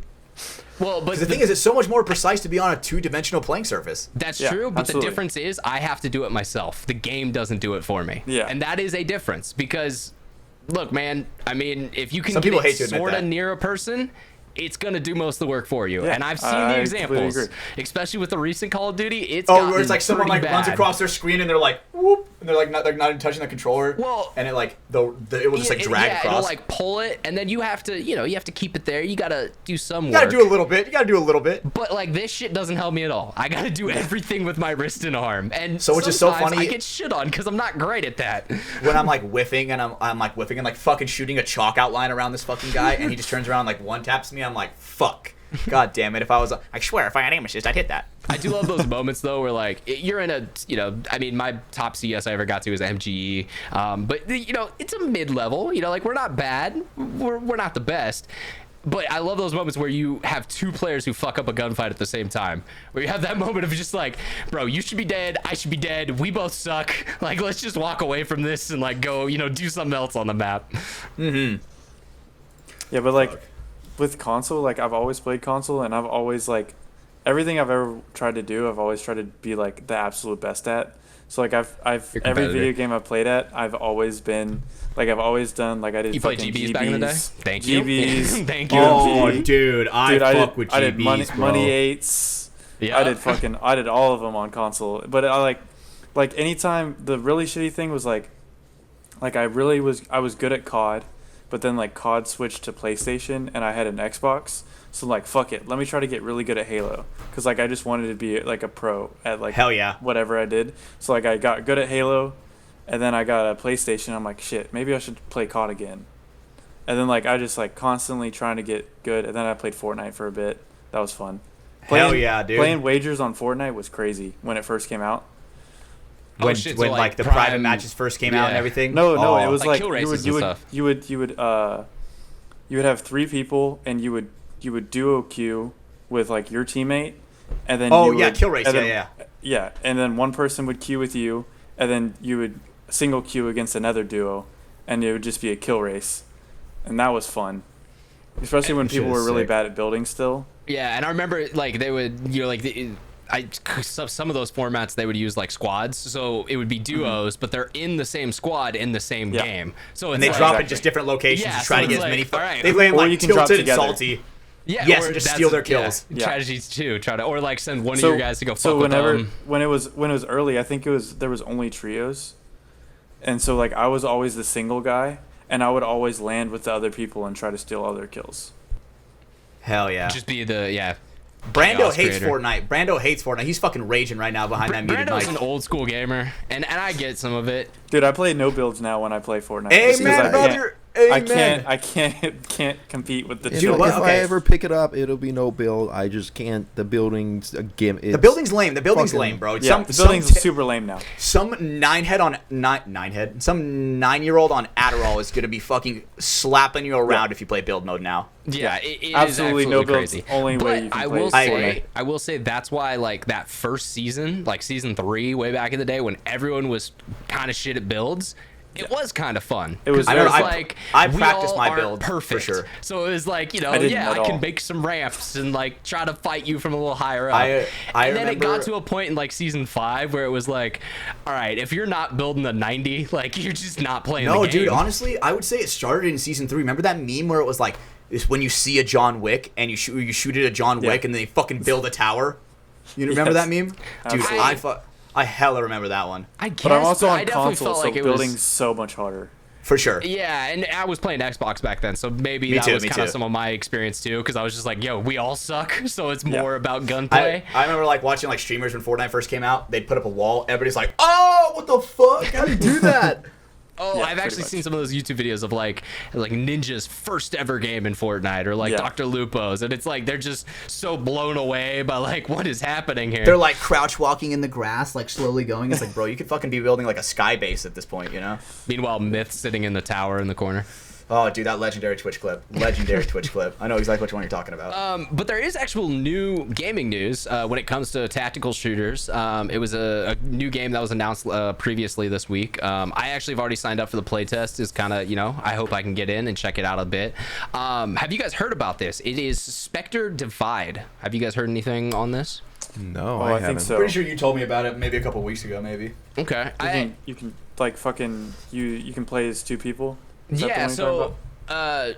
Well, but the thing is, it's so much more precise to be on a two-dimensional playing surface. that's Yeah, true, but absolutely. the difference is I have to do it myself. The game doesn't do it for me. Yeah. And that is a difference because, look, man, I mean, if you can Some get people hate it to admit sort of that. near a person, it's going to do most of the work for you. Yeah, And I've seen I the completely examples, agree. especially with the recent Call of Duty. It's Oh, where it's like someone pretty like runs bad. across their screen and they're like, whoop, and they're not even touching the controller. Well, and it like it will just like drag It'll across. like pull it, and then you have to, you have to keep it there. You gotta do some You work. gotta do a little bit. You gotta do a little bit. But like this shit doesn't help me at all. I gotta do everything with my wrist and arm, and So which is so sometimes funny- I get shit on because I'm not great at that. When I'm like whiffing and I'm like whiffing and like fucking shooting a chalk outline around this fucking guy, and he just turns around and like one taps me, I'm like, fuck. God damn it! If I swear, if I had aim assist, I'd hit that. I do love those moments though, where like you're in a, I mean, my top CS I ever got to was MGE, but it's a mid-level. Like we're not bad, we're not the best. But I love those moments where you have two players who fuck up a gunfight at the same time. Where you have that moment of just like, bro, you should be dead, I should be dead, we both suck. Like, let's just walk away from this and like go, do something else on the map. Yeah, but like with console, like I've always played console, and I've always like everything I've ever tried to do, I've always tried to be like the absolute best at. So like I've You're every competitive. video game I've played at, I've always done like I did. You played fucking GBs back in the day? Thank you. GBs. Thank you. Oh, UMG. dude, I fuck with GBs, I did money, bro. money eights. Yeah. I did all of them on console. But I like anytime the really shitty thing was like I was good at COD, but then like COD switched to PlayStation and I had an Xbox. So like fuck it, let me try to get really good at Halo, cuz like I just wanted to be like a pro at like Hell yeah. whatever I did. So like I got good at Halo, and then I got a PlayStation. I'm like, shit, maybe I should play COD again. And then like I just like constantly trying to get good, and then I played Fortnite for a bit. That was fun. Hell yeah, dude. Playing wagers on Fortnite was crazy when it first came out. When, shit, when so, like the Prime- private matches first came out and Yeah. everything. No, Oh. it was Like like kill races you and would stuff. you would have 3 people, and you would duo queue with like your teammate, and then Oh you yeah, would, kill race. and Yeah, then- yeah. and then one person would queue with you, and then you would single queue against another duo, and it would just be a kill race, and that was fun, especially when That shit people were is really sick. bad at building still. Yeah, and I remember like they would, some of those formats they would use like squads, so it would be duos, but they're in the same squad in the same Yeah. game. So And it's they like, drop in Exactly. just different locations Yeah, to try so to get it's as many. like, all right. They land Or like you can drop tilted and together. salty. yeah, Yes, or and just that's- steal their kills. Yeah. Strategies too, try to, or like send one So- of your guys to go fuck So with whenever them. when it was early, I think there was only trios, and so like I was always the single guy, and I would always land with the other people and try to steal all their kills. Hell yeah. Just be the Brando chaos hates creator. Fortnite. Brando hates Fortnite. He's fucking raging right now behind that muted Brando's mic. an old school gamer, and I get some of it. Dude, I play no builds now when I play Fortnite. just 'cause Amen, I brother. can't, I Amen. can't compete with the If, Dude, chill. what? if I Okay. ever pick it up, it'll be no build. I just can't. The building's a gimmick. The building's lame. The building's fucking- lame, bro. Yeah, the building's super lame now. Some some 9-year-old on Adderall is gonna be fucking slapping you around Yeah. if you play build mode now. Yeah, it is Absolutely no builds. crazy. Only but way you can I play will is I say, agree. I will say that's why like that first season, like season 3, way back in the day when everyone was kind of shit at builds. it was kind of fun. It was 'Cause very fun. like I we practiced all my aren't build, for perfect. sure. So it was like, I didn't I at can all. make some ramps and like try to fight you from a little higher up. I and then it got remember- to a point in like season 5 where it was like, all right, if you're not building a 90, like you're just not playing the No, game. dude, honestly, I would say it started in season 3. Remember that meme where it was like, it's when you see a John Wick and you shoot at a John Wick and then they fucking build a tower? You remember Yes. that meme? Dude, Absolutely. I hella remember that one. I guess, But I'm also I on definitely console, felt so like it building was. so much harder. For sure. Yeah, and I was playing Xbox back then, so maybe Me that too, was me kind of too. some of my experience too, because I was just like, yo, we all suck, so it's Yeah. more about gunplay. I remember like watching like streamers when Fortnite first came out. They'd put up a wall. Everybody's like, "Oh, what the fuck? How do you do that?" Oh, Yeah, I've pretty actually much. seen some of those YouTube videos of like Ninja's first ever game in Fortnite, or like Yeah. Dr. Lupo's, and it's like they're just so blown away by like what is happening here. They're like crouch walking in the grass, like slowly going. It's like, bro, you could fucking be building like a sky base at this point, you know? Meanwhile, Myth sitting in the tower in the corner. Oh, dude, that legendary Twitch clip. Legendary Twitch clip. I know exactly which one you're talking about. But there is actual new gaming news when it comes to tactical shooters. It was a new game that was announced previously this week. I actually have already signed up for the playtest. Is kind of, I hope I can get in and check it out a bit. Have you guys heard about this? It is Spectre Divide. Have you guys heard anything on this? No, Oh, I I haven't. think so. Pretty sure you told me about it maybe a couple weeks ago, maybe. Okay. You can like fucking you can play as 2 people. Is that the Yeah, one you're talking so about?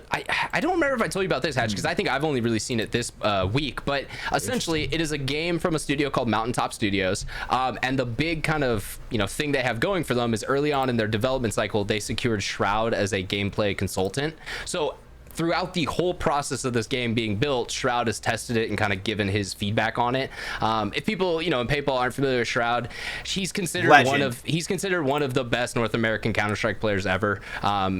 I don't remember if I told you about this, Hatch, because I think I've only really seen it this week. But essentially, it is a game from a studio called Mountaintop Studios, and the big kind of thing they have going for them is early on in their development cycle, they secured Shroud as a gameplay consultant. So throughout the whole process of this game being built, Shroud has tested it and kind of given his feedback on it. If people, in Paintball aren't familiar with Shroud, he's considered one of the best North American Counter-Strike players ever.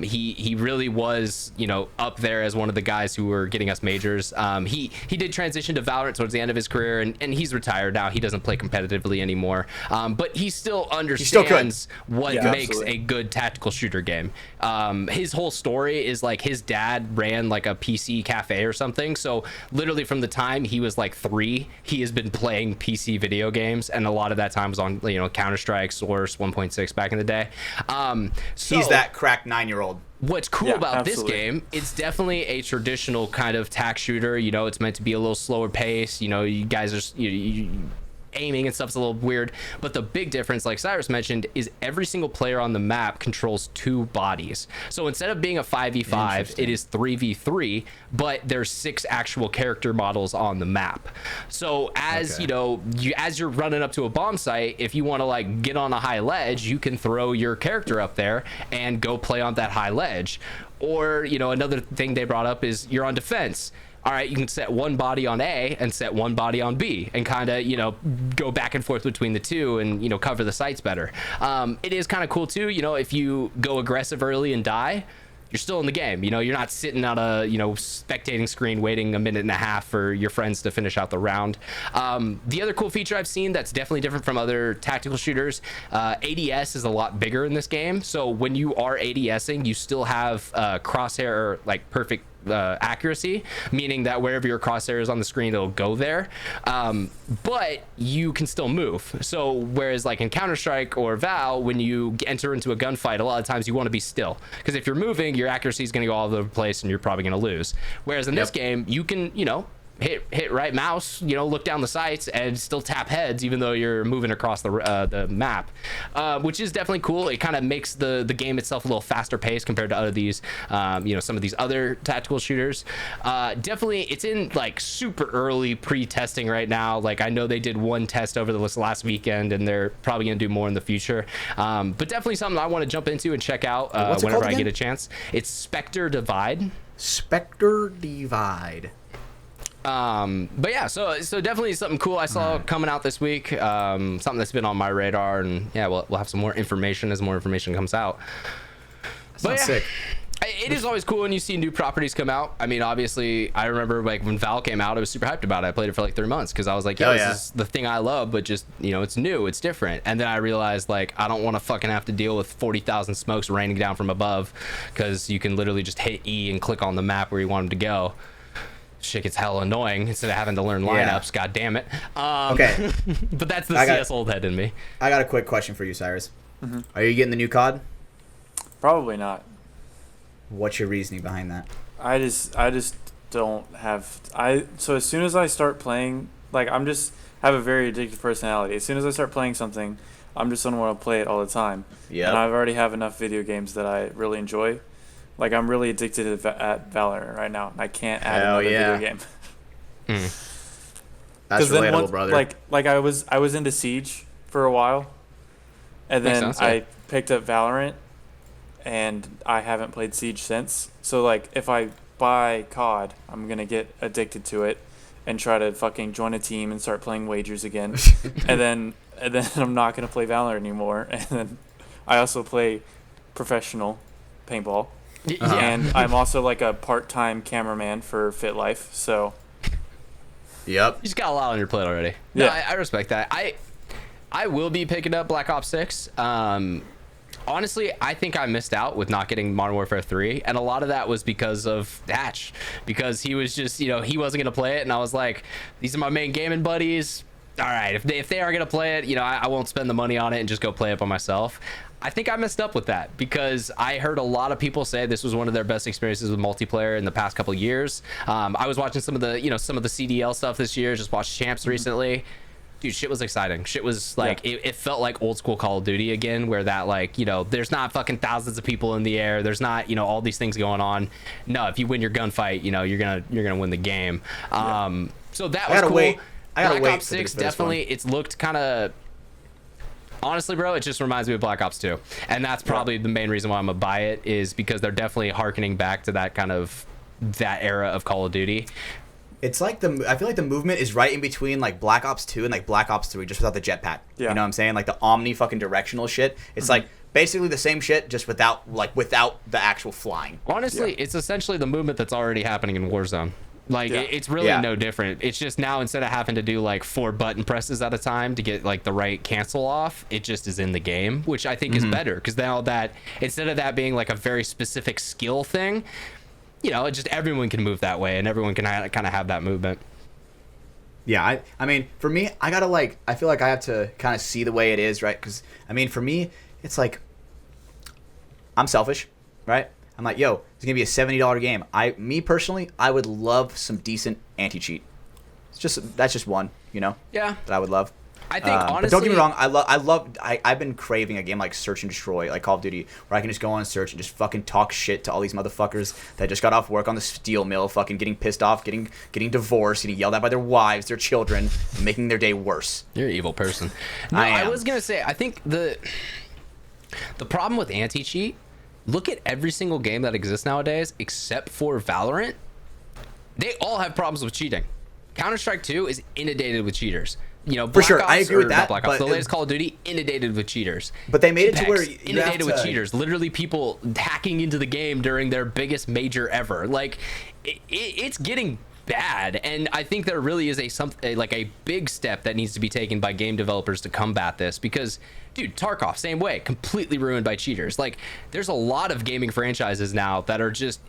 He really was, up there as one of the guys who were getting us majors. He did transition to Valorant towards the end of his career, and he's retired now. He doesn't play competitively anymore. But he still understands what Yeah, makes absolutely. a good tactical shooter game. His whole story is like his dad ran like a PC cafe or something, so literally from the time he was like 3, he has been playing PC video games, and a lot of that time was on Counter-Strike, Source 1.6 back in the day. So He's that cracked 9-year-old. what's cool Yeah, about absolutely. this game, it's definitely a traditional kind of tac shooter. It's meant to be a little slower pace. You guys are aiming and stuff's a little weird, but the big difference, like Cyrus mentioned, is every single player on the map controls 2 bodies. So instead of being a 5v5, it is 3v3, but there's 6 actual character models on the map. So as as you're running up to a bomb site, if you want to like get on a high ledge, you can throw your character up there and go play on that high ledge. Or another thing they brought up is you're on defense. All right, you can set one body on A and set one body on B, and kind of go back and forth between the two, and cover the sites better. It is kind of cool too. If you go aggressive early and die, you're still in the game. You're not sitting on a spectating screen waiting a minute and a half for your friends to finish out the round. The other cool feature I've seen that's definitely different from other tactical shooters, ADS is a lot bigger in this game. So when you are ADSing, you still have crosshair like perfect accuracy, meaning that wherever your crosshair is on the screen, it'll go there, but you can still move. So whereas like in Counter-Strike or Val, when you enter into a gunfight, a lot of times you want to be still, because if you're moving, your accuracy is going to go all over the place and you're probably going to lose. Whereas in this game, you can hit right mouse, look down the sights and still tap heads even though you're moving across the map, which is definitely cool. It kind of makes the game itself a little faster paced compared to other these some of these other tactical shooters. Definitely it's in like super early pre-testing right now. Like I know they did one test over the last weekend, and they're probably gonna do more in the future, but definitely something I want to jump into and check out What's it whenever called I get again? a chance. It's Spectre Divide. Spectre Divide. But yeah, so definitely something cool I saw coming out this week. Something that's been on my radar, and yeah, we'll have some more information as more information comes out. Sounds sick. It is always cool when you see new properties come out. I mean, obviously, I remember like when Val came out, I was super hyped about it. I played it for like 3 months because I was like, yo, this is the thing I love, but just, it's new, it's different. And then I realized like, I don't want to fucking have to deal with 40,000 smokes raining down from above, because you can literally just hit E and click on the map where you want them to go. Shit gets hella annoying instead of having to learn lineups. God damn it. Okay. But that's the CS old head in me. I got a quick question for you, Cyrus. Are you getting the new COD? Probably not. What's your reasoning behind that? I just don't have so as soon as I start playing, like I'm just have a very addictive personality. As soon as I start playing something, I'm just gonna want to play it all the time. Yeah. And I already have enough video games that I really enjoy. Like I'm really addicted to at Valorant right now. And I can't add Hell another yeah. video game. That's then relatable, brother. Like I was into Siege for a while, and Makes then sense, yeah. I picked up Valorant, and I haven't played Siege since. So like if I buy COD, I'm gonna get addicted to it, and try to fucking join a team and start playing wagers again, and then I'm not gonna play Valorant anymore. And then I also play professional paintball, and I'm also like a part-time cameraman for Fit Life. So Yep. You just got a lot on your plate already. No, Yeah. I respect that. I will be picking up Black Ops 6. Honestly, I think I missed out with not getting Modern Warfare 3, and a lot of that was because of Hatch, because he was just, he wasn't going to play it, and I was like, these are my main gaming buddies. All right, if they are going to play it, I won't spend the money on it and just go play it by myself. I think I messed up with that because I heard a lot of people say this was one of their best experiences with multiplayer in the past couple of years. I was watching some of the CDL stuff this year, just watched Champs recently. Dude, shit was exciting. Shit was like, it felt like old school Call of Duty again, where that there's not fucking thousands of people in the air. There's not, all these things going on. No, if you win your gunfight, you're gonna win the game. So that was cool. I gotta Black wait Ops for the 6 first definitely, one. it's looked kind of, honestly, bro, it just reminds me of Black Ops 2. And that's probably the main reason why I'm gonna buy it, is because they're definitely harkening back to that kind of, that era of Call of Duty. It's like I feel like the movement is right in between like Black Ops 2 and like Black Ops 3, just without the jetpack. Yeah. You know what I'm saying? Like the omni fucking directional shit. It's like basically the same shit, just without the actual flying. Honestly, it's essentially the movement that's already happening in Warzone. Like, it's really no different. It's just now, instead of having to do like 4 button presses at a time to get like the right cancel off, it just is in the game, which I think is better, because now that, instead of that being like a very specific skill thing, just everyone can move that way, and everyone can kind of have that movement. Yeah, I mean, for me, I gotta I feel like I have to kind of see the way it is, right? Because, I mean, for me, it's like, I'm selfish, right? I'm like, yo, it's gonna be a $70 game. Me personally, I would love some decent anti-cheat. That's just one, Yeah. that I would love. I think, honestly, but don't get me wrong, I've been craving a game like Search and Destroy, like Call of Duty, where I can just go on and search and just fucking talk shit to all these motherfuckers that just got off work on the steel mill, fucking getting pissed off, getting divorced, getting yelled at by their wives, their children, and making their day worse. You're an evil person. No, I am. I was gonna say, I think the problem with anti-cheat, look at every single game that exists nowadays except for Valorant. They all have problems with cheating. Counter-Strike 2 is inundated with cheaters. Black sure, Ops, I agree with that, Black Ops, but the latest Call of Duty, inundated with cheaters. But they made it to Apex, where you inundated have with to- cheaters. Literally, people hacking into the game during their biggest major ever. Like, it's getting bad, and I think there really is a big step that needs to be taken by game developers to combat this, because dude, Tarkov, same way, completely ruined by cheaters. Like, there's a lot of gaming franchises now that are just,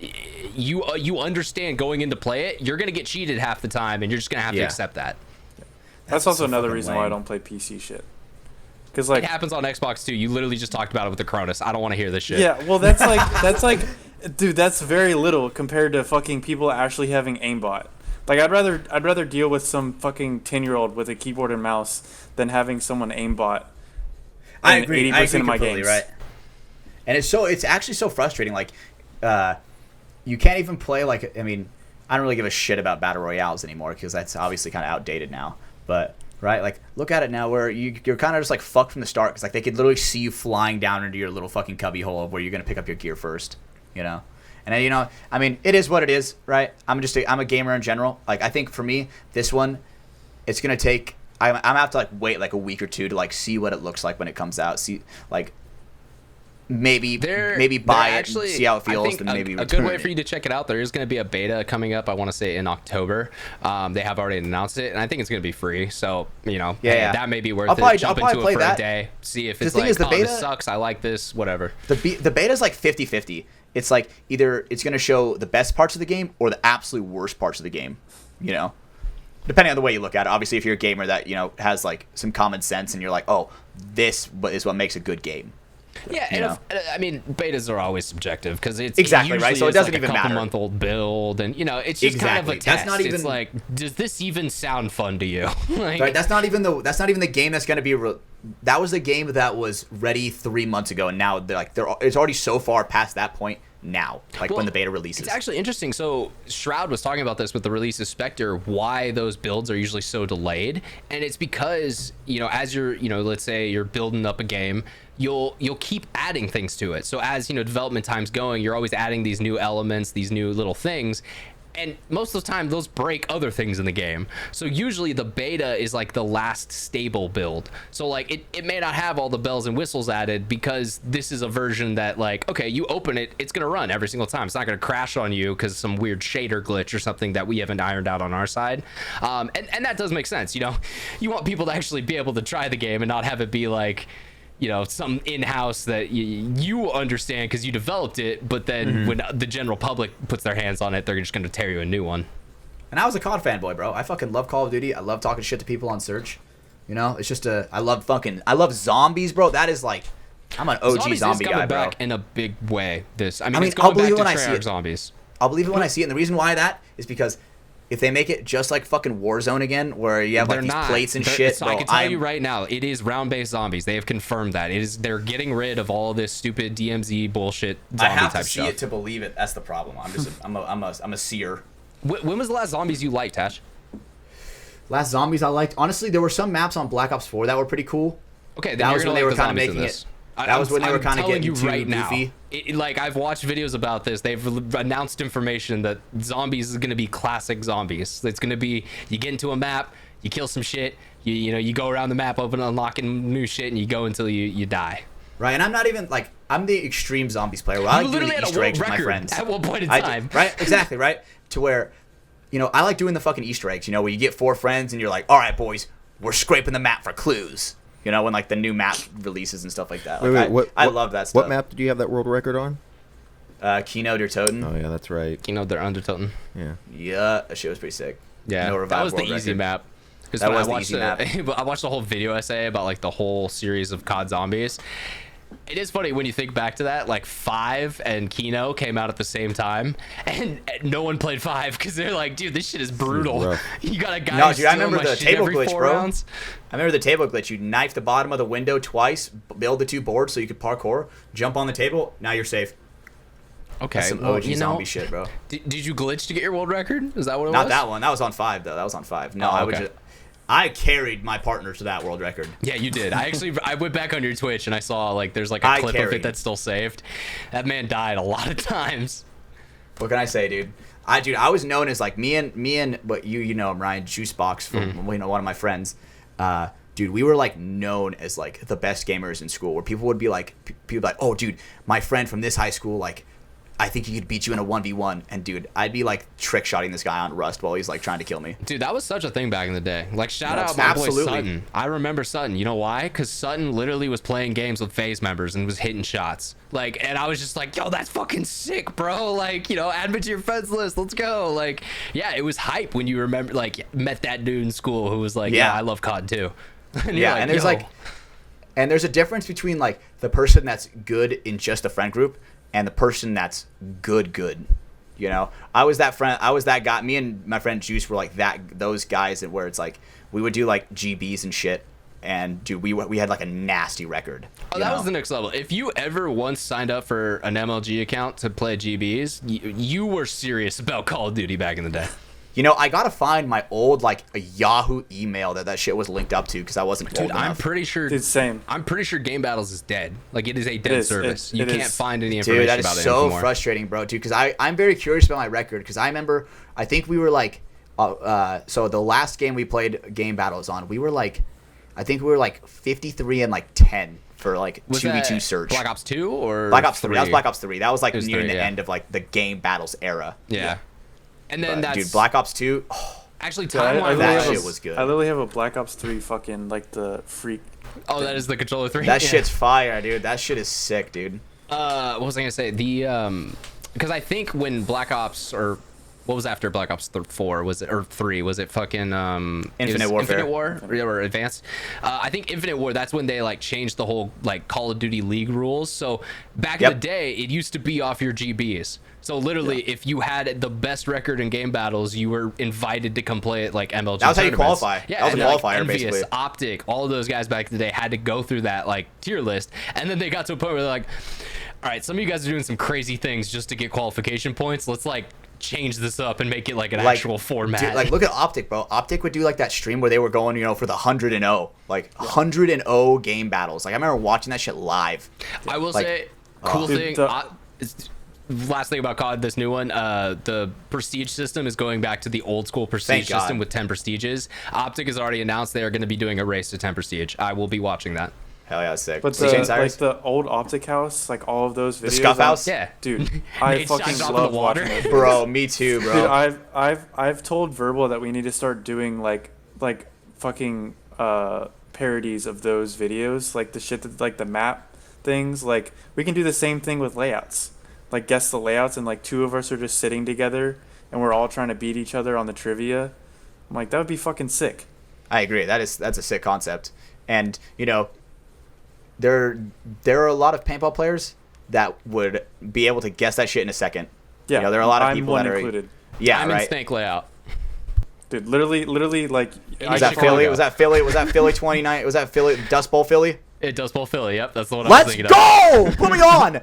you understand going in to play it, you're gonna get cheated half the time, and you're just gonna have to accept that. that's also so another fucking reason why I lame. don't play PC shit. Because It happens on Xbox too. You literally just talked about it with the Cronus. I don't want to hear this shit. yeah, well that's like dude, that's very little compared to fucking people actually having aimbot. Like I'd rather deal with some fucking 10-year-old with a keyboard and mouse than having someone aimbot. I agree. 80% of my completely, games. right? And it's actually so frustrating. Like, you can't even play I mean, I don't really give a shit about battle royales anymore, because that's obviously kind of outdated now. But right, like, look at it now, where you're kind of just like fucked from the start, because like they could literally see you flying down into your little fucking cubby hole of where you're gonna pick up your gear first, And then, I mean, it is what it is, right? I'm a gamer in general. Like, I think for me, this one, it's gonna take. I'm gonna have to like wait like a week or two to like see what it looks like when it comes out. See, like, maybe buy it, and see how it feels, I think and maybe a return good way it. for you to check it out. There is going to be a beta coming up. I want to say in October. They have already announced it, and I think it's going to be free. So that may be worth it. Jump into it for a day, see if it's thing like, is, the beta, this sucks. I like this, whatever. The beta is like 50-50. It's like either it's going to show the best parts of the game or the absolute worst parts of the game. Depending on the way you look at it. Obviously, if you're a gamer that has like some common sense and you're like, oh, this is what makes a good game. Yeah, you and know? I mean, betas are always subjective because it's Exactly, right? usually So it is doesn't like even a couple matter. month old build, and it's just kind of a Exactly. test. That's not It's even- like, does this even sound fun to you? Like, Right, that's not even the game that's going to be that was the game that was ready 3 months ago, and now it's already so far past that point now, like Well, when the beta releases. It's actually interesting. So Shroud was talking about this with the release of Spectre, why those builds are usually so delayed. And it's because, as you're, let's say you're building up a game, you'll keep adding things to it. So as, development time's going, you're always adding these new elements, these new little things. And most of the time, those break other things in the game. So usually the beta is like the last stable build. So like it may not have all the bells and whistles added because this is a version that like, okay, you open it, it's gonna run every single time. It's not gonna crash on you because some weird shader glitch or something that we haven't ironed out on our side. And that does make sense. You want people to actually be able to try the game and not have it be like, some in-house that you understand because you developed it, but then when the general public puts their hands on it, they're just going to tear you a new one. And I was a COD fanboy, bro. I fucking love Call of Duty. I love talking shit to people on Search. It's just I love zombies, bro. That is like, I'm an OG Zombies zombie is coming guy, bro. back in a big way. It's I'll going believe it back when to I see Treyarch it. zombies. I'll believe it when I see it. And the reason why that is because if they make it just like fucking Warzone again, where you have like these plates and shit, So bro, I can tell you right now, it is round-based zombies. They have confirmed that. They're getting rid of all this stupid DMZ bullshit I zombie have to type see stuff. it to believe it. That's the problem. I'm a seer. When was the last zombies you liked, Tash? Last zombies I liked. Honestly, there were some maps on Black Ops 4 that were pretty cool. Okay, then That you're was gonna when they like were the kinda zombies in making this. it- that was when they were kinda telling getting you too right now. goofy. Like I've watched videos about this. They've announced information that zombies is gonna be classic zombies. It's gonna be you get into a map, you kill some shit, you go around the map, unlocking new shit, and you go until you die. Right, and I'm not even like I'm the extreme zombies player. Where I You like doing literally the had a Easter eggs world with my record friends. at one point in I do- time. right, exactly, right. To where, I like doing the fucking Easter eggs. Where you get 4 friends and you're like, all right, boys, we're scraping the map for clues. When like the new map releases and stuff like that. Like, I love that stuff. What map did you have that world record on? Kino der Toten. Oh yeah, that's right. They're Undertoten. Yeah. Yeah, that shit was pretty sick. Yeah, No that Revive was the world easy record. map. 'Cause That when was I the watched easy map. I watched the whole video essay about like the whole series of COD zombies. It is funny when you think back to that, like 5 and Kino came out at the same time, and no one played 5 because they're like, dude, this shit is brutal. rough. You got a guy. No, dude, I stealing remember my the shit table every glitch, 4 bro. rounds. I remember the table glitch. You knife the bottom of the window twice, build the 2 boards so you could parkour, jump on the table. Now you're safe. Okay, That's some well, OG zombie shit, bro. Did you glitch to get your world record? Is that what it was? Not that one. That was on 5 though. That was on 5. No, Oh, I would okay. just. I carried my partner to that world record. Yeah, you did. I went back on your Twitch and I saw like there's like a I clip of it carried. that's still saved. That man died a lot of times. What can I say, dude? I was known as like me and but you know him, Ryan Juicebox from one of my friends. Dude, we were like known as like the best gamers in school. Where people would be like, oh, dude, my friend from this high school, like, I think he could beat you in a 1v1. And dude, I'd be like trick shotting this guy on Rust while he's like trying to kill me. Dude, that was such a thing back in the day. Like, shout No, out my boy absolutely. Sutton. I remember Sutton. You know why? Because Sutton literally was playing games with FaZe members and was hitting shots. Like, and I was just like, yo, that's fucking sick, bro. Like, add me to your friends list. Let's go. Like, yeah, it was hype when you remember, like, met that dude in school who was like, yeah, I love COD too. And Yeah, like, and there's yo. like, and there's a difference between like the person that's good in just a friend group and the person that's good. I was that friend. I was that guy. Me and my friend Juice were like those guys that where it's like we would do like GBs and shit. And dude, we had like a nasty record. Oh, that was the next level. If you ever once signed up for an MLG account to play GBs, you were serious about Call of Duty back in the day. I gotta find my old like a Yahoo email that shit was linked up to because I wasn't old Dude, enough. I'm pretty sure. Dude, same. I'm pretty sure Game Battles is dead. Like, it is a dead is. service. It You can't is. find any information Dude, that is about it so anymore. frustrating, bro. Dude, because I'm very curious about my record because I remember I think we were like, so the last game we played Game Battles on, we were like, I think we were like 53 and like 10 for like Was 2v2 that search. Black Ops 2 or Black Ops 3. That was 3? Black Ops 3. That was like It was near 3, the yeah. end of like the Game Battles era. Yeah. And then But, that's dude, Black Ops 2. Oh, actually Dude, I timeline. literally that have shit a- was good. I literally have a Black Ops 3 fucking like the freak. Oh, that is the controller 3. that Yeah. shit's fire, dude. That shit is sick, dude. What was I gonna say? The because I think when Black Ops or what was after Black Ops 4? Was it, or 3? Was it fucking Infinite Warfare. Infinite War or Advanced? I think Infinite War. That's when they like changed the whole like Call of Duty League rules. So back in the day, it used to be off your GBs. So literally, if you had the best record in game battles, you were invited to come play at like MLG. That was how you tournaments. qualify. Yeah, That was a and, qualifier, Envious, basically. Optic, all of those guys back in the day had to go through that like tier list, and then they got to a point where they're like, all right, some of you guys are doing some crazy things just to get qualification points. Let's like change this up and make it like an actual format. Dude, like look at Optic, bro. Optic would do like that stream where they were going, for the 100-0, like 100-0 game battles. Like I remember watching that shit live. I will like, say, cool Dude, thing. Last thing about COD, this new one, the prestige system is going back to the old school prestige Thank system God. with 10 prestiges. Optic has already announced they are going to be doing a race to 10 prestige. I will be watching that. Hell yeah, sick. But See Shane like Cyrus? the old Optic House, like all of those videos. The Scuff House? Yeah. Dude, I Nate fucking shines off in love the water. watching those. Bro, me too, bro. Dude, I've told Verbal that we need to start doing like fucking parodies of those videos, like the shit that like the map things. Like we can do the same thing with layouts. Like guess the layouts, and like two of us are just sitting together and we're all trying to beat each other on the trivia. I'm like, that would be fucking sick. I agree. That's a sick concept. And there are a lot of paintball players that would be able to guess that shit in a second. Yeah, there are a lot of I'm people one that are included. Yeah, I'm in right. snake layout. Dude, literally, like Was I that should Philly? go. Was that Philly? Was that Philly 29? Was that Philly Dust Bowl Philly? It does both Philly. Yep, that's the one I was Let's thinking go! Put me on.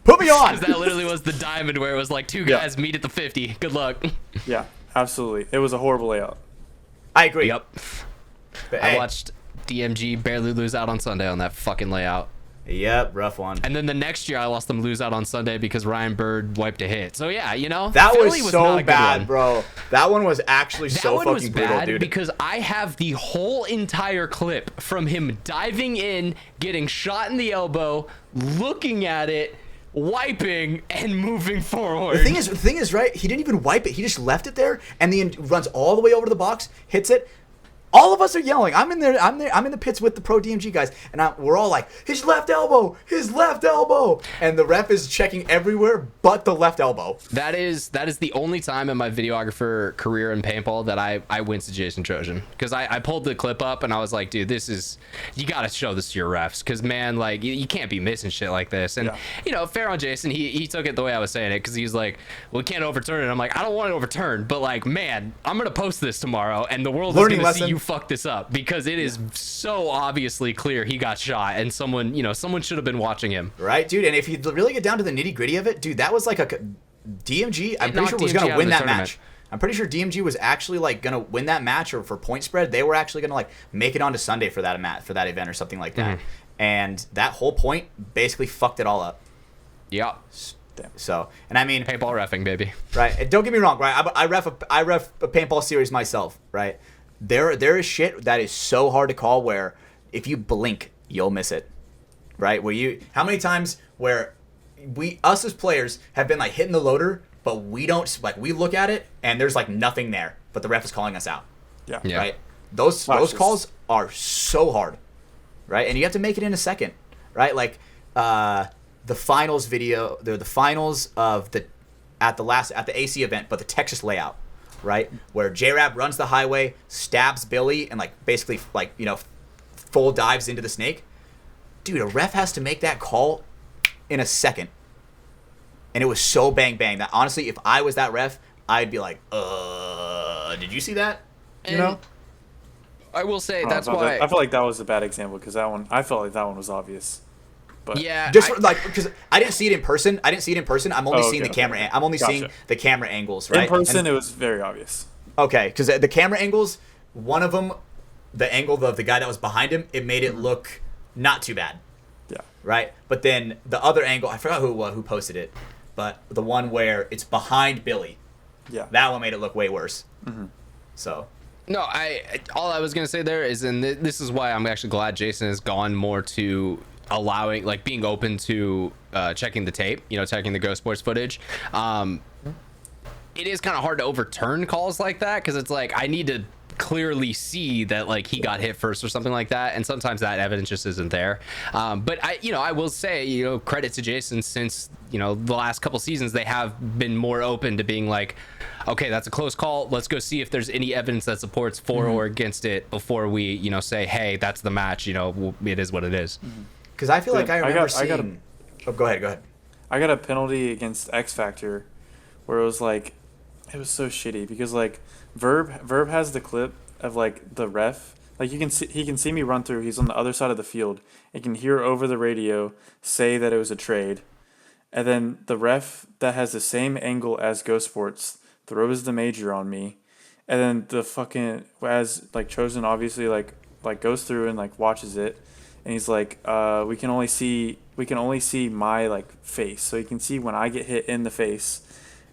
Put me on. Because that literally was the diamond where it was like two guys meet at the 50. Good luck. Yeah, absolutely. It was a horrible layout. I agree. Yep. But, I hey, watched DMG barely lose out on Sunday on that fucking layout. Yep, rough one. And then the next year I lost them lose out on Sunday because Ryan Bird wiped a hit. So yeah, That Philly was not so a good bad, one. bro. That one was actually That so one fucking was brutal, bad dude. because I have the whole entire clip from him diving in, getting shot in the elbow, looking at it, wiping, and moving forward. The thing is, right? He didn't even wipe it. He just left it there, and then runs all the way over to the box, hits it. All of us are yelling. I'm in there. I'm in the pits with the Pro DMG guys, and we're all like, his left elbow, and the ref is checking everywhere but the left elbow. That is the only time in my videographer career in paintball that I went to Jason Trojan, because I pulled the clip up and I was like, dude, you gotta show this to your refs, because man, like you can't be missing shit like this. And fair on Jason, he took it the way I was saying it, because he's like, well, we can't overturn it. I'm like, I don't want it overturned, but like, man, I'm gonna post this tomorrow and the world is gonna see you fuck this up, because it is so obviously clear he got shot, and someone should have been watching him. Right, dude. And if you really get down to the nitty gritty of it, dude, that was like a DMG. I'm pretty sure was DMG gonna out win of the that tournament. match. I'm pretty sure DMG was actually like gonna win that match, or for point spread, they were actually gonna like make it onto Sunday for that event or something like that. And that whole point basically fucked it all up. Yeah. So, and I mean, Paintball reffing, baby. right? And don't get me wrong, right? I ref a paintball series myself, right? There is shit that is so hard to call where if you blink, you'll miss it, right? How many times where us as players have been like hitting the loader, but we don't, like, we look at it and there's like nothing there, but the ref is calling us out. Yeah. Right? Those calls are so hard, right? And you have to make it in a second, right? Like the finals video, the finals of at the AC event, but the Texas layout, right? Where J-Rab runs the highway, stabs Billy, and like basically like, full dives into the snake. Dude, a ref has to make that call in a second. And it was so bang bang that honestly, if I was that ref, I'd be like, did you see that? I will say I that's felt why I feel like that was a bad example, because I felt like that one was obvious. But yeah, Because I didn't see it in person. I'm only seeing the camera. Okay. I'm only Gotcha. seeing the camera angles, right? in person, it was very obvious. Okay, because the camera angles, one of them, the angle of the guy that was behind him, it made it look not too bad. Yeah. Right? But then the other angle, I forgot who posted it, but the one where it's behind Billy, Yeah. that one made it look way worse. So. No, all I was gonna say there is, and this is why I'm actually glad Jason has gone more to allowing, like, being open to checking the tape, checking the Go Sports footage. It is kind of hard to overturn calls like that, because it's like I need to clearly see that like he got hit first or something like that, and sometimes that evidence just isn't there. But I will say, credit to Jason, since the last couple seasons they have been more open to being like, okay, that's a close call, let's go see if there's any evidence that supports for or against it before we say, hey, that's the match, it is what it is. Because I feel like I remember seeing. Oh, go ahead. I got a penalty against X Factor where it was like, it was so shitty because like Verb has the clip of like the ref, like he can see me run through, he's on the other side of the field and can hear over the radio say that it was a trade, and then the ref that has the same angle as Ghost Sports throws the major on me, and then the fucking, as like Chosen obviously like goes through and like watches it, and he's like, we can only see my like face, so you can see when I get hit in the face,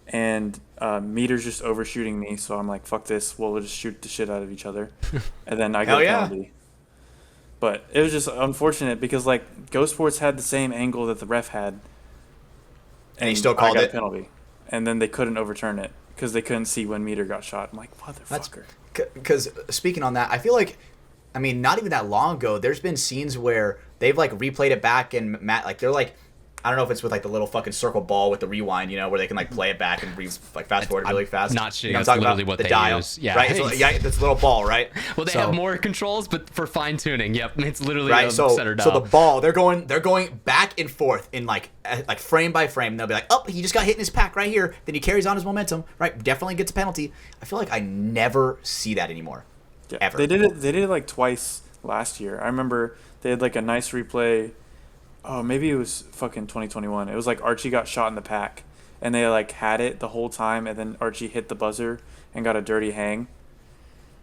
and Meter's just overshooting me, so I'm like, fuck this, we'll just shoot the shit out of each other, and then I get a penalty. But it was just unfortunate because like Ghost Sports had the same angle that the ref had, and he still called I got it a penalty, and then they couldn't overturn it because they couldn't see when Meter got shot. I'm like, motherfucker. Because speaking on that, I feel like, I mean, not even that long ago, there's been scenes where they've like replayed it back, and they're like, I don't know if it's with like the little fucking circle ball with the rewind, where they can like play it back and like fast forward really fast. Not shitting. I'm That's talking literally about what the they dial, use. Yeah, right. So, yeah, this little ball, right? Well, they have more controls, but for fine tuning. Yep, it's literally right. a So center dial. the ball, they're going back and forth in like frame by frame. And they'll be like, oh, he just got hit in his pack right here. Then he carries on his momentum, right? Definitely gets a penalty. I feel like I never see that anymore. Yeah, ever. They did it like twice last year. I remember they had like a nice replay. Oh, maybe it was fucking 2021. It was like Archie got shot in the pack, and they like had it the whole time, and then Archie hit the buzzer and got a dirty hang.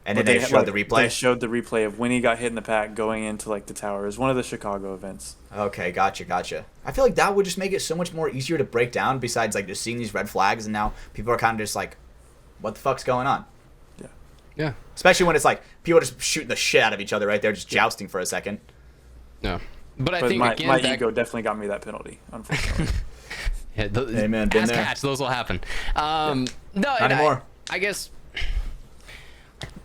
And then they showed the replay? They showed the replay of when he got hit in the pack going into like the tower. It was one of the Chicago events. Okay, gotcha. I feel like that would just make it so much more easier to break down, besides like just seeing these red flags, and now people are kind of just like, what the fuck's going on? Yeah. Especially when it's like people just shooting the shit out of each other right there, just jousting for a second. No. But I think my ego definitely got me that penalty, unfortunately. Hey man, been ask there. Hatch, those will happen. No, Not anymore. I guess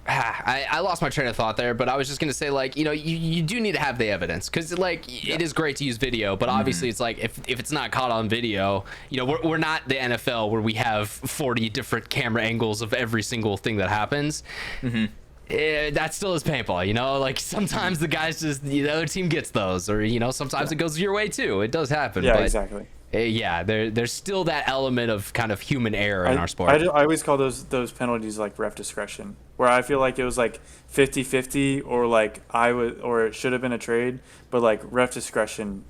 I lost my train of thought there, but I was just gonna say, like, you do need to have the evidence, because like it is great to use video, but obviously it's like if it's not caught on video, we're not the NFL where we have 40 different camera angles of every single thing that happens. That still is paintball, like sometimes the guys just, the other team gets those, or sometimes it goes your way too. It does happen. Yeah, but, exactly. There's still that element of kind of human error in our sport. I always call those penalties like ref discretion, where I feel like it was like 50-50, or like or it should have been a trade, but like ref discretion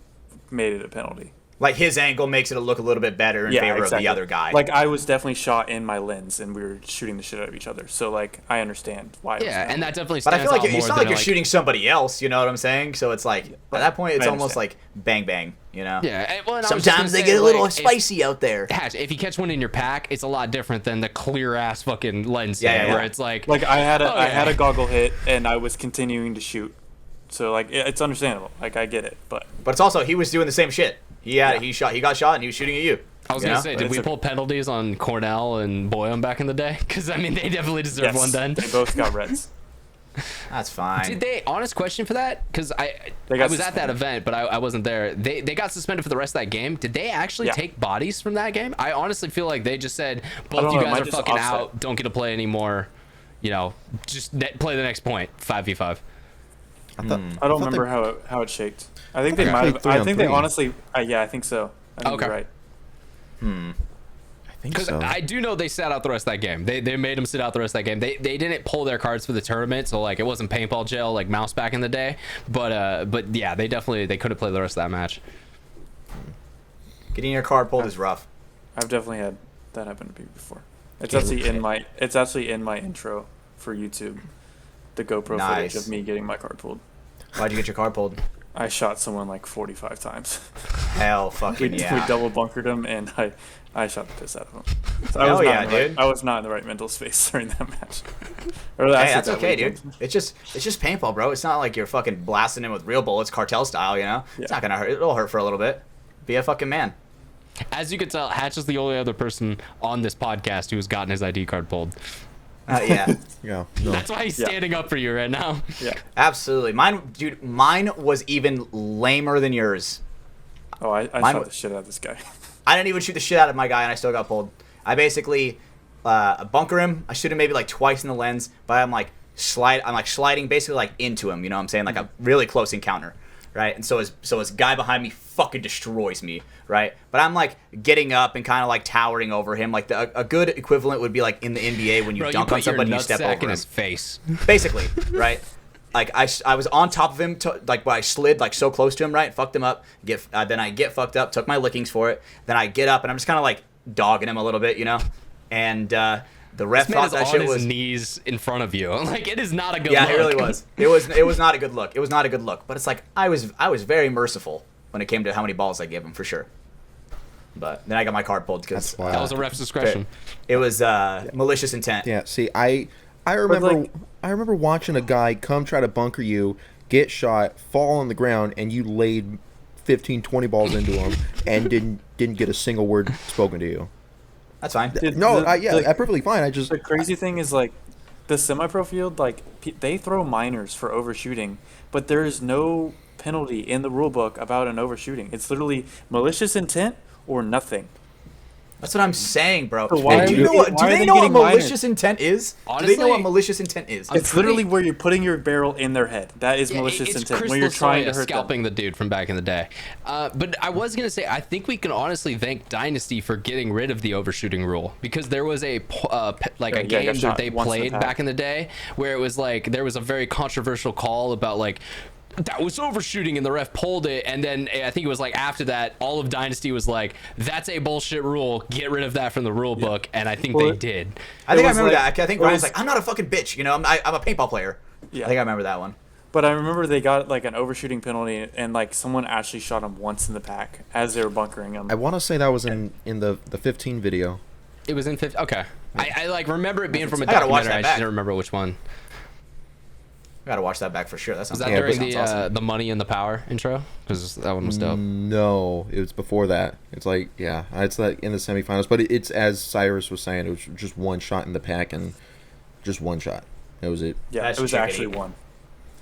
made it a penalty. Like his angle makes it look a little bit better in favor of the other guy. Like I was definitely shot in my lens, and we were shooting the shit out of each other. So like I understand why. Yeah, and that definitely. But I stands feel like out it's more not like than, you're shooting somebody else. You know what I'm saying? So it's like at that point, it's almost like bang bang. Yeah. And I was just Sometimes they gonna get say, a little like, spicy out there. Hatch, if you catch one in your pack, it's a lot different than the clear ass fucking lens Yeah. where it's like I had a goggle hit, and I was continuing to shoot. So like it's understandable. Like I get it, but it's also, he was doing the same shit. He got shot and he was shooting at you. I was gonna say, did we pull penalties on Cornell and Boyum back in the day? Because I mean, they definitely deserve one then. They both got reds. That's fine. Did they? Honest question for that? Because I was at that event, but I wasn't there. They got suspended for the rest of that game. Did they actually take bodies from that game? I honestly feel like they just said, both you guys are fucking out. Don't get to play anymore. Just play the next point. 5v5. I don't remember how it shaked. I think they might have. I think they honestly. Yeah, I think so. I think you're right. I think Because so. I do know they sat out the rest of that game. They made them sit out the rest of that game. They didn't pull their cards for the tournament, so like it wasn't paintball jail like Mouse back in the day. But yeah, they couldn't play the rest of that match. Getting your card pulled is rough. I've definitely had that happen to me before. It's actually in my intro for YouTube. The GoPro footage of me getting my card pulled. Why'd you get your card pulled? I shot someone like 45 times. Hell fucking We yeah. double bunkered him, and I shot the piss out of him. So Hell yeah, dude. I was not in the right mental space during that match. Hey, that's okay, dude. It's just paintball, bro. It's not like you're fucking blasting him with real bullets, cartel style, It's not gonna hurt. It'll hurt for a little bit. Be a fucking man. As you can tell, Hatch is the only other person on this podcast who has gotten his ID card pulled. Yeah. Yeah. No. That's why he's standing up for you right now. Yeah. Absolutely. Mine was even lamer than yours. Oh, I Mine shot the shit out of this guy. I didn't even shoot the shit out of my guy, and I still got pulled. I basically bunker him. I shoot him maybe like twice in the lens, but I'm like sliding basically like into him. You know what I'm saying? Like a really close encounter, right? And so his guy behind me fucking destroys me, right? But I'm like getting up and kind of like towering over him. Like a good equivalent would be like in the NBA when you dunk on somebody, you step over in him. his face. Basically, right? Like I was on top of him, but I slid like so close to him, right? Fucked him up. Then I get fucked up, took my lickings for it. Then I get up and I'm just kind of like dogging him a little bit, you know. And the ref This man thought is that on shit his was knees in front of you. Like, it is not a good look. yeah, it really was. It was not a good look. It was not a good look. But it's like I was very merciful when it came to how many balls I gave him for sure. But then I got my card pulled because That's wild. That was a ref's discretion. it was malicious intent. Yeah. See, I remember like- I remember watching a guy come try to bunker you, get shot, fall on the ground, and you laid 15, 20 balls into him and didn't get a single word spoken to you. That's fine. Dude, No, the- that's perfectly fine. I just The crazy thing is, like, the semi-pro field, like, they throw minors for overshooting, but there is no penalty in the rule book about an overshooting. It's literally malicious intent or nothing. That's what I'm saying, bro. So why And are do they- you know what? Do why are they they know what getting minors? malicious intent is? Do they know Honestly, what malicious intent is? I'm It's literally where you're putting your barrel in their head. That is Yeah, malicious it's intent Chris when you're trying to Lasoya hurt scalping them. the dude from back in the day. But I was gonna say, I think we can honestly thank Dynasty for getting rid of the overshooting rule, because there was a Yeah, game got that shot they once in the played pack. back in the day where it was like there was a very controversial call about like that was overshooting and the ref pulled it, and then I think it was like after that all of Dynasty was like, that's a bullshit rule, get rid of that from the rule book, and I think Well, they did. I think I was remember like- that. I think it Ryan's was- like, I'm not a fucking bitch, you know. I'm a paintball player. Yeah. I think I remember that one. But I remember they got like an overshooting penalty, and like someone actually shot him once in the pack as they were bunkering him. I want to say that was in the 15 video. It was in 50. Okay, I like remember it being from a I gotta watch documentary. I that just back. didn't remember which one. I gotta watch that back for sure. That sounds Was that Yeah, during but- the money and the power intro? Because that one was dope. No, it was before that. It's like, yeah, it's like in the semifinals, but it's as Cyrus was saying, it was just one shot in the pack and just one shot. That was it. Yeah, That's it was chickadee. actually one.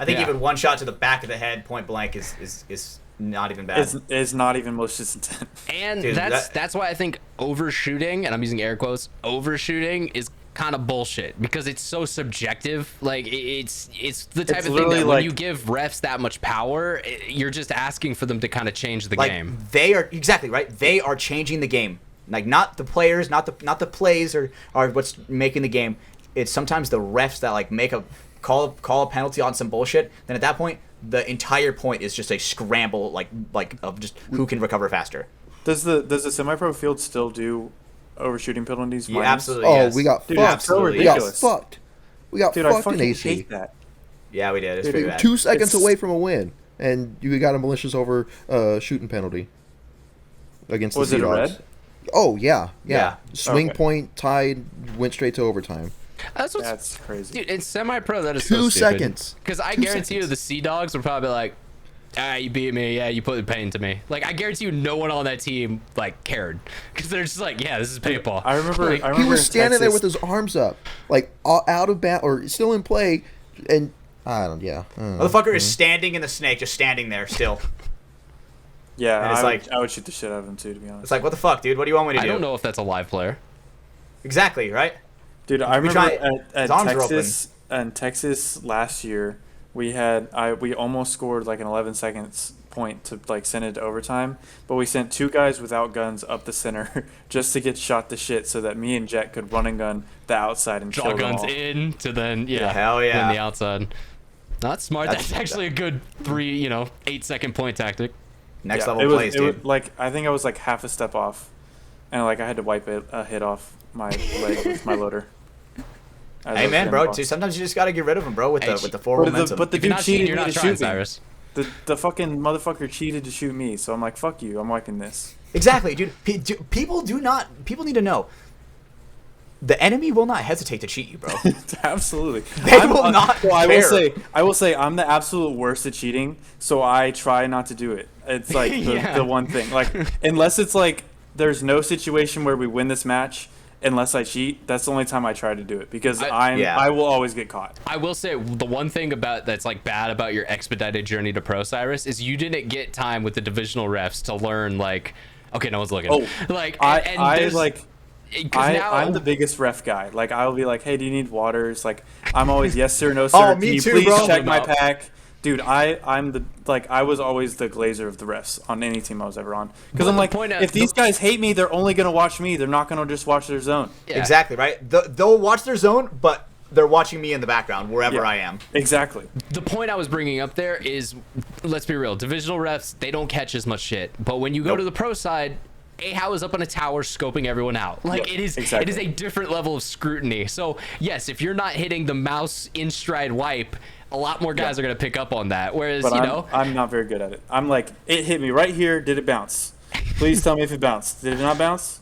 I think Yeah. even one shot to the back of the head, point blank, is not even bad. It's not even malicious intent. And Dude, that's why I think overshooting, and I'm using air quotes, overshooting is kind of bullshit because it's so subjective. Like it's the type It's of thing that literally when like- you give refs that much power, you're just asking for them to kind of change the like game. they are exactly right. They are changing the game. Like not the players, not the plays are what's making the game. It's sometimes the refs that like make a call a penalty on some bullshit. Then at that point, the entire point is just a scramble like of just who can recover faster. Does the semi-pro field still do overshooting penalties? Yeah, minors? absolutely. Oh, yes. we got Dude, fucked. it's so Absolutely. We got ridiculous. fucked. We got Dude, I fucked in fucking AC. hate that. Yeah, we did. It's Dude, pretty bad. 2 seconds It's- away from a win, and you got a malicious over shooting penalty against Was the it Sea a Dogs. red? Oh yeah. Yeah. Swing Okay. point tied, went straight to overtime. That's what's That's crazy. dude. In semi-pro, that is 2 so stupid. seconds. Because I 2 guarantee you, seconds. the Sea Dogs would probably be like, "Ah, you beat me. Yeah, you put the pain to me." Like I guarantee you, no one on that team like cared because they're just like, "Yeah, this is paintball." I remember. Like, I remember He was in standing there Texas- with his arms up, like out of bat or still in play, and I don't. Yeah. I don't know. Motherfucker is standing in the snake, just standing there still. Yeah, And it's I would shoot the shit out of him too, to be honest. It's like, what the fuck, dude? What do you want me to I do? don't know if that's a live player. Exactly, right? Dude, I remember try- at his arms are Texas last year, we almost scored like an 11 seconds point to like send it to overtime, but we sent 2 guys without guns up the center just to get shot to shit so that me and Jet could run and gun the outside and Draw kill them guns all. in to then Hell yeah. then the outside. That's smart. That's, That's- actually a good 8-second point tactic. Next Yeah, level plays, it dude. was, like I think I was like half a step off, and like I had to wipe a hit off my leg with my loader. As I Hey was man, getting bro. boxed. Dude, sometimes you just gotta get rid of them, bro, with Hey, the forward momentum. But the If you're dude not cheating, cheated you're me not to trying, shoot me. Cyrus. The fucking motherfucker cheated to shoot me, so I'm like, fuck you, I'm wiping this. Exactly, dude. People need to know. The enemy will not hesitate to cheat you, bro. Absolutely. They will not Well, care. I will say I'm the absolute worst at cheating, so I try not to do it. It's like Yeah. the one thing. Like unless it's like there's no situation where we win this match unless I cheat. That's the only time I try to do it because Yeah. I will always get caught. I will say the one thing about that's like bad about your expedited journey to pro, Cyrus, is you didn't get time with the divisional refs to learn like, okay, no one's looking. Oh, like I'm the biggest ref guy. Like I'll be like, hey, do you need waters? Like I'm always yes sir, no sir. Me Can you too, please bro. check my pack? Dude, I was always the glazer of the refs on any team I was ever on. Because I'm like, if these guys hate me, they're only gonna watch me. They're not gonna just watch their zone. Yeah. Exactly, right? They'll watch their zone, but they're watching me in the background wherever I am. Exactly. The point I was bringing up there is, let's be real, divisional refs, they don't catch as much shit. But when you go to the pro side, Ahau is up on a tower scoping everyone out. Like it is a different level of scrutiny. So yes, if you're not hitting the mouse in stride wipe, a lot more guys are going to pick up on that. Whereas, but I'm not very good at it. I'm like, it hit me right here. Did it bounce? Please tell me if it bounced. Did it not bounce?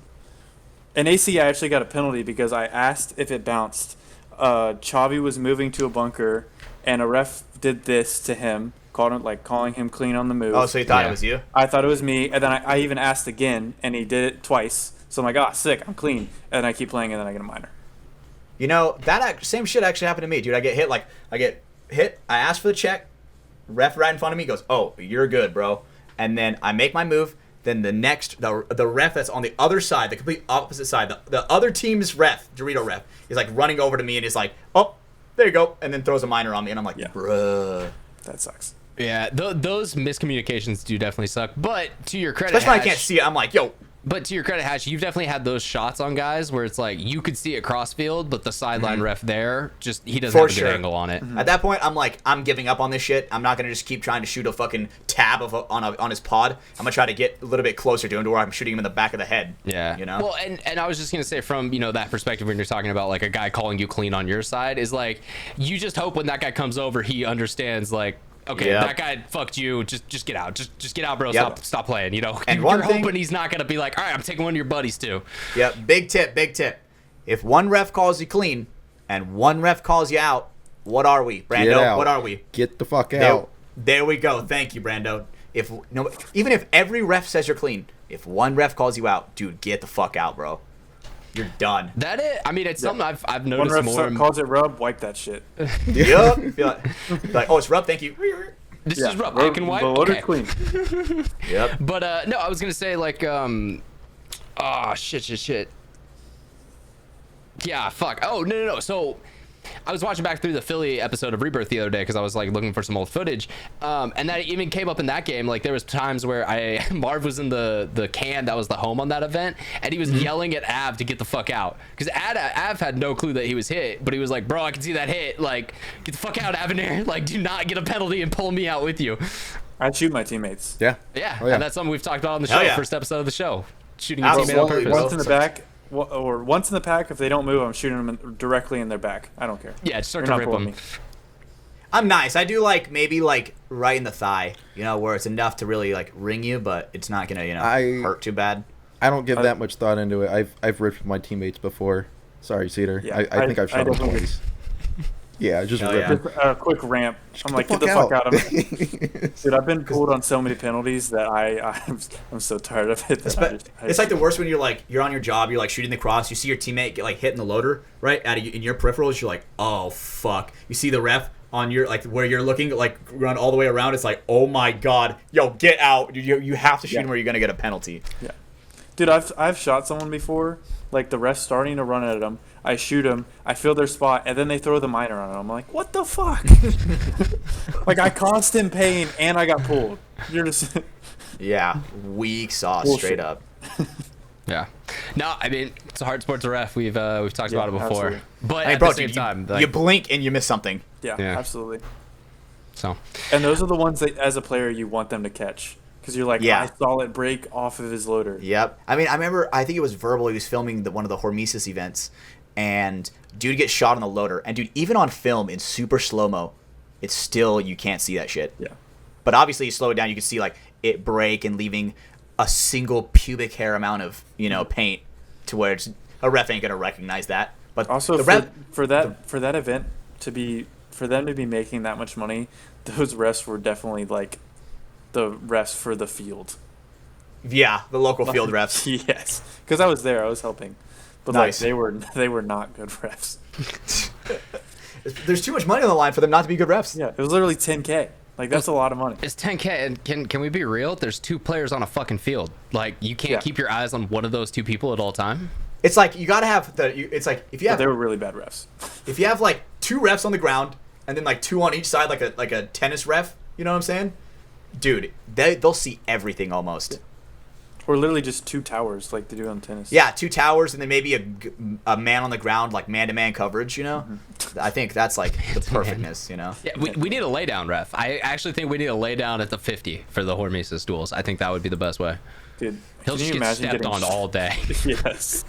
In AC, I actually got a penalty because I asked if it bounced. Chavi was moving to a bunker, and a ref did this to him, calling him clean on the move. Oh, so you thought it was you? I thought it was me, and then I even asked again, and he did it twice. So I'm like, sick, I'm clean. And then I keep playing, and then I get a minor. You know, that same shit actually happened to me, dude. I get hit, I ask for the check, ref right in front of me goes, oh, you're good, bro. And then I make my move, then the ref that's on the other side, the complete opposite side, the other team's ref, Dorito ref, is like running over to me and is like, oh, there you go, and then throws a minor on me, and I'm like, bruh. That sucks. Yeah, those miscommunications do definitely suck. But to your credit, especially when I can't see it, I'm like, yo. But to your credit, Hatch, you've definitely had those shots on guys where it's like you could see it cross field, but the sideline ref there, just he doesn't have a good angle on it. At that point, I'm like, I'm giving up on this shit. I'm not gonna just keep trying to shoot a fucking tab on his pod. I'm gonna try to get a little bit closer to him to where I'm shooting him in the back of the head. Yeah. You know. Well, and I was just gonna say from that perspective when you're talking about like a guy calling you clean on your side is like you just hope when that guy comes over he understands like. Okay, that guy fucked you. Just get out. Just get out, bro. Stop playing. And you're hoping he's not gonna be like, all right, I'm taking one of your buddies too. Yep. Big tip. If one ref calls you clean and one ref calls you out, what are we, Brando? What are we? Get the fuck out. There we go. Thank you, Brando. Even if every ref says you're clean, if one ref calls you out, dude, get the fuck out, bro. You're done. That it? I mean, it's something I've noticed more. One ref calls it rub, wipe that shit. Yep. Be like, oh, it's rub. Thank you. This is rub. I can wipe. The water's clean. Yep. But no, I was gonna say like shit. Yeah, fuck. Oh no. So I was watching back through the Philly episode of Rebirth the other day because I was like looking for some old footage, and that even came up in that game. Like there was times where Marv was in the can that was the home on that event, and he was yelling at Av to get the fuck out because Av had no clue that he was hit, but he was like, "Bro, I can see that hit. Like, get the fuck out, Avenir. Like, do not get a penalty and pull me out with you." I shoot my teammates. Yeah. Yeah, Oh, yeah. And that's something we've talked about on the show, first episode of the show, shooting your teammate on Absolutely, purpose. Once in the back. Or once in the pack, if they don't move, I'm shooting them directly in their back. I don't care. Yeah, just start You're to not rip pulling them. me. I'm nice. I do maybe right in the thigh, where it's enough to really ring you, but it's not gonna hurt too bad. I don't give that much thought into it. I've ripped my teammates before. Sorry, Cedar. Yeah, I think I've shot them definitely- twice. Yeah, just Hell ripped yeah. them. A quick ramp. I'm like, get the fuck out of me. Dude, I've been pulled on so many penalties that I'm so tired of it. It's like the worst when you're on your job, you're shooting the cross, you see your teammate get hit in the loader, right? In your peripherals, you're like, oh fuck. You see the ref on your where you're looking run all the way around. It's like, oh my god, yo, get out! You have to shoot him or you're gonna get a penalty. Yeah, dude, I've shot someone before. Like the ref's starting to run at them. I shoot them. I feel their spot, and then they throw the minor on it. I'm like, what the fuck? I caused him pain, and I got pulled. You're just yeah, weak sauce, Bullshit. straight up. Yeah. No, I mean it's a hard sport to ref. We've talked about it before, absolutely. but Hey, at bro, the same dude, time, you blink and you miss something. yeah, Yeah. absolutely. so And those are the ones that, as a player, you want them to catch because you're like, Yeah. I saw it break off of his loader. Yep. I mean, I remember. I think it was Verbal. He was filming one of the Hormesis events, and dude gets shot on the loader. And dude, even on film in super slow mo, it's still you can't see that shit. Yeah. But obviously, you slow it down, you can see it break and leaving a single pubic hair amount of paint to where a ref ain't gonna recognize that. But Also, the ref, for that event for them to be making that much money, those refs were definitely the refs for the field. yeah, the local field refs. Yes, because I was there. I was helping. But Nice. like they were not good refs. There's too much money on the line for them not to be good refs. Yeah, it was literally 10K. Like that's a lot of money. It's 10K, and can we be real? There's 2 players on a fucking field. Like, you can't keep your eyes on one of those 2 people at all time. It's like you gotta have it's like if you But have they were really bad refs. if you have like 2 refs on the ground and then like 2 on each side, like a tennis ref. You know what I'm saying? Dude, they'll see everything almost. Or literally just 2 towers like they do on tennis. Yeah, 2 towers and then maybe a man on the ground, like man-to-man coverage, you know? I think that's like the perfectness, you know? Yeah, we need a laydown ref. I actually think we need a laydown at the 50 for the Hormesis duels. I think that would be the best way. Dude, He'll can just you get imagine stepped getting on all day. Yes.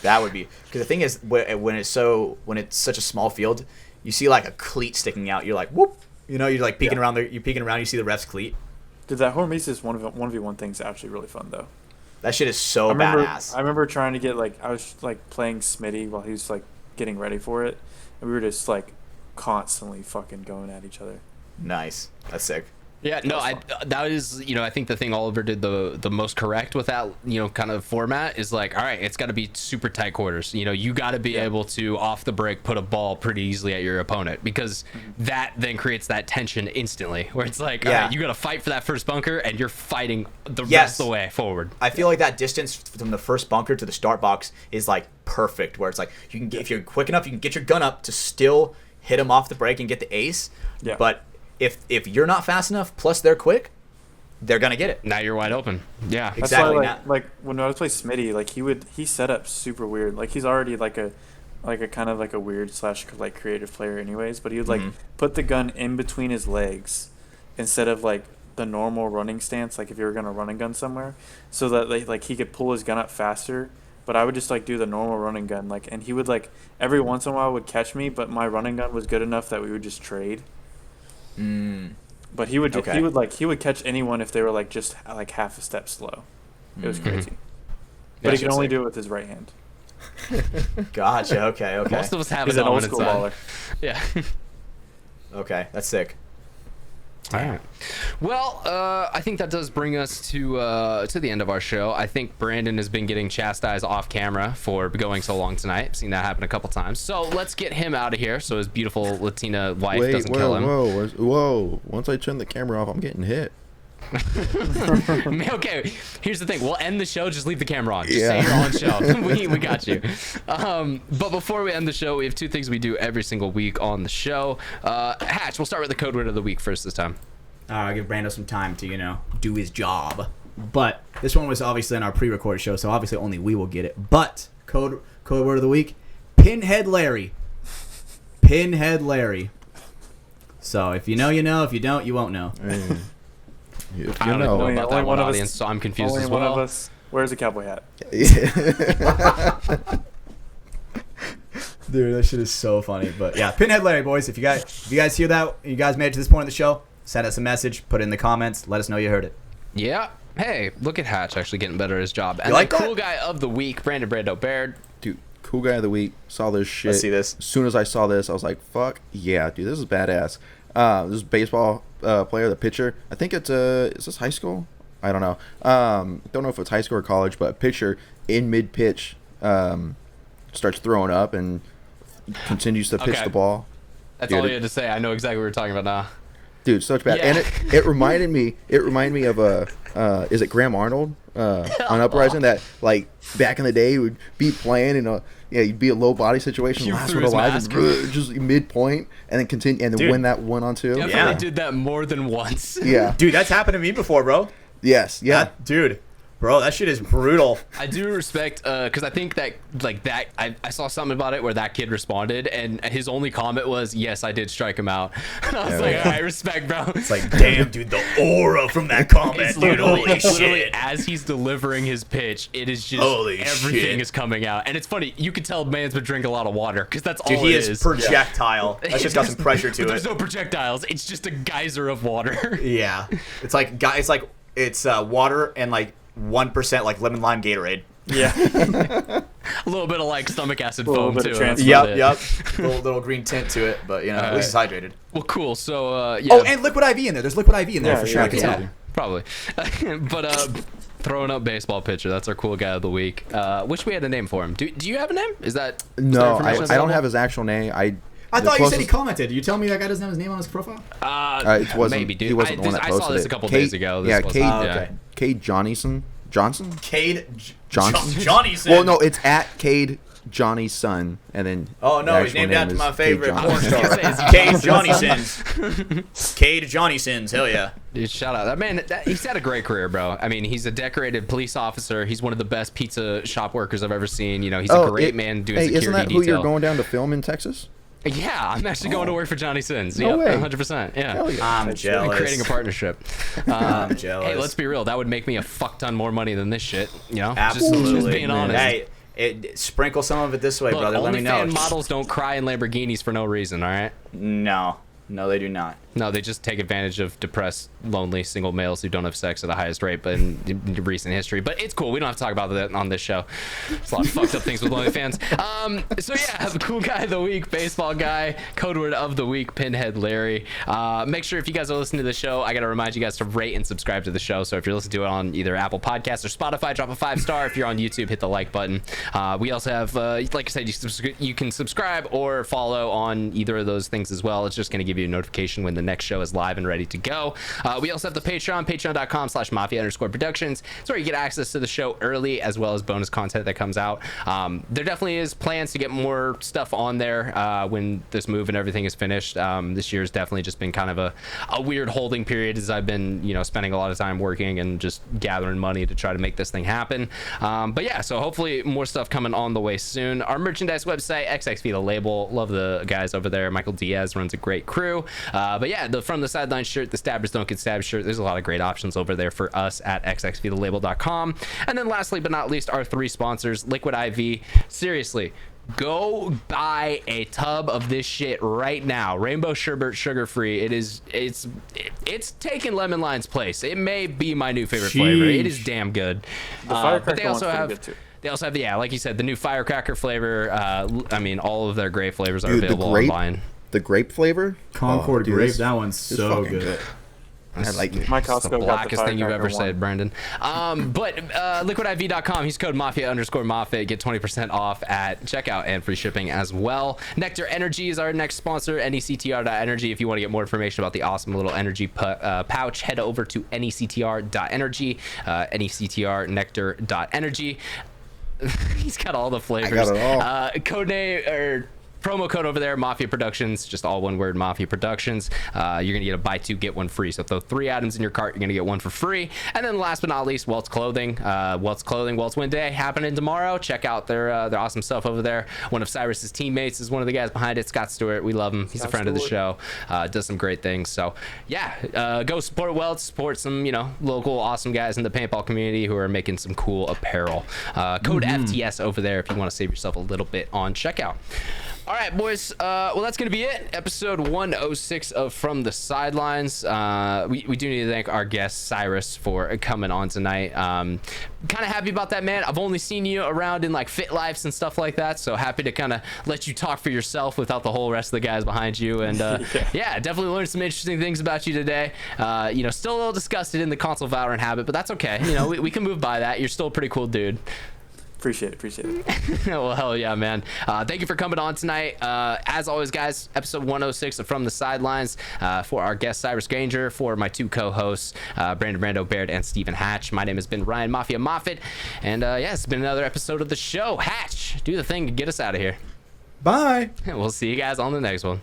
That would be because the thing is when it's such a small field, you see like a cleat sticking out. You're like, whoop, you know, you're like peeking around there. You're peeking around. You see the ref's cleat. Dude, that Hormesis 1v1 thing's actually really fun though. That shit is so I badass. remember trying to get I was like playing Smitty while he was like getting ready for it, and we were just like constantly fucking going at each other. Nice. That's sick. Yeah, no, that is, I think the thing Oliver did the most correct with that, kind of format is like, all right, it's got to be super tight quarters. You got to be able to off the break put a ball pretty easily at your opponent, because that then creates that tension instantly where it's like, all right, you got to fight for that first bunker and you're fighting the rest of the way forward. I feel like that distance from the first bunker to the start box is like perfect, where it's like you can if you're quick enough, you can get your gun up to still hit him off the break and get the ace. Yeah. But if you're not fast enough, plus they're quick, they're gonna get it. Now you're wide open. Yeah, That's exactly. why, like when I was playing Smitty, like he set up super weird. Like he's already like a kind of like a weird / like creative player anyways. But he would like put the gun in between his legs instead of like the normal running stance. Like if you were gonna run a gun somewhere, so that like he could pull his gun up faster. But I would just like do the normal running gun, and he would like every once in a while would catch me, but my running gun was good enough that we would just trade. But he would he would catch anyone if they were like just like half a step slow. It was crazy. But he could only do it with his right hand. Gotcha. Okay. Most of us have He's a an old dominant school side. baller. Yeah. Okay, that's sick. All right. Well, I think that does bring us to the end of our show. I think Brandon has been getting chastised off camera for going so long tonight. I've seen that happen a couple times. So let's get him out of here so his beautiful Latina wife doesn't kill him. Whoa. Once I turn the camera off, I'm getting hit. Okay, here's the thing. We'll end the show. Just leave the camera on. Just say you're on show. we got you. But before we end the show, we have 2 things we do every single week on the show. Hatch, we'll start with the code word of the week first this time. I'll give Brando some time to, do his job. But this one was obviously in our pre-recorded show, so obviously only we will get it. But code word of the week, Pinhead Larry. Pinhead Larry. So if you know, you know. If you don't, you won't know. I don't know about that Only one one of audience, us- so I'm confused Only as one well. of us wears a cowboy hat. Dude, that shit is so funny. But yeah, Pinhead Larry, boys. If you guys hear that, you guys made it to this point of the show, send us a message, put it in the comments, let us know you heard it. Yeah. Hey, look at Hatch actually getting better at his job. And like the that? cool guy of the week, Brando Baird. Dude, cool guy of the week. Saw this shit. Let's see this. As soon as I saw this, I was like, fuck yeah, dude, this is badass. This is baseball player, the pitcher. I think it's is this high school? I don't know. Don't know if it's high school or college, but a pitcher in mid pitch starts throwing up and continues to pitch the ball. That's Dude, all you had to say. I know exactly what we're talking about now. Dude, such bad. Yeah. And it reminded me of is it Graham Arnold on Uprising, that like back in the day he would be playing in you'd be a low body situation, You last threw one his alive, mask. and just midpoint, and then continue and then Dude. win that 1-on-2. Definitely did that more than once. Yeah. Dude, that's happened to me before, bro. Yes. Yeah. Dude, bro, that shit is brutal. I do respect, because I think that, I saw something about it where that kid responded, and his only comment was, yes, I did strike him out. And I was like, I respect, bro. It's like, damn, dude, the aura from that comment, It's dude. Holy literally shit. as he's delivering his pitch, it is just Holy everything shit. is coming out. And it's funny, you can tell man's been drinking a lot of water, because that's Dude, all he it is projectile. That's just got some pressure to But there's it. no projectiles. It's just a geyser of water. Yeah. It's like it's water and like 1% like lemon lime Gatorade. Yeah. A little bit of like stomach acid A little foam bit too. of That's transfer. about it. little green tint to it, but at least it's hydrated. Well, cool. So yeah. Oh, and liquid IV in there. There's liquid IV in there Yeah, for sure. yeah, I can yeah. tell. Probably. But Throwing up baseball pitcher. That's our cool guy of the week. Wish we had a name for him. Do you have a name? Is that No, I information don't available? have his actual name. I thought you said he commented. Did you tell me that guy doesn't have his name on his profile? It wasn't, maybe, dude. He wasn't the one that I posted saw this it. a couple Cade- days ago. This Yeah, was- Cade, okay. Cade Johnson? Cade Johnson? Johnny Sins. Well, no, it's at Cade Johnny's son, and then. Oh the no, he's actual named name after is my Cade favorite Johnson. porn star. Is he Cade Johnson's Johnny son? Sins. Cade Johnny Sins. Hell yeah. Dude, shout out that man. He's had a great career, bro. I mean, he's a decorated police officer. He's one of the best pizza shop workers I've ever seen. You know, he's a great man doing security isn't that detail. who you're going down to film in Texas? Yeah, I'm actually going to work for Johnny Sins. No Yeah, way. 100%. Yeah. Hell yeah. I'm jealous. Creating a partnership. I'm jealous. Hey, let's be real. That would make me a fuck ton more money than this shit. You know, Absolutely. Just being honest. Hey, sprinkle some of it this way, Look, brother. Let me know. OnlyFans models don't cry in Lamborghinis for no reason. All right. No, they do not. No, they just take advantage of depressed, lonely, single males who don't have sex at the highest rate, but in recent history. But it's cool. We don't have to talk about that on this show. There's a lot of fucked up things with OnlyFans. So yeah, the cool guy of the week, baseball guy, code word of the week, Pinhead Larry. Make sure if you guys are listening to the show, I got to remind you guys to rate and subscribe to the show. So if you're listening to it on either Apple Podcasts or Spotify, drop a 5-star. If you're on YouTube, hit the like button. We also have, like I said, you can subscribe or follow on either of those things as well. It's just going to give you a notification when the next show is live and ready to go. We also have the Patreon, patreon.com/Mafia_Productions. It's where you get access to the show early as well as bonus content that comes out. There definitely is plans to get more stuff on there when this move and everything is finished. This year's definitely just been kind of a weird holding period as I've been, spending a lot of time working and just gathering money to try to make this thing happen. But yeah, so hopefully more stuff coming on the way soon. Our merchandise website, XXV the label. Love the guys over there. Michael Diaz runs a great crew. But yeah, the From the Sideline shirt, the Stabbers Don't Get Stabbed shirt, there's a lot of great options over there for us at xxvthelabel.com. And then lastly but not least, our 3 sponsors, Liquid IV. Seriously, go buy a tub of this shit right now. Rainbow sherbet, sugar free. It's taking lemon lime's place. It may be my new favorite flavor. It is damn good. The But firecracker they also one's have pretty good too. They also have like you said, the new firecracker flavor. I mean, all of their great flavors are Dude, available online. The grape flavor? Concord dude, grape, it's- that one's it's so fucking good. I like it. My It's the Costco got the blackest thing you've firecracker ever said, one. Brendan. But liquidiv.com, use code Mafia_Mafia, get 20% off at checkout and free shipping as well. NECTR Energy is our next sponsor, NECTR.energy. If you want to get more information about the awesome little energy pouch, head over to NECTR.energy, NECTR Nectar.energy. He's got all the flavors. I got it all. Codename or promo code over there, Mafia Productions, just all one word, Mafia Productions. You're gonna get a buy 2 get 1 free. So throw 3 items in your cart, you're gonna get 1 for free. And then last but not least, Welt's Clothing. Welt's Win Day happening tomorrow. Check out their awesome stuff over there. One of Cyrus's teammates is one of the guys behind it, Scott Stewart. We love him. He's a friend of the show. Does some great things. So yeah, go support Welt's, support some local awesome guys in the paintball community who are making some cool apparel. Code FTS over there if you want to save yourself a little bit on checkout. All right, boys. Well, that's going to be it. Episode 106 of From the Sidelines. We do need to thank our guest, Cyrus, for coming on tonight. Kind of happy about that, man. I've only seen you around in like Fit Lives and stuff like that, so happy to kind of let you talk for yourself without the whole rest of the guys behind you. And yeah, definitely learned some interesting things about you today. Still a little disgusted in the console Valorant habit, but that's okay. We can move by that. You're still a pretty cool dude. Appreciate it. Well, hell yeah, man. Thank you for coming on tonight. As always, guys, episode 106 of From the Sidelines. For our guest, Cyrus Garringer, for my 2 co-hosts, Brando, Baird, and Stephen Hatch. My name has been Ryan Mafia Moffat. And yeah, it's been another episode of the show. Hatch, do the thing to get us out of here. Bye. We'll see you guys on the next one.